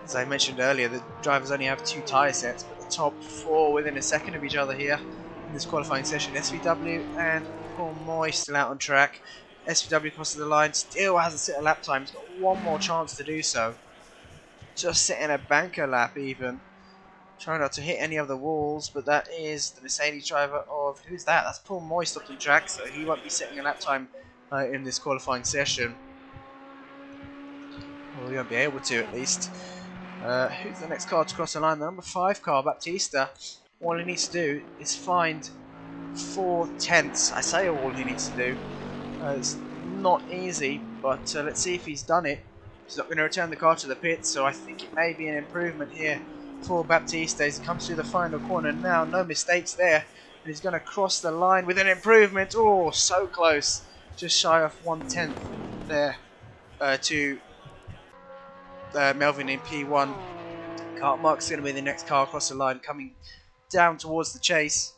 As I mentioned earlier, the drivers only have 2 tyre sets, but the top 4 within a second of each other here in this qualifying session. SVW and Paul Moy still out on track. SVW crosses the line, still hasn't set a lap time. He's got one more chance to do so. Just setting a banker lap even. Trying not to hit any of the walls, but that is the Mercedes driver of... Who's that? That's Paul Moy stopped on track, so he won't be setting a lap time in this qualifying session. Well, he won't be able to at least. Who's the next car to cross the line? The number 5 car, Baptista. All he needs to do is find 4 tenths. I say all he needs to do. It's not easy, but let's see if he's done it. He's not going to return the car to the pit, so I think it may be an improvement here for Baptista as he comes through the final corner now. No mistakes there. And he's going to cross the line with an improvement. Oh, so close. Just shy of 1/10 there to Melvin in P1. Cartmark's going to be the next car across the line, coming down towards the chase.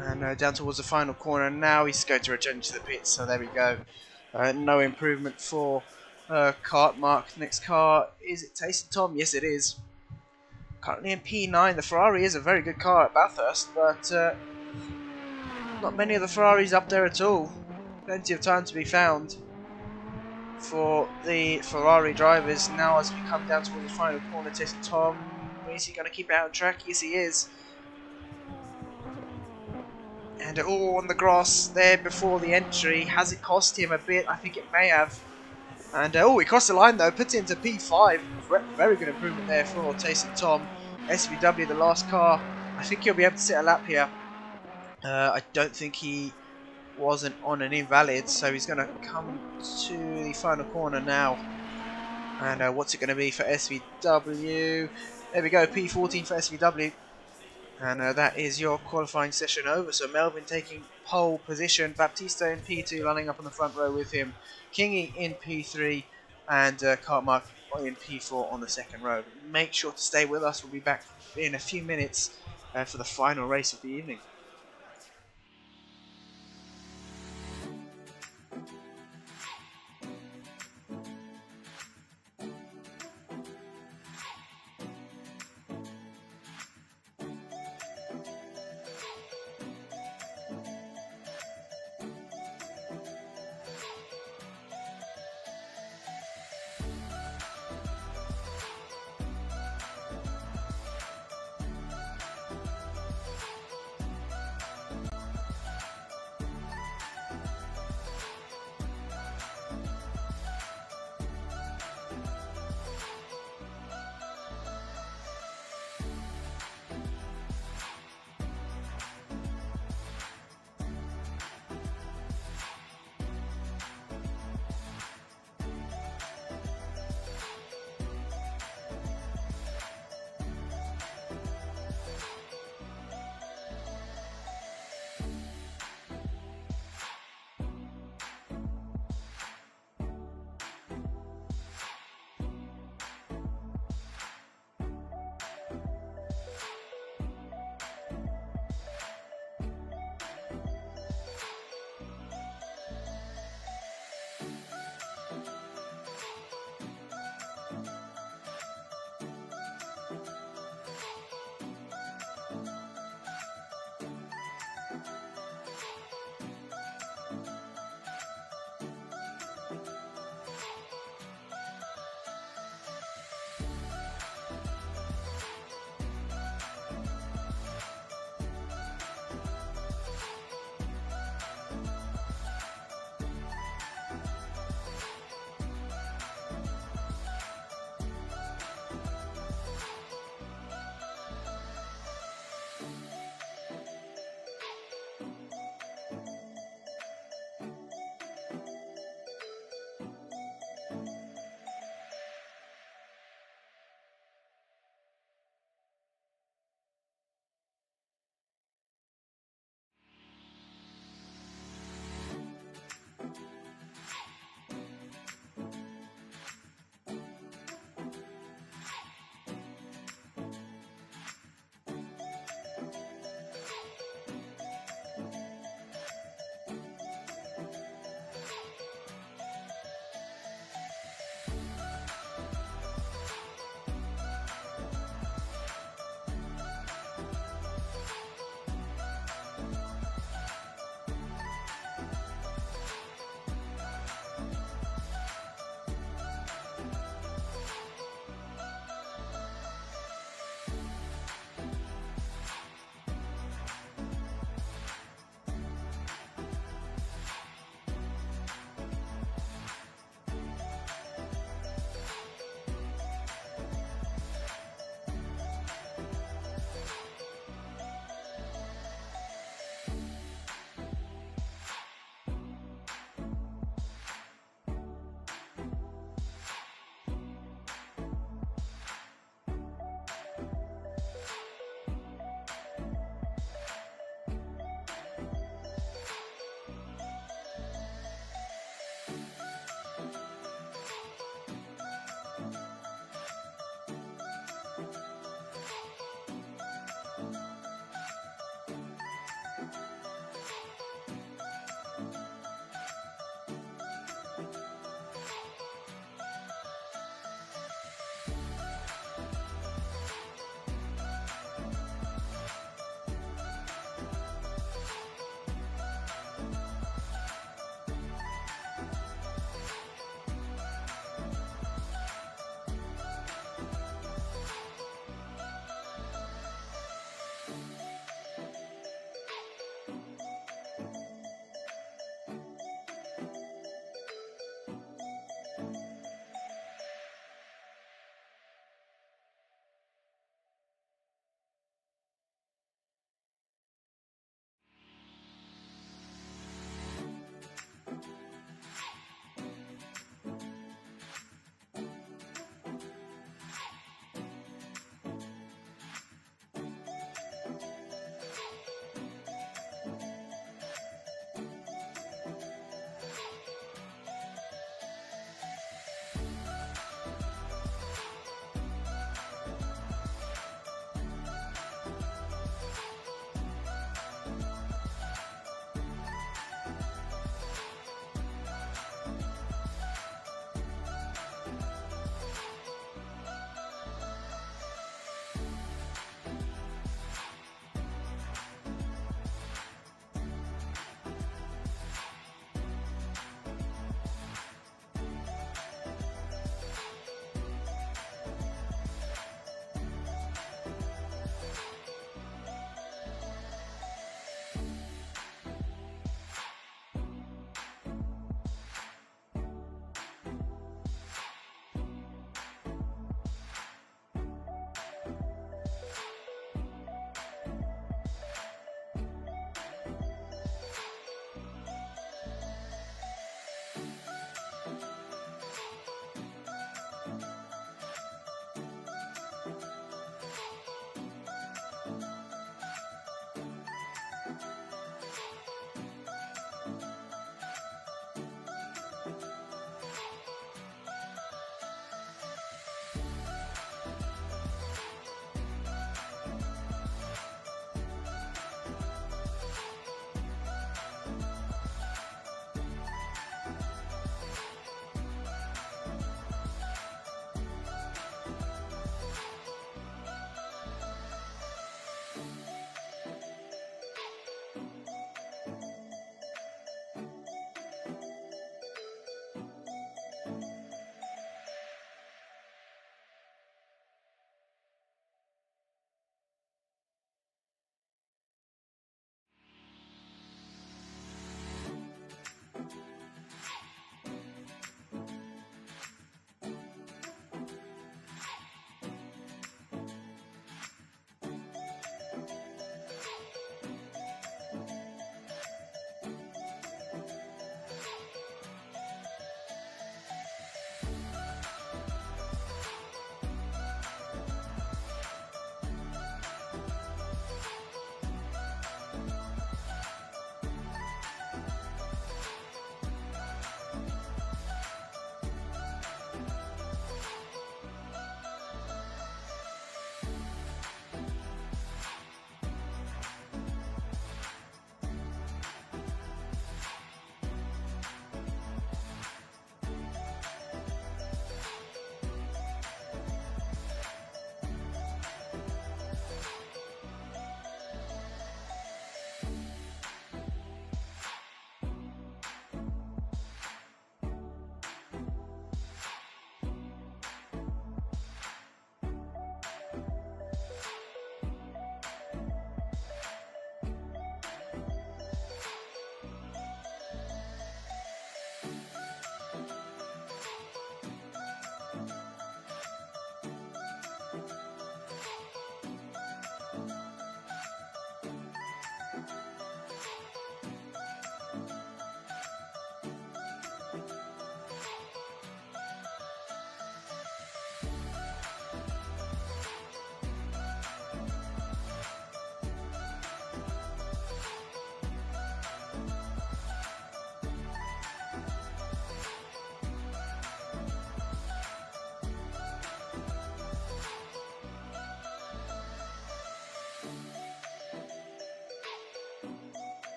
And down towards the final corner now. He's going to return to the pits, so there we go. No improvement for Cartmark. Next car, is it Tayson Tom? Yes, it is. Currently in P9. The Ferrari is a very good car at Bathurst, but not many of the Ferraris up there at all. Plenty of time to be found for the Ferrari drivers. Now as we come down towards the final corner, Tayson Tom, is he going to keep it out on track? Yes, he is. And on the grass there before the entry. Has it cost him a bit? I think it may have. And he crossed the line though, puts it into P5. Very good improvement there for Tayson Tom. SVW, the last car. I think he'll be able to set a lap here. I don't think he wasn't on an invalid, so he's going to come to the final corner now. And what's it going to be for SVW? There we go, P14 for SVW. And that is your qualifying session over. So Melvin taking pole position, Baptista in P2 lining up on the front row with him, Kingy in P3, and Cartmark in P4 on the second row. Make sure to stay with us. We'll be back in a few minutes for the final race of the evening.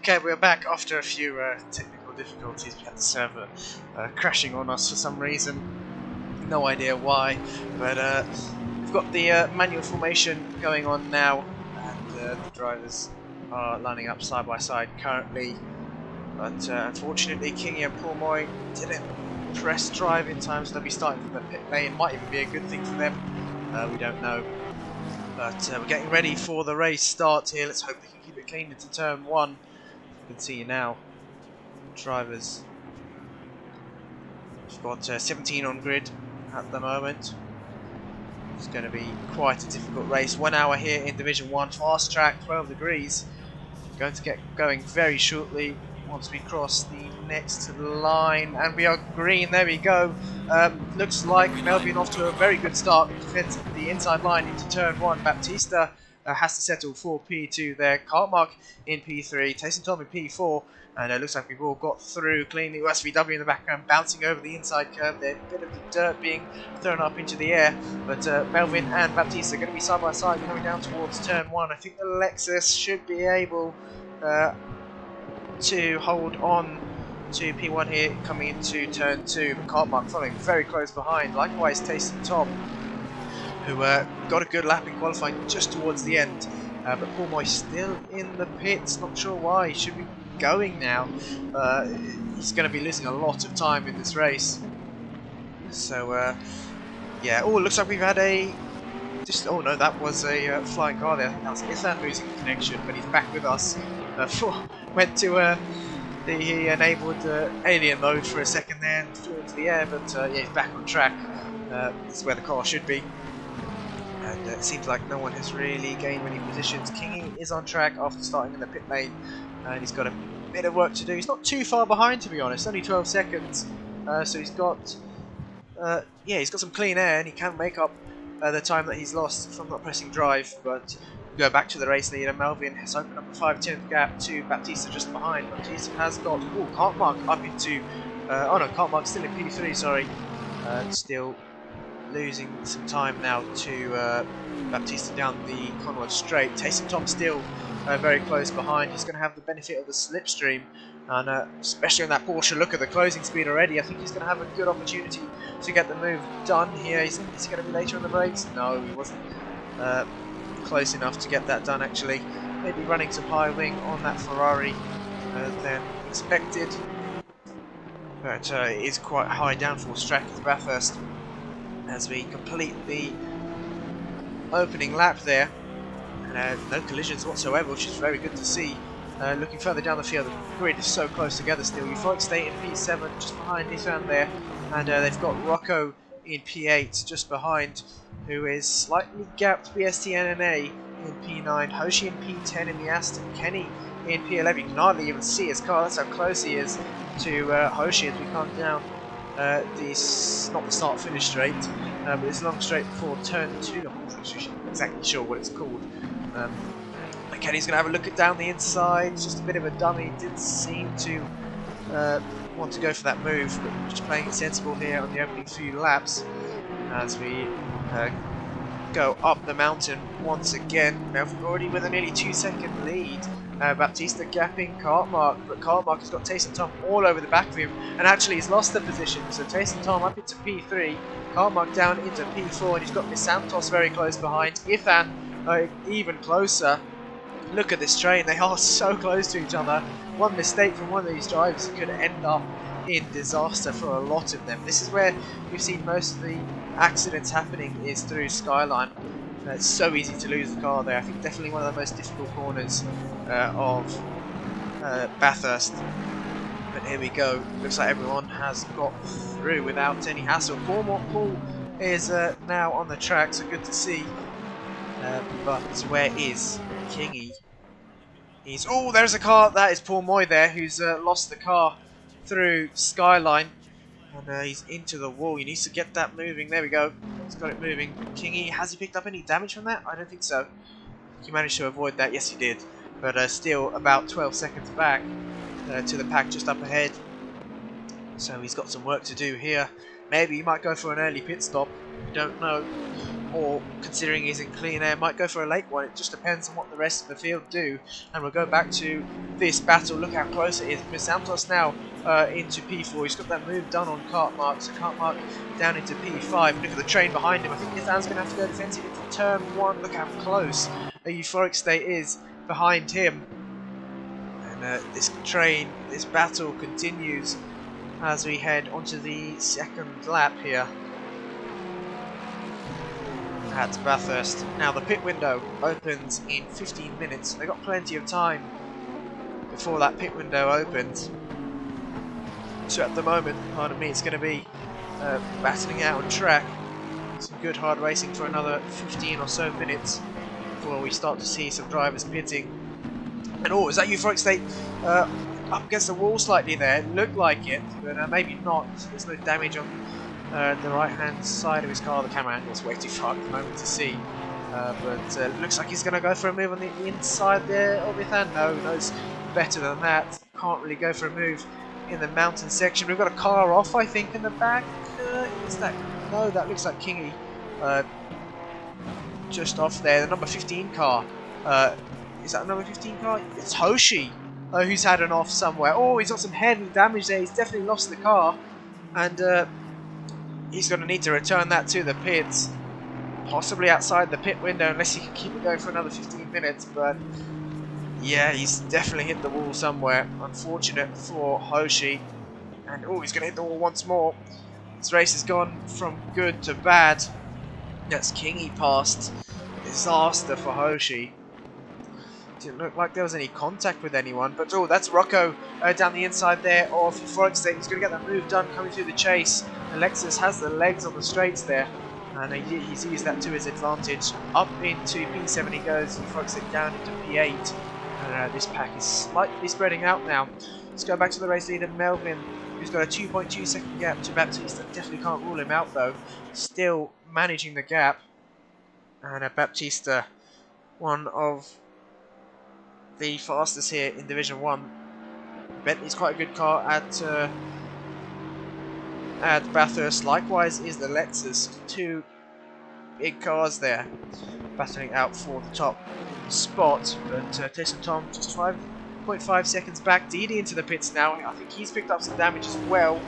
Okay, we're back after a few technical difficulties. We had the server crashing on us for some reason. No idea why, but we've got the manual formation going on now, and the drivers are lining up side by side currently. But unfortunately, Kingy and Pourmoy didn't press drive in time, so they'll be starting from the pit lane. Might even be a good thing for them. We don't know. But we're getting ready for the race start here. Let's hope they can keep it clean into turn 1. You can see now, drivers. We've got 17 on grid at the moment. It's going to be quite a difficult race. 1 hour here in Division 1, fast track, 12 degrees. Going to get going very shortly once we cross the next line, and we are green. There we go. Looks like Melvin off to a very good start. Defends the inside line into turn 1. Baptista has to settle for P2 there. Cartmark in P3. Tayson Tom in P4. And it looks like we've all got through cleanly. SVW in the background bouncing over the inside curve there. A bit of the dirt being thrown up into the air. But Melvin and Baptista are going to be side by side coming down towards turn 1. I think the Lexus should be able to hold on to P1 here coming into turn 2. But Cartmark following very close behind. Likewise Tayson Tom, who got a good lap in qualifying just towards the end. But Pourmoy still in the pits. Not sure why. He should be going now. He's going to be losing a lot of time in this race. So yeah. Oh, looks like we've had a oh no, that was a flying car there. That was Ithan losing connection, but he's back with us. Went to he enabled alien mode for a second there and flew into the air, but yeah, he's back on track. This is where the car should be. And it seems like no one has really gained many positions. Kingy is on track after starting in the pit lane, and he's got a bit of work to do. He's not too far behind, to be honest, only 12 seconds. So he's got, yeah, he's got some clean air, and he can make up the time that he's lost from not pressing drive. But we go back to the race leader. Melvin has opened up a 5-10 gap to Baptista just behind. Baptista has got Cartmark up into, oh no, Cartmark still in P3, sorry, still losing some time now to Baptista down the Conrad straight. Tayson Tom still very close behind. He's going to have the benefit of the slipstream, and especially on that Porsche. Look at the closing speed already. I think he's going to have a good opportunity to get the move done here. Is he going to be later on the brakes? No, he wasn't close enough to get that done actually. Maybe running some high wing on that Ferrari than expected. But it is quite a high downforce track at Bathurst as we complete the opening lap there. And no collisions whatsoever, which is very good to see. Looking further down the field, the grid is so close together still. Euphoric State in P7 just behind Ethan there, and they've got Rocco in P8 just behind, who is slightly gapped BST-NNA in P9, Hoshi in P10 in the Aston, Kenny in P11. You can hardly even see his car, that's how close he is to Hoshi as we come down this, not the start finish straight, but this long straight before turn 2. I'm not exactly sure what it's called. Kenny's going to have a look at down the inside. It's just a bit of a dummy. Didn't seem to want to go for that move, but just playing it sensible here on the opening few laps as we go up the mountain once again. Melvin already with a nearly 2-second lead. Baptista gapping Cartmark, but Cartmark has got Tayson Tom all over the back of him, and actually he's lost the position. So Tayson Tom up into P3, Cartmark down into P4, and he's got Miss Santos very close behind. Ithan even closer. Look at this train, they are so close to each other. One mistake from one of these drivers could end up in disaster for a lot of them. This is where we've seen most of the accidents happening, is through Skyline. It's so easy to lose the car there. I think definitely one of the most difficult corners of Bathurst. But here we go. Looks like everyone has got through without any hassle. Paul is now on the track, so good to see. But where is Kingy? Oh, there's a car. That is Pourmoy there, who's lost the car through Skyline. And he's into the wall. He needs to get that moving. There we go. He's got it moving. Kingy, has he picked up any damage from that? I don't think so. He managed to avoid that. Yes, he did. But still about 12 seconds back to the pack just up ahead. So he's got some work to do here. Maybe he might go for an early pit stop. We don't know. or considering he's in clean air, might go for a late one. It just depends on what the rest of the field do. And we'll go back to this battle. Look how close it is. Santos now into P4. He's got that move done on Cartmark, so Cartmark down into P5. Look at the train behind him. I think Ethan's going to have to go defensive into turn 1. Look how close a Euphoric State is behind him. And this train, this battle continues as we head onto the second lap here at Bathurst. Now the pit window opens in 15 minutes. They've got plenty of time before that pit window opens. So at the moment, pardon me, it's going to be battling out on track. Some good hard racing for another 15 or so minutes before we start to see some drivers pitting. And oh, is that Euphoric State up against the wall slightly there? It looked like it, but maybe not. There's no damage on the right hand side of his car. The camera angle's way too far at the moment to see. But it looks like he's going to go for a move on the inside there of Ethan. No, knows better than that. Can't really go for a move in the mountain section. We've got a car off, I think, in the back. Is that? No, that looks like Kingy. Just off there. The number 15 car. Is that a number 15 car? It's Hoshi, who's had an off somewhere. Oh, he's got some heavy damage there. He's definitely lost the car. And he's going to need to return that to the pits. Possibly outside the pit window, unless he can keep it going for another 15 minutes. But yeah, he's definitely hit the wall somewhere. Unfortunate for Hoshi. And oh, he's going to hit the wall once more. This race has gone from good to bad. That's Kingy passed. Disaster for Hoshi. Didn't look like there was any contact with anyone, but oh, that's Rocco down the inside there of Euphoric State. He's going to get that move done coming through the chase. Alexis has the legs on the straights there, and he's used that to his advantage. Up into P7 he goes, Euphoric State down into P8, and this pack is slightly spreading out now. Let's go back to the race leader, Melvin, who's got a 2.2 second gap to Baptista. Definitely can't rule him out though. Still managing the gap, and Baptista, one of the fastest here in Division 1. Bentley's quite a good car at Bathurst. Likewise is the Lexus. Two big cars there battling out for the top spot. But Tyson Tom just 5.5 seconds back. Deedee into the pits now. I think he's picked up some damage as well.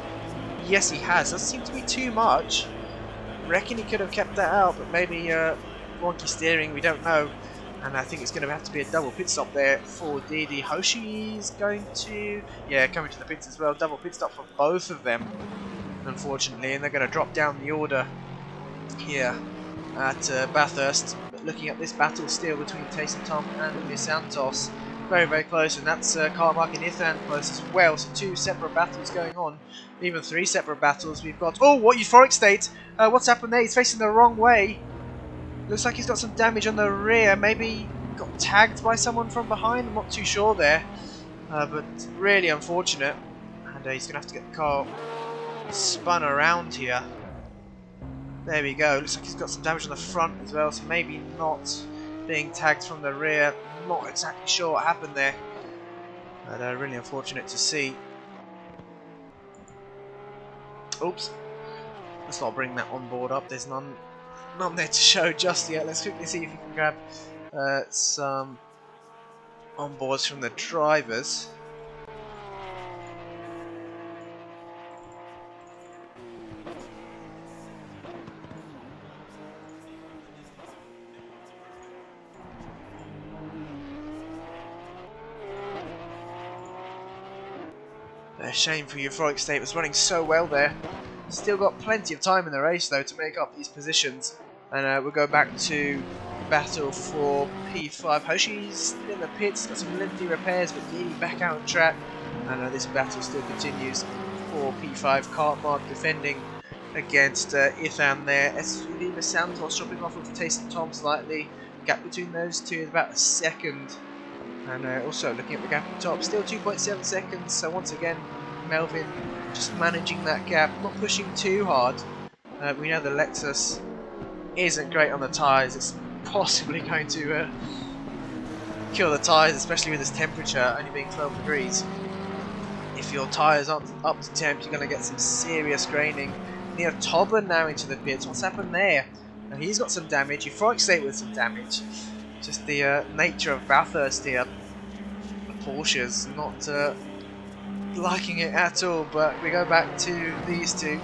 Yes, he has. Doesn't seem to be too much. Reckon he could have kept that out, but maybe wonky steering, we don't know. And I think it's going to have to be a double pit stop there for Deedee. Hoshi's going to, coming to the pits as well. Double pit stop for both of them, unfortunately. And they're going to drop down the order here at Bathurst. But looking at this battle still between Tyson Tom and Luis Santos, very, very close. And that's Cartmark and Ethan close as well. So two separate battles going on. Even three separate battles. We've got, oh, what Euphoric State? What's happened there? He's facing the wrong way. Looks like he's got some damage on the rear. Maybe got tagged by someone from behind. I'm not too sure there. But really unfortunate. And he's going to have to get the car spun around here. There we go. Looks like he's got some damage on the front as well. So maybe not being tagged from the rear. Not exactly sure what happened there. But really unfortunate to see. Oops. Let's not bring that on board up. There's none there to show just yet. Let's quickly see if we can grab some onboards from the drivers. A shame for Euphoric State, was running so well there. Still got plenty of time in the race though to make up these positions. And we'll go back to battle for P5. Hoshi's in the pits, got some lengthy repairs, but Deedee back out on track. And this battle still continues for P5. Cartmark defending against Ethan there. SUV Santos dropping off of Tyson Tom slightly. Gap between those two is about a second. And also looking at the gap at the top, still 2.7 seconds. So once again, Melvin just managing that gap, not pushing too hard. We know the Lexus isn't great on the tyres. It's possibly going to kill the tyres, especially with this temperature only being 12 degrees. If your tyres aren't up to temp, you're going to get some serious graining. Neil Tobin now into the pits. What's happened there? Now he's got some damage, you Frostgate with some damage. Just the nature of Bathurst here. Porsche's not liking it at all, but we go back to these two.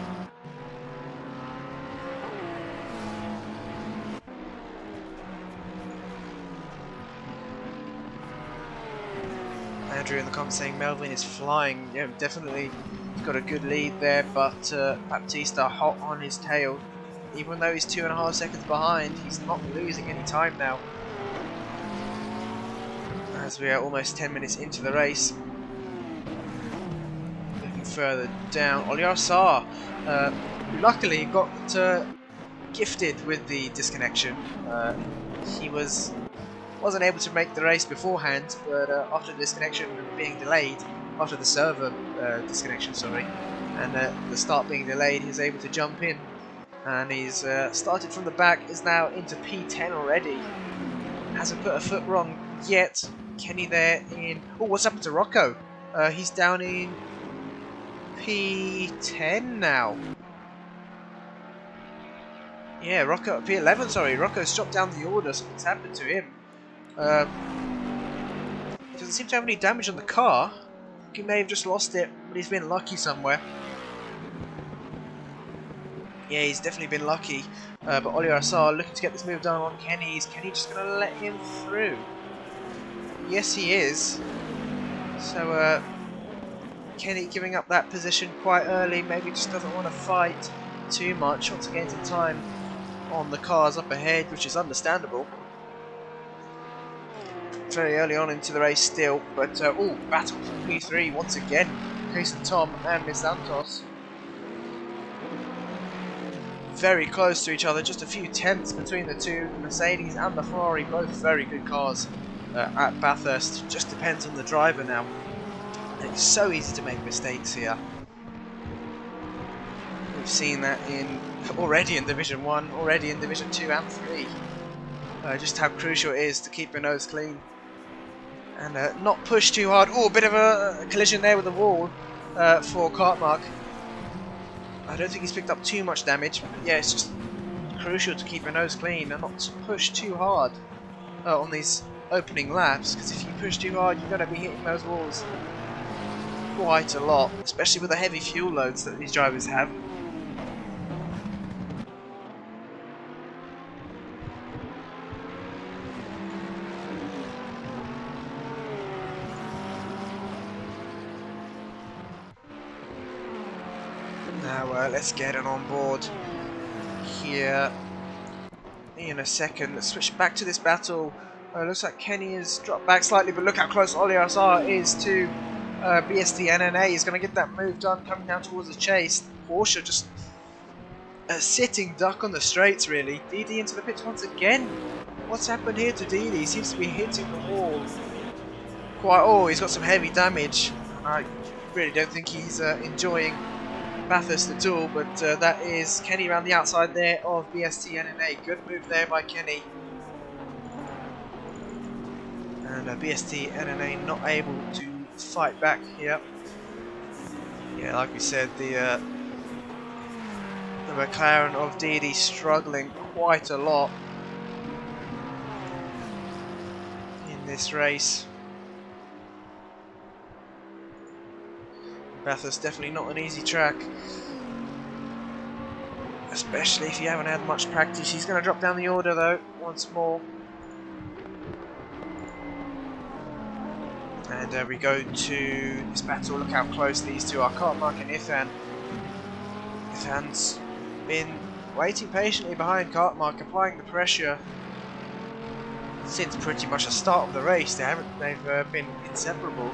Andrew in the comments saying Melvin is flying. Yeah, definitely he's got a good lead there, but Baptista hot on his tail. Even though he's 2.5 seconds behind, he's not losing any time now. As we are almost 10 minutes into the race. Looking further down, Olyar luckily got gifted with the disconnection. He wasn't able to make the race beforehand, but after the disconnection being delayed, after the server disconnection, sorry, and the start being delayed, he was able to jump in, and he's started from the back, is now into P10 already. Hasn't put a foot wrong yet. Kenny there in... Oh, what's happened to Rocco? He's down in P10 now. Yeah, Rocco, P11, sorry. Rocco's dropped down the order, something's happened to him. He doesn't seem to have any damage on the car. He may have just lost it, but he's been lucky somewhere. Yeah, he's definitely been lucky. But Olyar looking to get this move done on Kenny. Is Kenny just going to let him through? Yes, he is. So, Kenny giving up that position quite early. Maybe just doesn't want to fight too much. Wants to gain some time on the cars up ahead, which is understandable. Very early on into the race still, but oh, battle for P3 once again. Jason Tom and Miss Santos. Very close to each other, just a few tenths between the two. The Mercedes and the Ferrari, both very good cars at Bathurst. Just depends on the driver now. And it's so easy to make mistakes here. We've seen that already in Division 1, already in Division 2 and 3. Just how crucial it is to keep your nose clean. And not push too hard. Oh, a bit of a collision there with the wall for Cartmark. I don't think he's picked up too much damage, but yeah, it's just crucial to keep your nose clean and not to push too hard on these opening laps, because if you push too hard, you're going to be hitting those walls quite a lot, especially with the heavy fuel loads that these drivers have. Now let's get it on board here in a second. Let's switch back to this battle. Looks like Kenny has dropped back slightly, but look how close Olyar is to BST NNA. He's going to get that move done coming down towards the chase. Porsche just a sitting duck on the straights, really. Deedee into the pits once again. What's happened here to Deedee? He seems to be hitting the wall quite... Oh, he's got some heavy damage. I really don't think he's enjoying Bathurst at all, but that is Kenny around the outside there of BST NNA. Good move there by Kenny. And BST NNA not able to fight back here. Yeah, like we said, the McLaren of Deedee struggling quite a lot in this race. Bathurst definitely not an easy track, especially if you haven't had much practice. He's going to drop down the order though once more, and we go to this battle. Look how close these two are, Cartmark and Ithan. Ithan's been waiting patiently behind Cartmark, applying the pressure since pretty much the start of the race. They've been inseparable.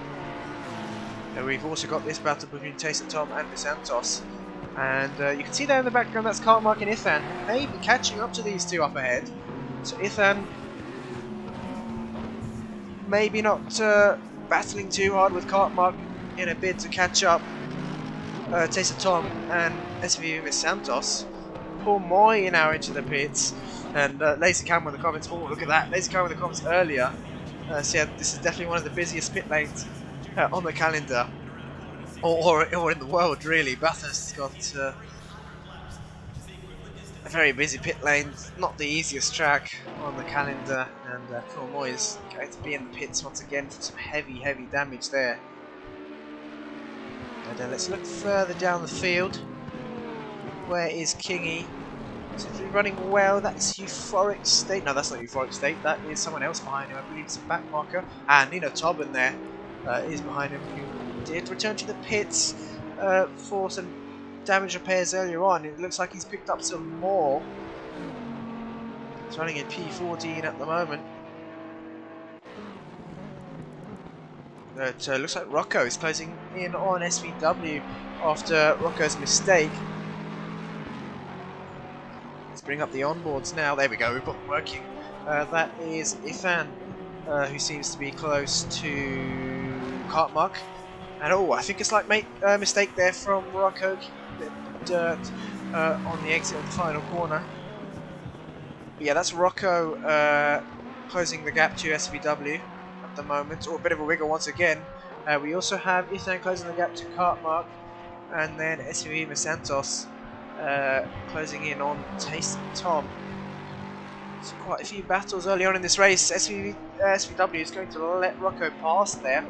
We've also got this battle between Jason Tom and Santos, and you can see there in the background that's Cartmark and Ithan, who may be catching up to these two up ahead. So Ithan maybe not battling too hard with Cartmark in a bid to catch up Jason Tom and SVU Miss Santos. Paul Moy now into the pits, and Lazy Cam with the comments. Oh, look at that, Lazy Cam with the comments earlier. So yeah, this is definitely one of the busiest pit lanes on the calendar, or in the world really. Bathurst has got A very busy pit lane, not the easiest track on the calendar, and Cormans is going to be in the pits once again for some heavy damage there. And let's look further down the field. Where is Kingy? Seems to be running well. That's Euphoric State. No, that's not Euphoric State. That is someone else behind him. I believe it's a back marker. And Nino Tobin there is behind him, who did return to the pits for some damage repairs earlier on. It looks like he's picked up some more. He's running in P14 at the moment. But looks like Rocco is closing in on SVW after Rocco's mistake. Let's bring up the onboards now. There we go, we've got them working. That is Ifan, who seems to be close to Cartmark. And oh, I think it's like mistake there from Rocco. A bit of dirt on the exit of the final corner. But yeah, that's Rocco closing the gap to SVW at the moment. Or a bit of a wiggle once again. We also have Ethan closing the gap to Cartmark, and then SVV Santos closing in on Taste Tom. So quite a few battles early on in this race. SVW is going to let Rocco pass there.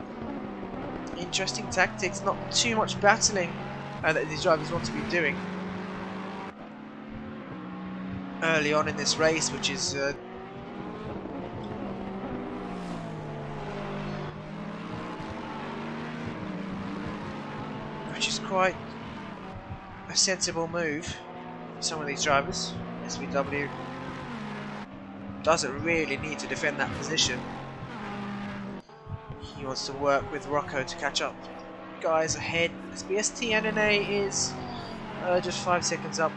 Interesting tactics, not too much battling that these drivers want to be doing early on in this race, which is quite a sensible move for some of these drivers. SVW doesn't really need to defend that position. He wants to work with Rocco to catch up guys ahead. BST NNA is just 5 seconds up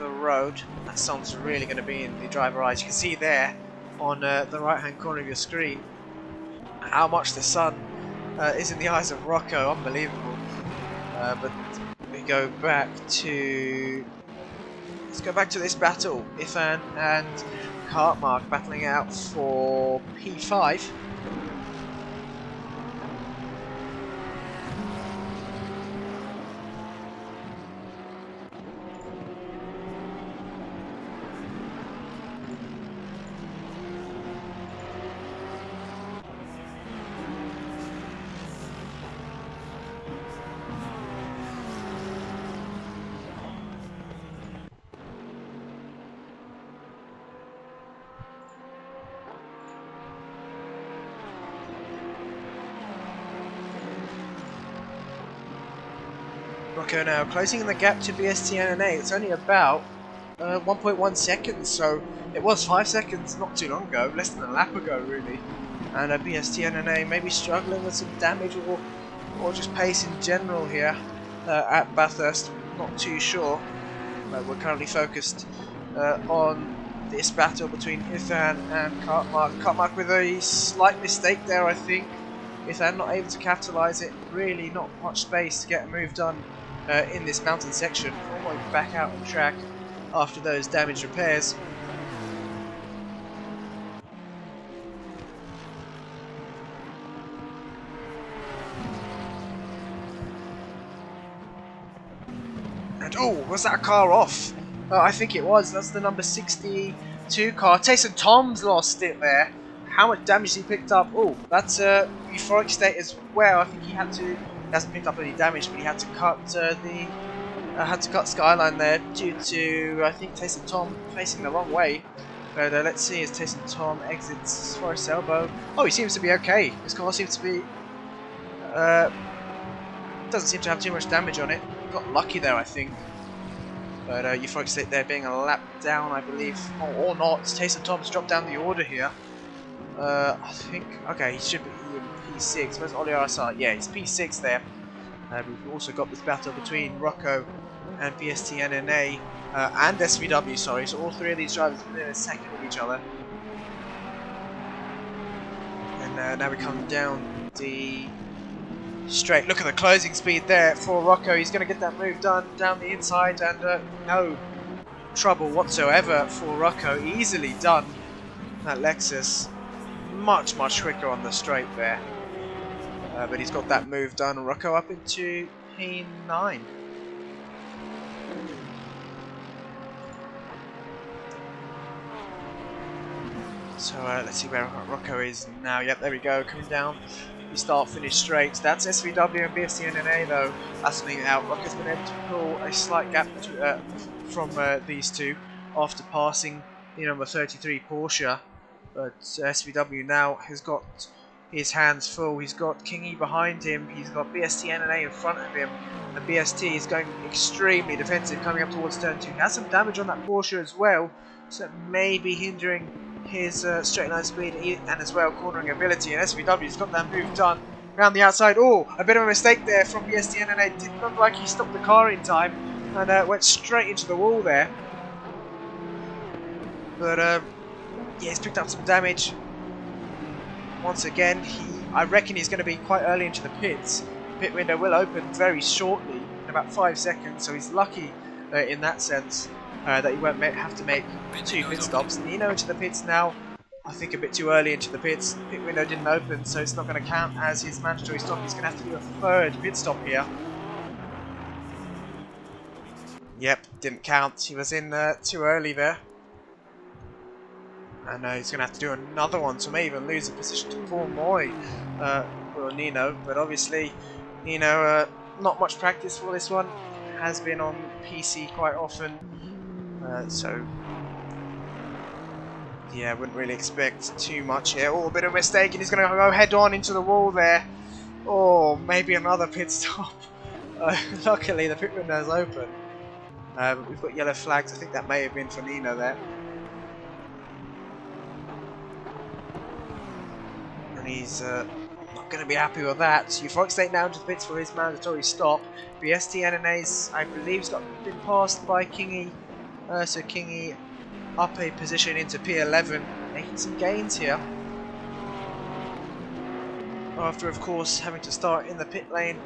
the road. That sun's really going to be in the driver eyes. You can see there on the right hand corner of your screen how much the sun is in the eyes of Rocco. Unbelievable. But we go back to this battle. Ifan and Cartmark battling out for P5. Rocco now closing the gap to BSTNNA. It's only about 1.1 seconds, so it was 5 seconds not too long ago, less than a lap ago really. And BSTNNA maybe struggling with some damage or just pace in general here at Bathurst, not too sure. But we're currently focused on this battle between Ithan and Cartmark. Cartmark with a slight mistake there, I think. Ithan not able to capitalise it, really not much space to get a move done in this mountain section, all the way back out on track after those damage repairs. And oh, was that a car off? I think it was. That's the number 62 car. Tayson Tom's lost it there. How much damage he picked up? Oh, that's Euphoric State as well. I think he hasn't picked up any damage, but he had to cut Skyline there due to, I think, Tayson Tom facing the wrong way. But let's see as Tayson Tom exits Forest Elbow. Oh, he seems to be okay. His car seems to be doesn't seem to have too much damage on it. Got lucky there, I think. But Euphoric State there being a lap down, I believe, or not. Tayson Tom's dropped down the order here. I think, okay, he should be in P6. Where's Oliarasar? Yeah, he's P6 there. We've also got this battle between Rocco and BSTNNA and SVW, sorry. So all three of these drivers are within a second of each other. And now we come down the straight. Look at the closing speed there for Rocco. He's going to get that move done down the inside, and no trouble whatsoever for Rocco. Easily done. That Lexus much quicker on the straight there, but he's got that move done. Rocco up into P9. So let's see where Rocco is now. Yep, there we go, coming down. We start finish straight. That's SVW and BSTNNA though. That's something out. Rocco's been able to pull a slight gap from these two after passing the number 33 Porsche. But SVW now has got his hands full. He's got Kingy behind him. He's got BSTNNA in front of him. The BST is going extremely defensive coming up towards turn 2. He has some damage on that Porsche as well, so it may be hindering his straight line speed and as well cornering ability. And SVW's got that move done around the outside. Oh, a bit of a mistake there from BSTNNA. Didn't look like he stopped the car in time and went straight into the wall there. But yeah, he's picked up some damage. Once again, I reckon he's going to be quite early into the pits. The pit window will open very shortly, in about 5 seconds, so he's lucky in that sense that he won't have to make 2 pit stops. Nino into the pits now, I think a bit too early into the pits. The pit window didn't open, so it's not going to count as his mandatory stop. He's going to have to do a 3rd pit stop here. Yep, didn't count. He was in too early there. And he's going to have to do another one, so may even lose a position to Paul Moy or Nino. But obviously, Nino, not much practice for this one. Has been on PC quite often. So, yeah, wouldn't really expect too much here. Oh, a bit of a mistake, and he's going to go head on into the wall there. Oh, maybe another pit stop. Luckily, the pit window is open. But we've got yellow flags. I think that may have been for Nino there. And he's not going to be happy with that. Euphoric State now into the pits for his mandatory stop. BSTNNA's, I believe, has been passed by Kingy. So Kingy up a position into P11, making some gains here. After, of course, having to start in the pit lane.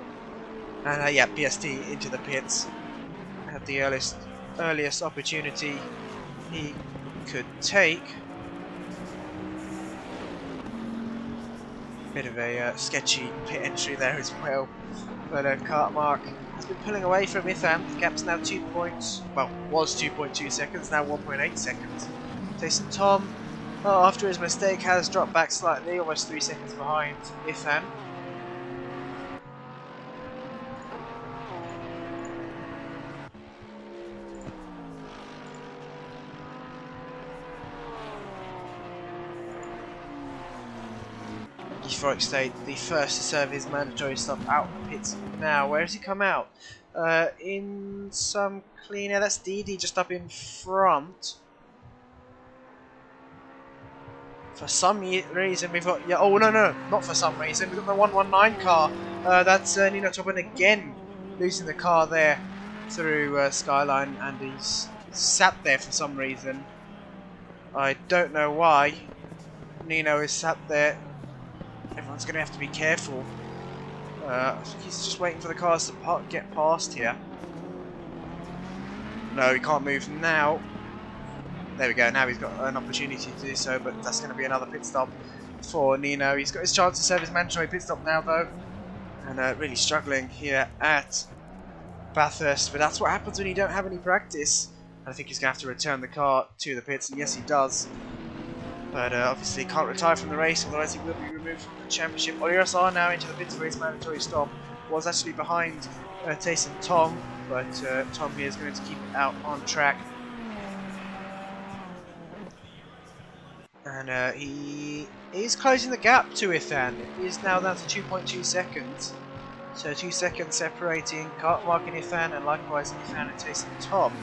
And yeah, BST into the pits. Had the earliest opportunity he could take. Bit of a sketchy pit entry there as well, but Cartmark has been pulling away from Ithan. The gap's now 2 points, well, was 2.2 seconds, now 1.8 seconds. Jason Tom, after his mistake, has dropped back slightly, almost 3 seconds behind Ithan. Euphoric State, the first to serve his mandatory stop out of the pits now. Where has he come out? In some clean air. That's Deedee just up in front. For some reason we've got... Yeah, oh, no, not for some reason. We've got the 119 car. That's Nino Tobin again losing the car there through Skyline, and he's sat there for some reason. I don't know why. Nino is sat there. Everyone's going to have to be careful. I think he's just waiting for the cars to get past here. No, he can't move now. There we go, now he's got an opportunity to do so, but that's going to be another pit stop for Nino. He's got his chance to serve his mandatory pit stop now though. And really struggling here at Bathurst, but that's what happens when you don't have any practice. I think he's going to have to return the car to the pits, and yes he does. But obviously he can't retire from the race, otherwise he will be removed from the championship. Olios are now into the pits for his mandatory stop. Was actually behind Tayson Tom, but Tom here is going to keep it out on track. And he is closing the gap to Ithan. It is now down to 2.2 seconds. So 2 seconds separating Cartmark and Ithan, and likewise Ithan and Tayson Tom.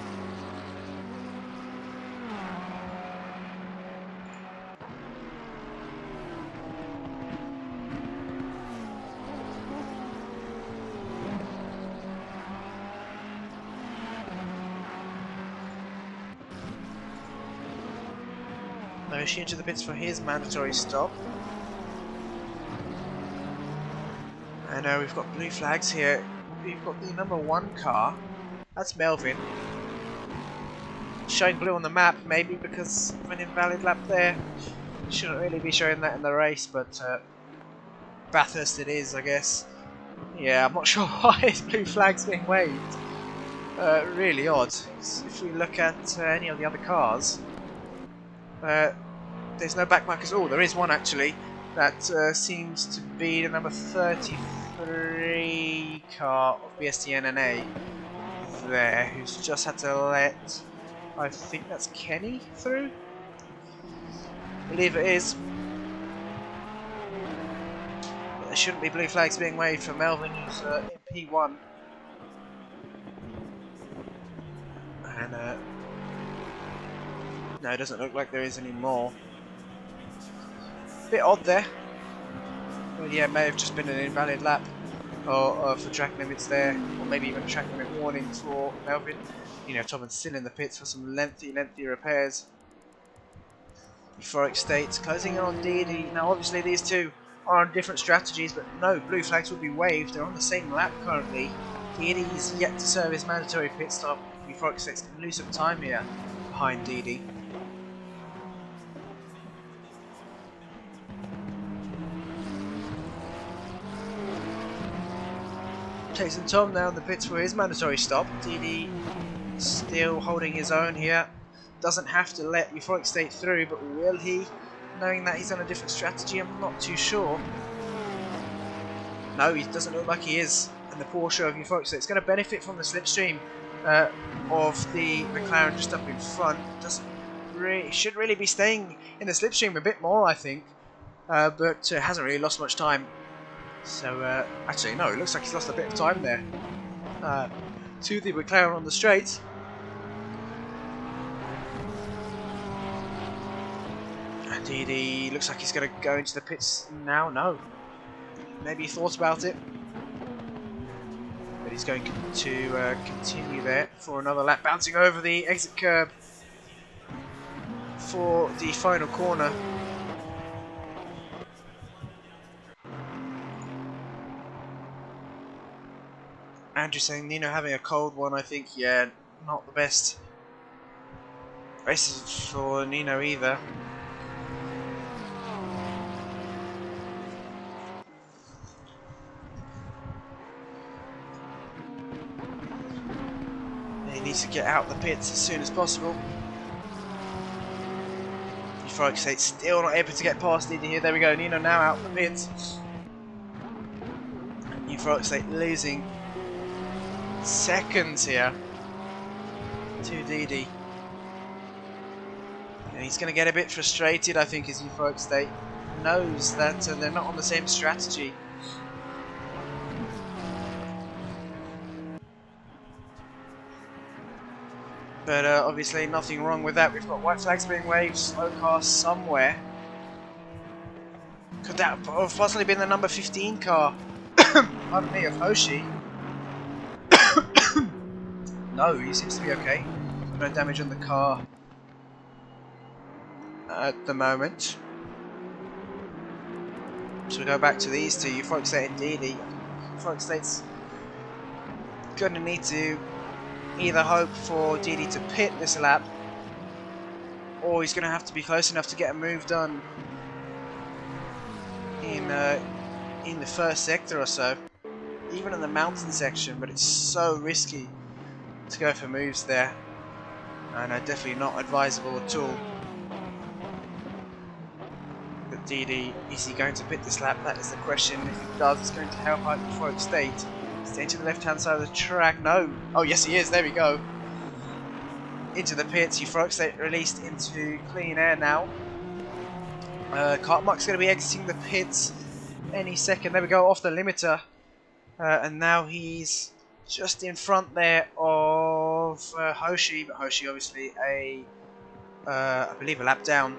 Moshi into the pits for his mandatory stop. And we've got blue flags here. We've got the number 1 car. That's Melvin. Showing blue on the map, maybe because of an invalid lap there. Shouldn't really be showing that in the race, but Bathurst it is, I guess. Yeah, I'm not sure why his blue flag's being waved. Really odd. If we look at any of the other cars, they're there's no back markers. Oh, there is one actually. That seems to be the number 33 car of BSTNNA there, who's just had to let, I think that's Kenny through? I believe it is. But there shouldn't be blue flags being waved for Melvin, who's in P1. And no, it doesn't look like there is any more. Bit odd there. Well, yeah, it may have just been an invalid lap or for track limits there, or maybe even a track limit warning for Melvin. You know, Tobin's still in the pits for some lengthy repairs. Euphoric States closing in on Deedee. Now, obviously, these two are on different strategies, but no blue flags will be waved. They're on the same lap currently. Deedee's yet to serve his mandatory pit stop. Euphoric States can lose some time here behind Deedee. Chasing Tom now in the pits for his mandatory stop. Deedee still holding his own here. Doesn't have to let Euphoric State through, but will he? Knowing that he's on a different strategy, I'm not too sure. No, he doesn't look like he is. And the Porsche of Euphoric State is going to benefit from the slipstream of the McLaren just up in front. Should really be staying in the slipstream a bit more, I think. But hasn't really lost much time. So, actually, no, it looks like he's lost a bit of time there. To the McLaren on the straight. And Deedee looks like he's going to go into the pits now. No. Maybe he thought about it. But he's going to continue there for another lap, bouncing over the exit curb for the final corner. Andrew saying Nino having a cold one, I think, yeah, not the best races for Nino either. He needs to get out the pits as soon as possible. Euphoric State still not able to get past Deedee here. There we go, Nino now out the pits. Euphoric State losing seconds here to Deedee. And he's going to get a bit frustrated, I think, as Euphoric State knows that they're not on the same strategy. But obviously nothing wrong with that. We've got white flags being waved, slow car somewhere. Could that have possibly been the number 15 car? Pardon me, of Hoshi. No, he seems to be okay. No damage on the car at the moment. So we go back to these two, Euphoric State and Deedee. Euphoric State's going to need to either hope for Deedee to pit this lap, or he's going to have to be close enough to get a move done in the first sector or so, even in the mountain section. But it's so risky to go for moves there, and definitely not advisable at all. But Deedee, is he going to pit this lap? That is the question. If he does, it's going to help out Euphoric State. Stay to the left hand side of the track. No. Oh yes he is, there we go. Into the pits. Euphoric State released into clean air now. Cartmark's going to be exiting the pits any second. There we go, off the limiter. And now he's just in front there of Hoshi, but Hoshi obviously I believe a lap down.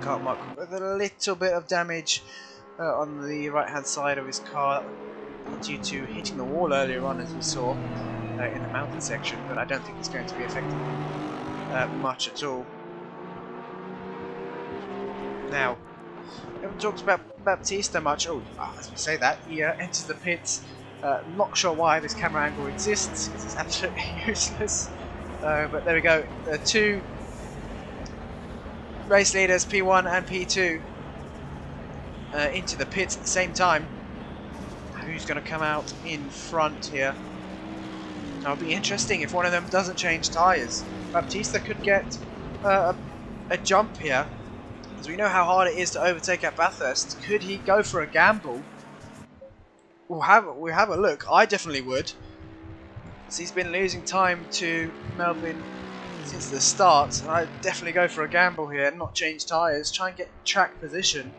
Cartmark with a little bit of damage on the right hand side of his car due to hitting the wall earlier on, as we saw in the mountain section, but I don't think it's going to be affecting much at all. Now, we haven't talked about Baptista much. Oh, as we say that, he enters the pits. Not sure why this camera angle exists, because it's absolutely useless. But there we go. Two race leaders, P1 and P2, into the pits at the same time. Who's going to come out in front here? Now it'll be interesting if one of them doesn't change tyres. Baptista could get a jump here, as we know how hard it is to overtake at Bathurst. Could he go for a gamble? We'll have a look. I definitely would, as he's been losing time to Melvin since the start. I'd definitely go for a gamble here, not change tyres, try and get track position.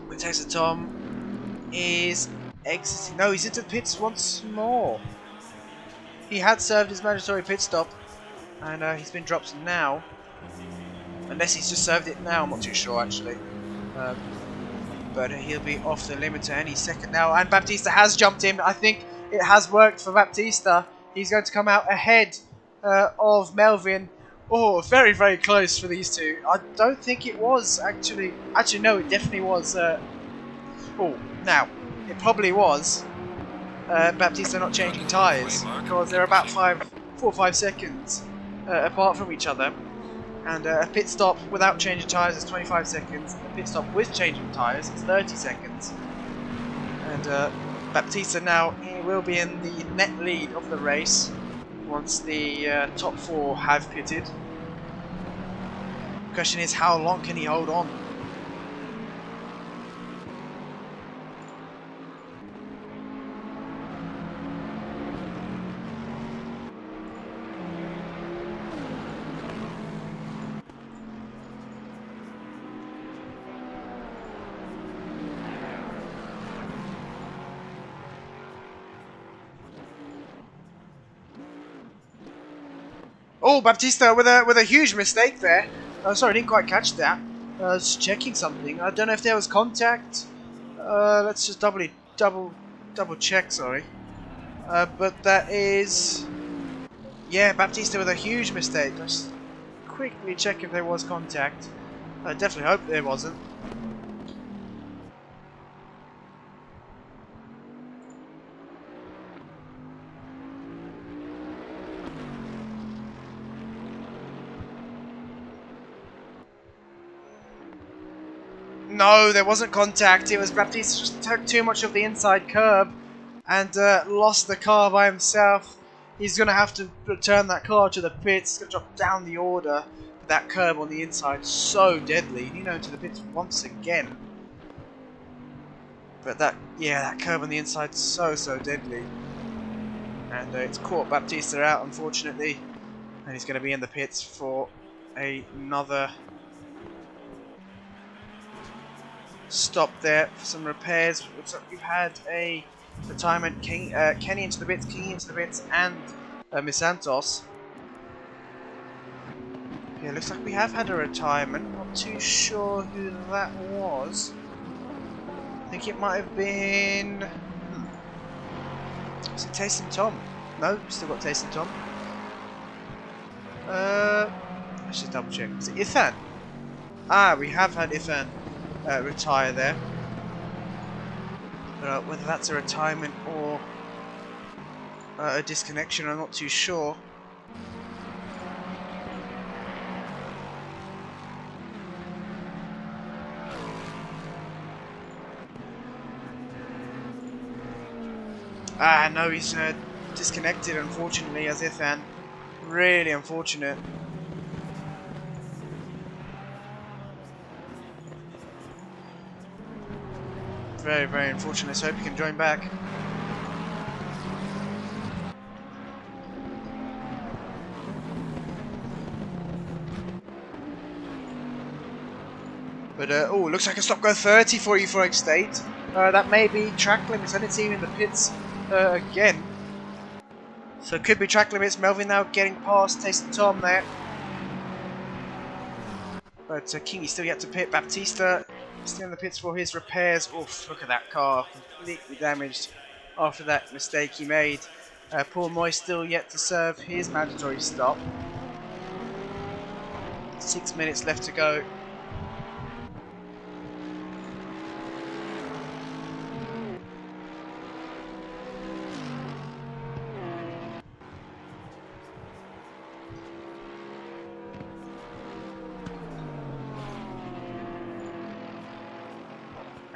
But Texas Tom is exiting. No, he's into the pits once more. He had served his mandatory pit stop, and he's been dropped now. Unless he's just served it now, I'm not too sure actually. But he'll be off the limiter any second now. And Baptista has jumped him. I think it has worked for Baptista. He's going to come out ahead of Melvin. Oh, very, very close for these two. I don't think it was actually. Actually, no, it definitely was. Oh, now, it probably was. Baptista not changing tyres, because they're about 4 or 5 seconds apart from each other. And a pit stop without changing tyres is 25 seconds. A pit stop with changing tyres is 30 seconds. And Baptista now, he will be in the net lead of the race once the top 4 have pitted. The question is, how long can he hold on? Oh, Baptista with a huge mistake there. Sorry, I didn't quite catch that. I was checking something. I don't know if there was contact. Let's just double check. Sorry, but that is, yeah, Baptista with a huge mistake. Let's quickly check if there was contact. I definitely hope there wasn't. No, there wasn't contact. It was Baptista just took too much of the inside curb and lost the car by himself. He's going to have to return that car to the pits. He's going to drop down the order. That curb on the inside, so deadly. You know, to the pits once again. But that curb on the inside, so deadly. And it's caught Baptista out, unfortunately. And he's going to be in the pits for another stop there for some repairs. Looks like we've had a retirement. Kenny into the bits, King into the bits, and Miss Santos. Yeah, looks like we have had a retirement. Not too sure who that was. I think it might have been. Is it Taste and Tom? No, we've still got Taste and Tom. Let's just double check. Is it Ithan? Ah, we have had Ithan retire there. But whether that's a retirement or a disconnection, I'm not too sure. Ah, no, he's disconnected, unfortunately, as Ithan. Really unfortunate. Very, very unfortunate. Let's hope he can join back. But, oh, looks like a stop go 30 for Euphoric State. That may be track limits. I didn't see him in the pits again. So it could be track limits. Melvin now getting past Taste and Tom there. But Kingy still yet to pit. Baptista still in the pits for his repairs. Oof, look at that car. Completely damaged after that mistake he made. Paul Moy still yet to serve his mandatory stop. 6 minutes left to go.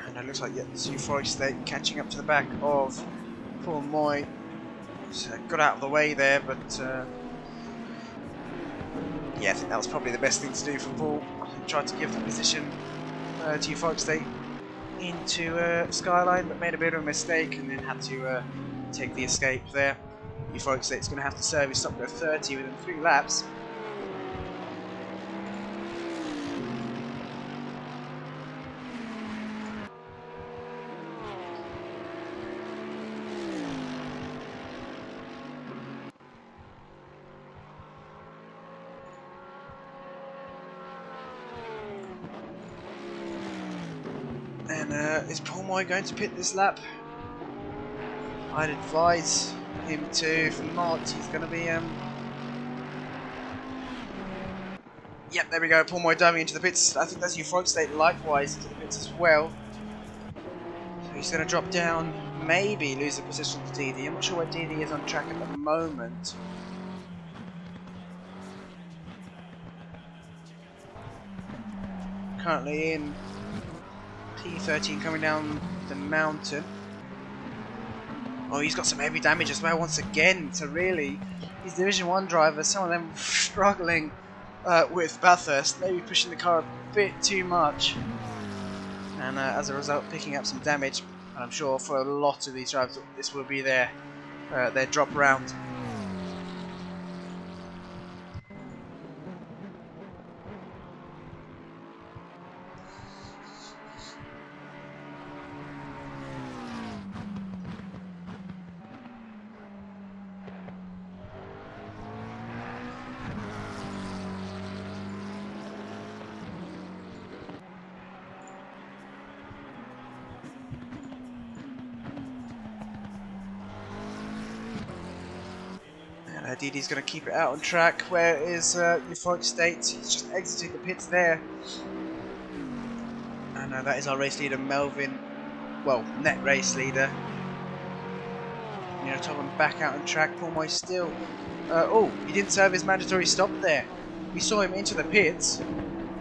And it looks like Euphoric State catching up to the back of Poor Moy got out of the way there, but yeah, I think that was probably the best thing to do for Paul. He tried to give the position to Euphoric State into Skyline, but made a bit of a mistake and then had to take the escape there. Euphoric State's going to have to service up to 30 within 3 laps. And is Paul Moy going to pit this lap? I'd advise him to. If not, he's going to be yep, there we go. Paul Moy diving into the pits. I think that's Euphoric State likewise into the pits as well. So he's going to drop down, maybe lose a position to Deedee. I'm not sure where Deedee is on track at the moment. Currently in P13 coming down the mountain. Oh, he's got some heavy damage as well once again. So really, these Division 1 drivers, some of them struggling with Bathurst, maybe pushing the car a bit too much. And as a result, picking up some damage. And I'm sure for a lot of these drivers, this will be their drop round. Deedee's going to keep it out on track. Where is Euphoric State? He's just exited the pits there. And that is our race leader, Melvin. Well, net race leader. You know, Tom back out on track. Paul Moy still. Oh, he didn't serve his mandatory stop there. We saw him into the pits.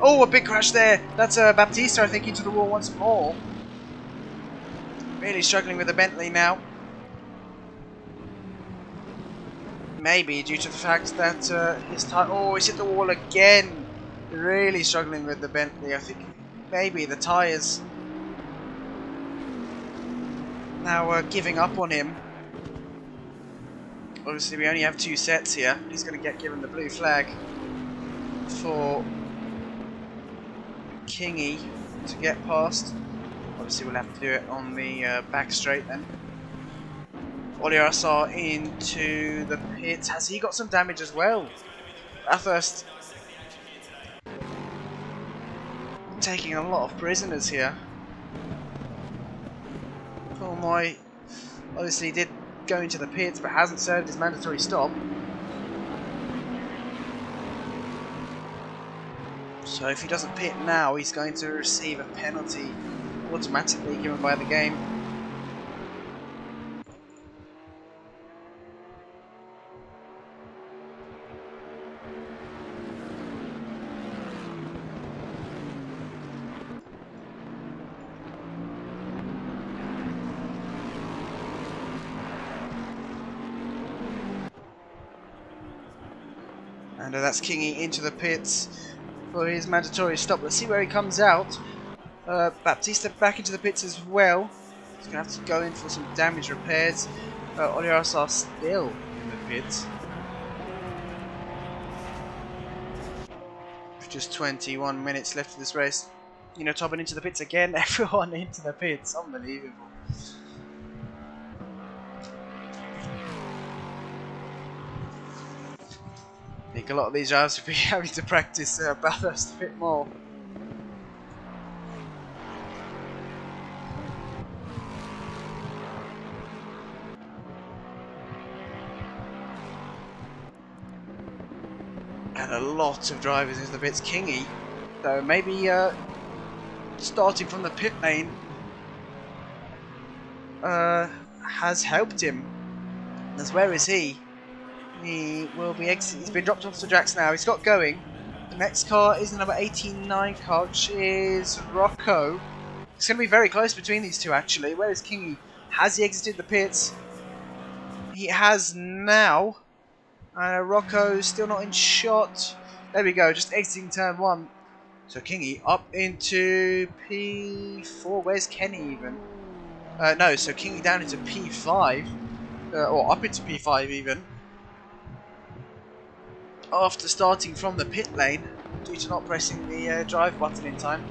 Oh, a big crash there. That's Baptista, I think, into the wall once more. Really struggling with the Bentley now. Maybe due to the fact that his tire. Oh, he's hit the wall again. Really struggling with the Bentley. I think maybe the tyres now giving up on him. Obviously, we only have 2 sets here. He's going to get given the blue flag for Kingy to get past. Obviously, we'll have to do it on the back straight then. Oliarsar into the pits. Has he got some damage as well? Bathurst taking a lot of prisoners here. Paul Moy obviously did go into the pits but hasn't served his mandatory stop. So if he doesn't pit now, he's going to receive a penalty automatically given by the game. And that's Kingy into the pits for his mandatory stop. Let's see where he comes out. Baptista back into the pits as well. He's going to have to go in for some damage repairs. Oliarsar still in the pits. Just 21 minutes left of this race. You know, Tobin into the pits again. Everyone into the pits. Unbelievable. I think a lot of these drivers will be having to practice Bathurst a bit more. And a lot of drivers into the pits. Kingy, though, maybe starting from the pit lane has helped him. As where is he? He will be exiting. He's been dropped off the tracks now. He's got going. The next car is the number 89 car, which is Rocco. It's going to be very close between these two, actually. Where is Kingy? Has he exited the pits? He has now. And Rocco still not in shot. There we go, just exiting turn 1. So Kingy up into P4. Where's Kenny even? No, so Kingy down into P5. Or up into P5 even. After starting from the pit lane due to not pressing the drive button in time.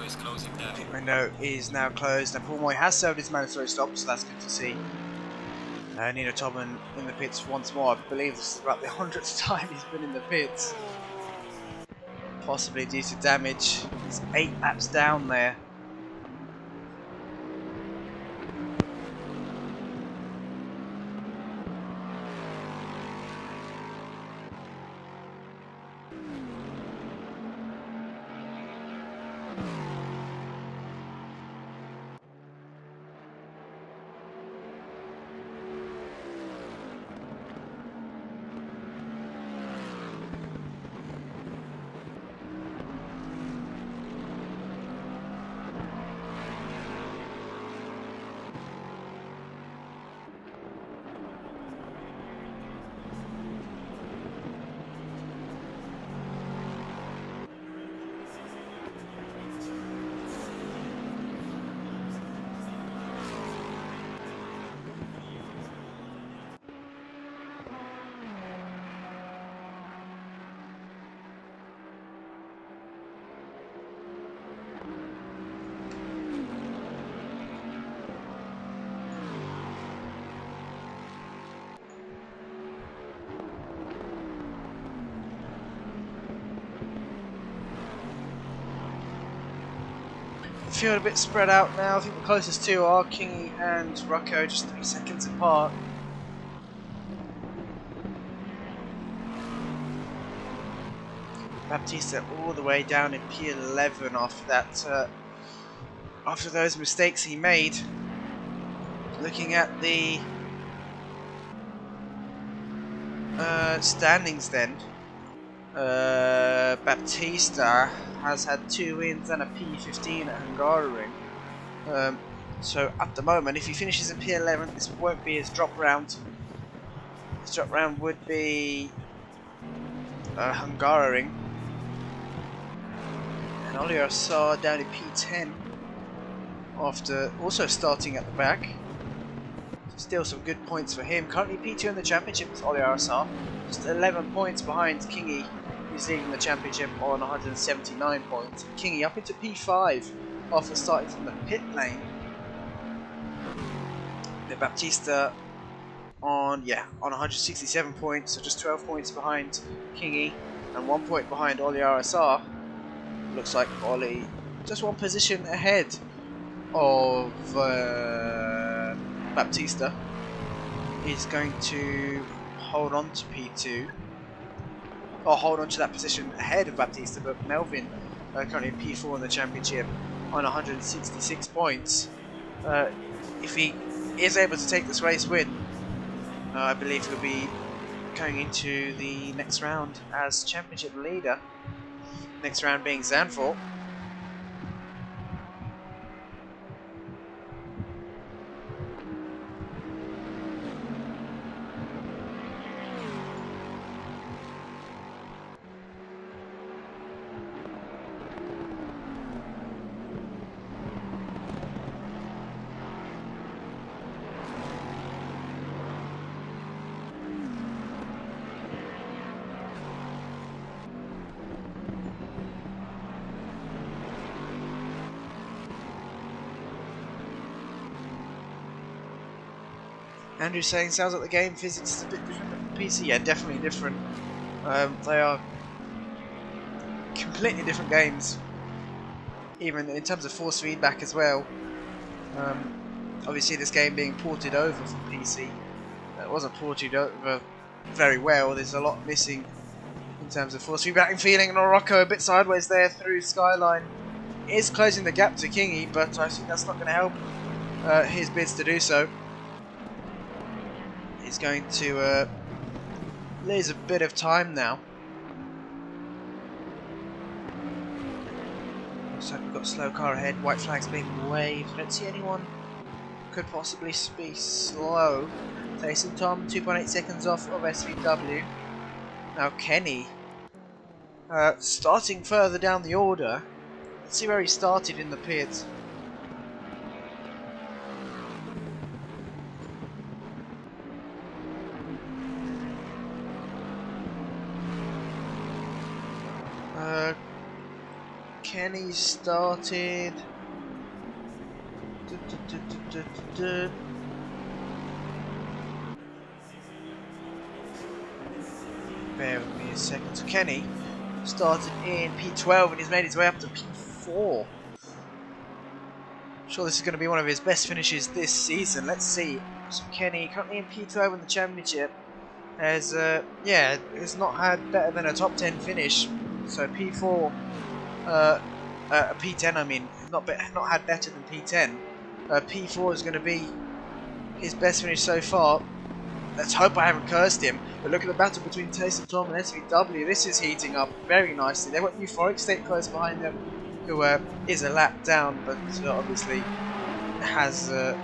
Is closing now. Pit window is now closed, and Paul Moy has served his mandatory stop, so that's good to see. Nino Tobin in the pits once more. I believe this is about the 100th time he's been in the pits. Possibly due to damage. He's 8 laps down there. Feel a bit spread out now. I think the closest two are Kingy and Rocco, just 3 seconds apart. Baptista all the way down in P11 after that, after those mistakes he made. Looking at the standings, then, Baptista has had 2 wins and a P15 at Hungaroring. So at the moment, if he finishes in P11, this won't be his drop round. His drop round would be Hungaroring. And Oliver saw down in P10 after also starting at the back. So still some good points for him. Currently P2 in the championship is Oliver Saar, just 11 points behind Kingy, who's leading the championship on 179 points. Kingy up into P5 after starting from the pit lane. The Baptista on 167 points, so just 12 points behind Kingy and 1 point behind Oli RSR. Looks like Oli just 1 position ahead of Baptista. Is going to hold on to P2, or hold on to that position ahead of Baptista, but Melvin currently in P4 in the championship on 166 points. If he is able to take this race win, I believe he'll be going into the next round as championship leader. Next round being Zandvoort. Andrew saying, sounds like the game physics is a bit different from PC. Yeah, definitely different. They are completely different games. even in terms of force feedback as well. Obviously this game being ported over from PC, it wasn't ported over very well. There's a lot missing in terms of force feedback and feeling. And Rocco a bit sideways there through Skyline. Is closing the gap to Kingy, but I think that's not going to help his bids to do so. He's going to lose a bit of time now. Looks like we've got a slow car ahead, white flags being waved. I don't see anyone could possibly be slow. Tyson Tom 2.8 seconds off of SVW. Now Kenny starting further down the order. Let's see where he started in the pits. Kenny started. Bear with me a second. So Kenny started in P12 and he's made his way up to P4. I'm sure this is going to be one of his best finishes this season. Let's see. So Kenny currently in P12 in the championship has has not had better than a top 10 finish. So P4, P10 I mean, not had better than P10. P4 is going to be his best finish so far. Let's hope I haven't cursed him. But look at the battle between Tyson Tom and SVW. This is heating up very nicely. They've got Euphoric State close behind them, who is a lap down, but obviously has the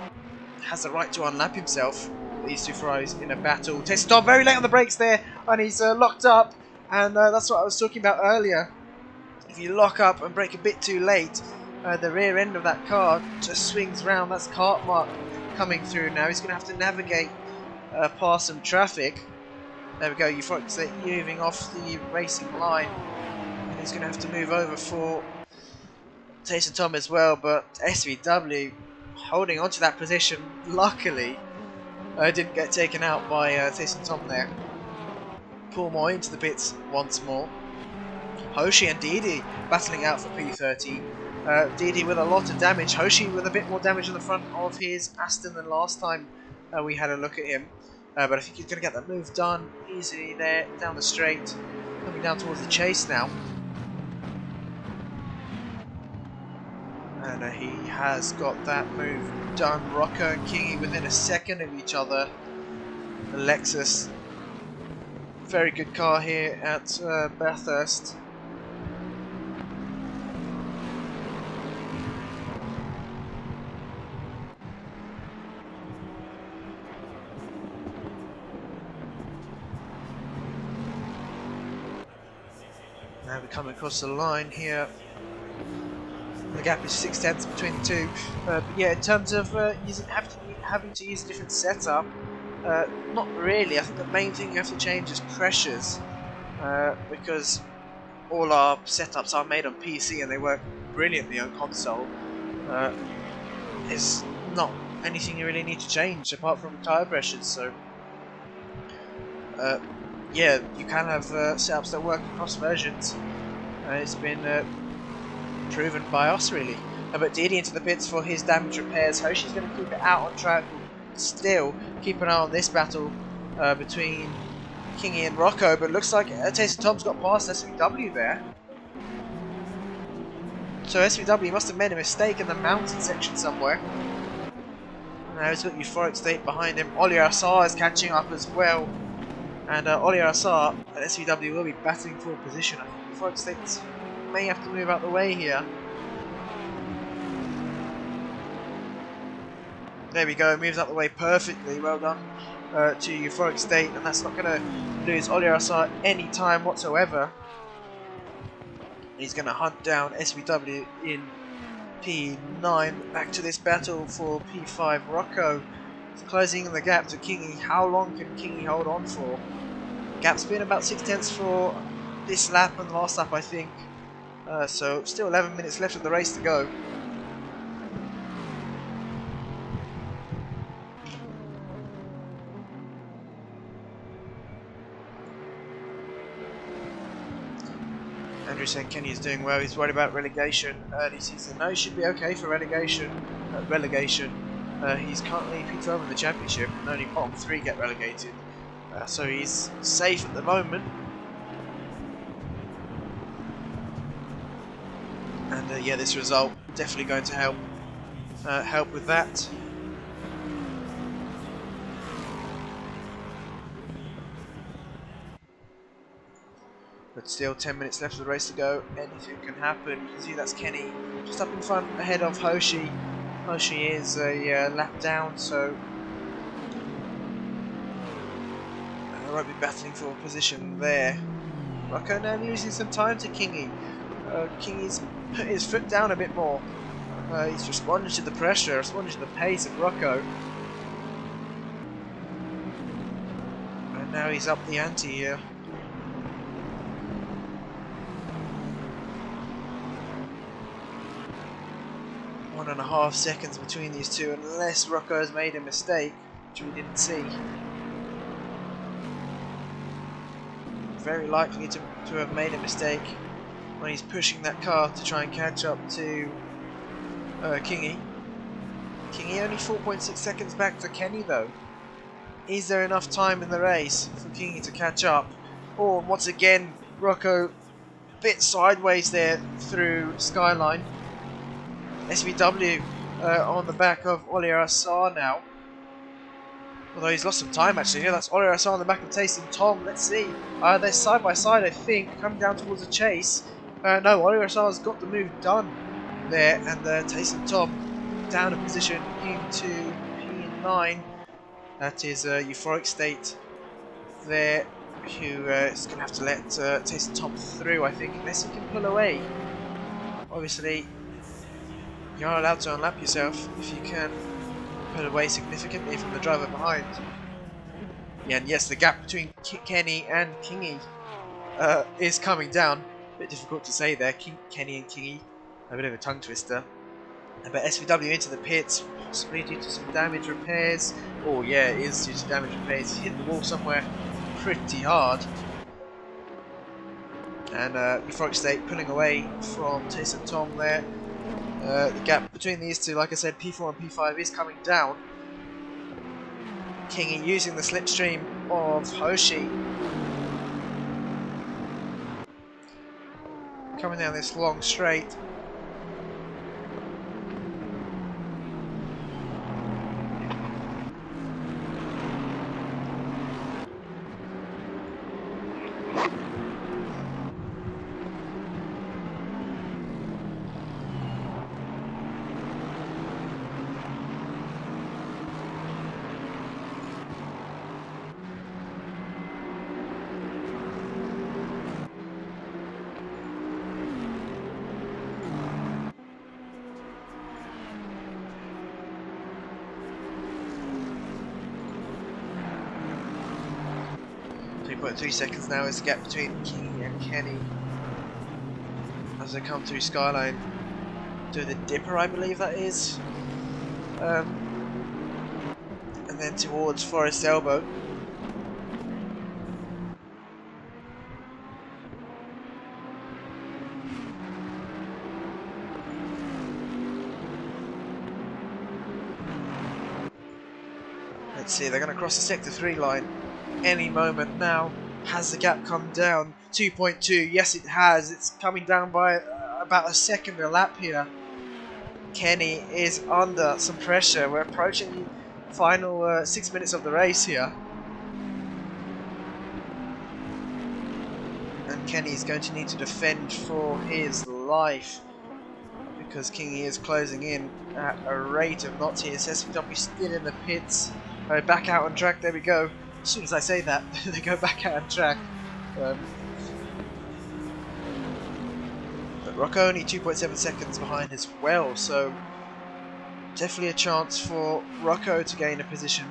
right to unlap himself. These two Ferraris in a battle. Tyson Tom very late on the brakes there, and he's locked up. And that's what I was talking about earlier. If you lock up and brake a bit too late, the rear end of that car just swings round. That's kart mark coming through now. He's going to have to navigate past some traffic. There we go, Euphoric State moving off the racing line. And he's going to have to move over for Tyson Tom as well. But SVW holding on to that position. Luckily, didn't get taken out by Tyson Tom there. Paul Moy into the pits once more. Hoshi and Deedee battling out for P13. Deedee with a lot of damage. Hoshi with a bit more damage on the front of his Aston than last time we had a look at him. But I think he's going to get that move done easily there down the straight. Coming down towards the chase now. And he has got that move done. Rocco and Kingy within a second of each other. The Lexus. Very good car here at Bathurst. Now we come across the line here. The gap is 6/10 between the two. But yeah, in terms of having to use a different setup, not really. I think the main thing you have to change is pressures, because all our setups are made on PC and they work brilliantly on console. There's not anything you really need to change apart from tyre pressures. So yeah, you can have setups that work across versions. It's been proven by us really. But Deedee into the pits for his damage repairs. Hoshi's going to keep it out on track. Still keep an eye on this battle between Kingy and Rocco, but looks like Tyson Tom's got past SVW there. So SVW must have made a mistake in the mountain section somewhere. Now he's got Euphoric State behind him. Oli Assar is catching up as well. And Oli Assar at SVW will be battling for a position. I think Euphoric State may have to move out the way here. There we go, moves out the way perfectly. Well done to Euphoric State, and that's not going to lose Oli Assar any time whatsoever. He's going to hunt down SVW in P9. Back to this battle for P5. Rocco is closing the gap to Kingy. How long can Kingy hold on for? Gap's been about 6/10 for this lap and the last lap, I think. So still 11 minutes left of the race to go. Andrew saying Kenny is doing well. He's worried about relegation early season. No, he should be okay for relegation. He's currently P12 in the championship, and only bottom 3 get relegated. So he's safe at the moment. And yeah, this result definitely going to help with that. But still 10 minutes left of the race to go. Anything can happen. You can see that's Kenny just up in front ahead of Hoshi. Hoshi is a lap down, so I won't be battling for a position there. Rocco now losing some time to Kingy. Kingy's put his foot down a bit more. He's responding to the pressure, responding to the pace of Rocco. And now he's up the ante here. 1.5 seconds between these two, unless Rocco has made a mistake, which we didn't see. Very likely to have made a mistake when he's pushing that car to try and catch up to Kingy. Kingy only 4.6 seconds back to Kenny though. Is there enough time in the race for Kingy to catch up? Or once again, Rocco a bit sideways there through Skyline. SVW on the back of Oliver Assar now. Although he's lost some time actually. Yeah, that's Oliver Assar on the back of Taysom Tom. Let's see. They're side by side, I think, coming down towards the chase. No, Oliver Assar's got the move done there, and Taysom Tom down a position into P9. That is Euphoric State there, who is going to have to let Taysom Tom through, I think, unless he can pull away. Obviously, you're not allowed to unlap yourself if you can pull away significantly from the driver behind. Yeah, and yes, the gap between Kenny and Kingy is coming down. A bit difficult to say there, Kenny and Kingy. A bit of a tongue twister. But SVW into the pits, possibly due to some damage repairs. Oh yeah, it is due to damage repairs. He hit the wall somewhere pretty hard. And Euphoric State pulling away from Taysom Tom there. The gap between these two, like I said, P4 and P5 is coming down. Kingy using the slipstream of Hoshi. Coming down this long straight. But 3 seconds now is the gap between Kingy and Kenny as they come through Skyline. Do the Dipper, I believe that is. And then towards Forest Elbow. Let's see, they're going to cross the Sector 3 line any moment now. Has the gap come down? 2.2, yes it has. It's coming down by about a second a lap here. Kenny is under some pressure. We're approaching the final 6 minutes of the race here. And Kenny's going to need to defend for his life, because Kingy is closing in at a rate of knots here. SVW still in the pits. Back out on track, there we go. As soon as I say that, they go back out on track. But Rocco only 2.7 seconds behind as well, so definitely a chance for Rocco to gain a position.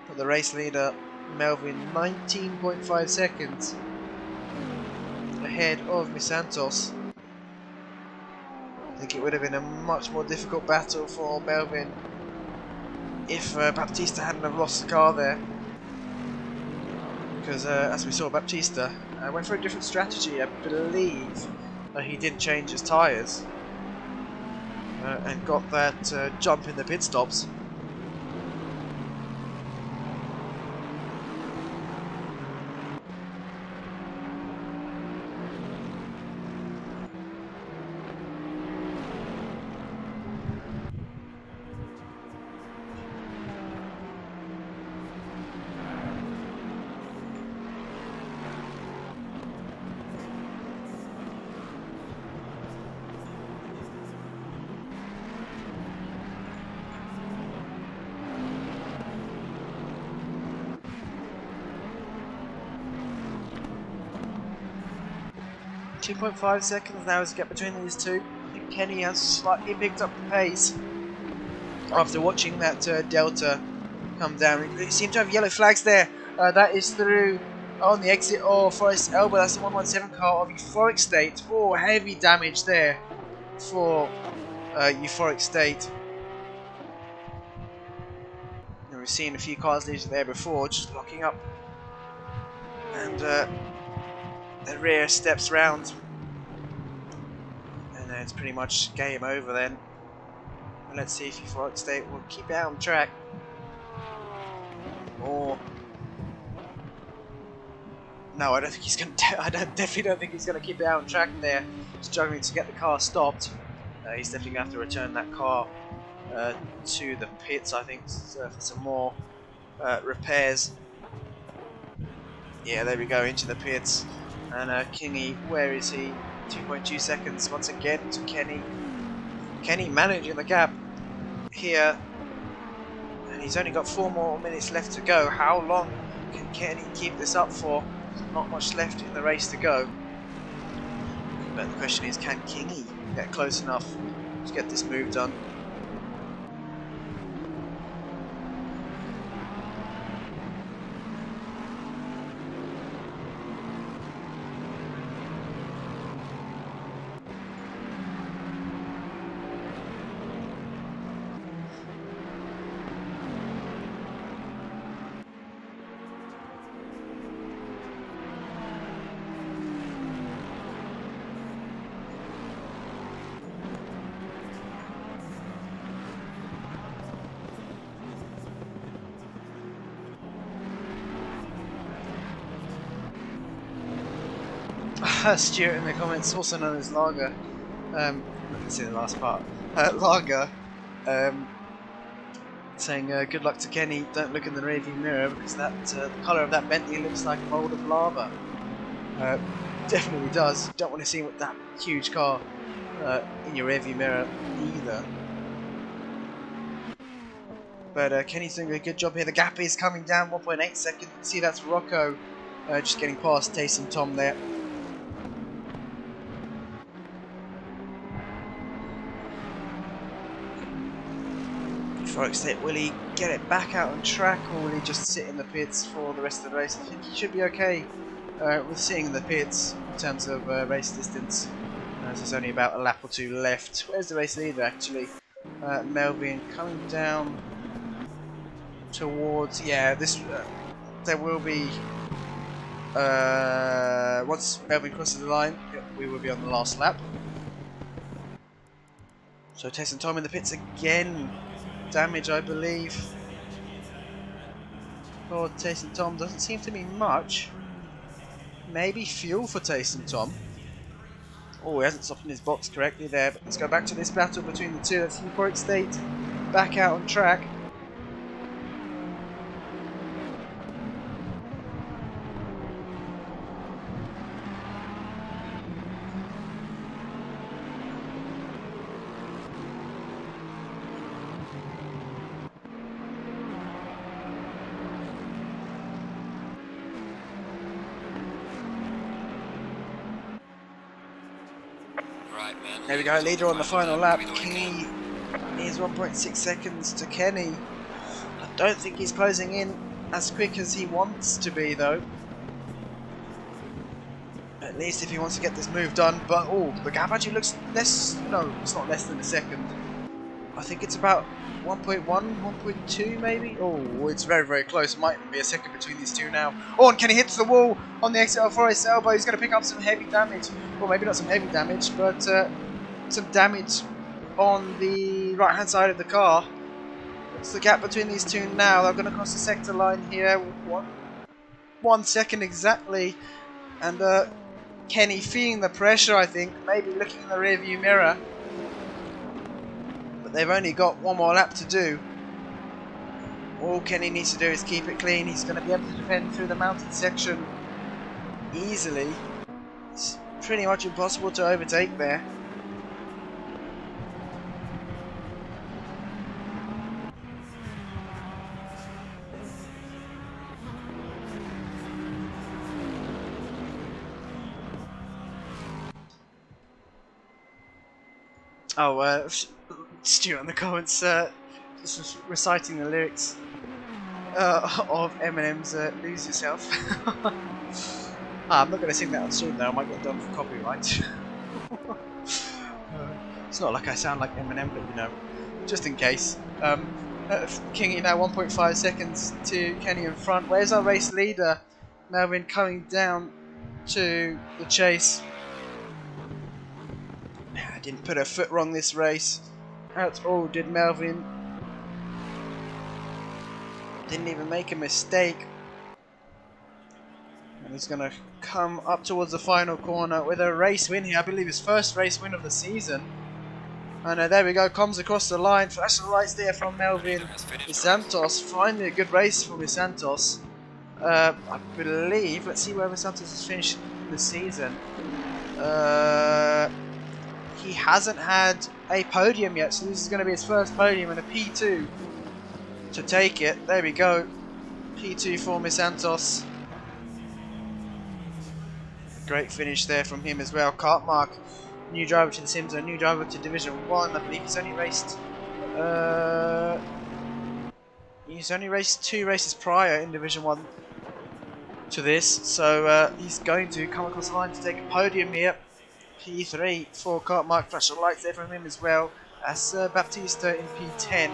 But the race leader, Melvin, 19.5 seconds ahead of Misantos. I think it would have been a much more difficult battle for Melvin if Baptista hadn't have lost the car there. because as we saw, Baptista went for a different strategy. I believe he didn't change his tyres and got that jump in the pit stops. .5 seconds now as a gap between these two. I think Kenny has slightly picked up the pace after watching that Delta come down. It seemed to have yellow flags there. That is through on the exit of Forest Elbow. That's the 117 car of Euphoric State. Oh, heavy damage there for Euphoric State. And we've seen a few cars leave there before, just locking up. And the rear steps round, and then it's pretty much game over then. And let's see if Euphoric State will keep it out on track, or no, I don't think he's going to. Definitely don't think he's going to keep it out on track there. Struggling to get the car stopped. He's definitely going to have to return that car to the pits, I think, for some more repairs. Yeah, there we go, into the pits. And Kingy, where is he? 2.2 seconds once again to Kenny. Kenny managing the gap here. And he's only got 4 more minutes left to go. How long can Kenny keep this up for? Not much left in the race to go. But the question is, can Kingy get close enough to get this move done? Stuart in the comments, also known as Lager, I can see the last part, Lager, saying good luck to Kenny, don't look in the rearview mirror because that the colour of that Bentley looks like a mould of lava. Definitely does, don't want to see what that huge car in your rearview mirror either. But Kenny's doing a good job here. The gap is coming down 1.8 seconds. See, that's Rocco just getting past Taysom Tom there. Euphoric State, will he get it back out on track, or will he just sit in the pits for the rest of the race? I think he should be okay with sitting in the pits in terms of race distance. There's only about a lap or 2 left. Where's the race leader actually? Melvin coming down towards, yeah, this there will be once Melvin crosses the line, we will be on the last lap. So Taysom Tom in the pits again. Damage, I believe, for Taysom Tom. Doesn't seem to be much. Maybe fuel for Taysom Tom. Oh, he hasn't stopped in his box correctly there. But let's go back to this battle between the two. That's Euphoric State back out on track. There we go, leader on the final lap. Kenny is 1.6 seconds to Kenny. I don't think he's closing in as quick as he wants to be though. At least if he wants to get this move done. But oh, the gap actually looks less, no, it's not less than a second. I think it's about 1.1, 1.2 maybe? Oh, it's very, very close. It might be a second between these two now. Oh, and Kenny hits the wall on the exit of Forest's elbow. He's going to pick up some heavy damage. Well, maybe not some heavy damage, but some damage on the right-hand side of the car. What's the gap between these two now? They're going to cross the sector line here. 1 second exactly. And Kenny feeling the pressure, I think. Maybe looking in the rearview mirror. They've only got one more lap to do. All Kenny needs to do is keep it clean. He's going to be able to defend through the mountain section easily. It's pretty much impossible to overtake there. Oh, Stuart in the comments just reciting the lyrics of Eminem's Lose Yourself. I'm not going to sing that on stream though, I might get done for copyright. It's not like I sound like Eminem, but you know, just in case. Kingy now 1.5 seconds to Kenny in front. Where's our race leader? Melvin coming down to the chase. I didn't put a foot wrong this race at all, did Melvin? Didn't even make a mistake. And he's going to come up towards the final corner with a race win here. I believe his first race win of the season. And there we go, comes across the line. Flashing lights there from Melvin Santos. Finally a good race for Santos. I believe, let's see where Santos has finished the season. He hasn't had a podium yet, so this is going to be his first podium and a P2 to take it. There we go, P2 for Santos. Great finish there from him as well. Cartmark, new driver to the SimZone, new driver to Division 1. I believe he's only raced 2 races prior in Division 1 to this, so he's going to come across the line to take a podium here. P3 for Cartmark, flashing lights there from him as well as Baptista in P10.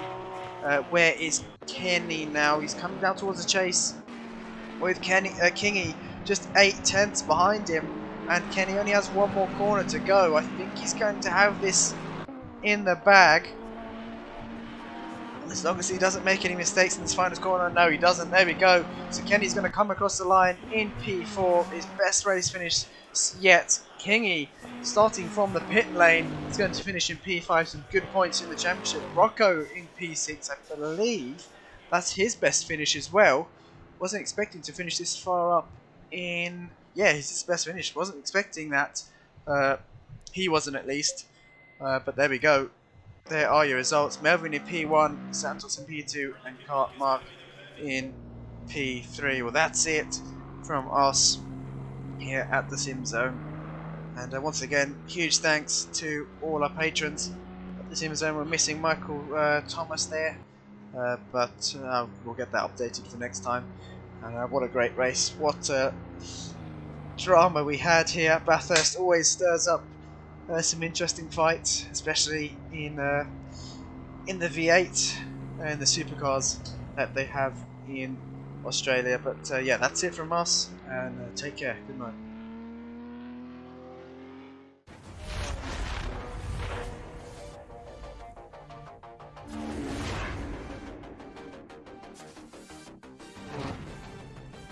Where is Kenny now? He's coming down towards the chase with Kingy just 8/10 behind him, and Kenny only has one more corner to go. I think he's going to have this in the bag as long as he doesn't make any mistakes in this final corner. No, he doesn't. There we go. So Kenny's going to come across the line in P4, his best race finish yet. Kingy, starting from the pit lane, is going to finish in P5, some good points in the championship. Rocco in P6, I believe that's his best finish as well. Wasn't expecting to finish this far up in... yeah, it's his best finish. Wasn't expecting that. He wasn't at least. But there we go. There are your results. Melvin in P1, Santos in P2, and Cartmark in P3. Well, that's it from us here at the SimZone. And once again, huge thanks to all our patrons at the SimZone. We're missing Michael Thomas there, but we'll get that updated for next time. And what a great race. What drama we had here at Bathurst. Always stirs up some interesting fights, especially in the V8 and the supercars that they have in Australia. But yeah, that's it from us, and take care. Good night.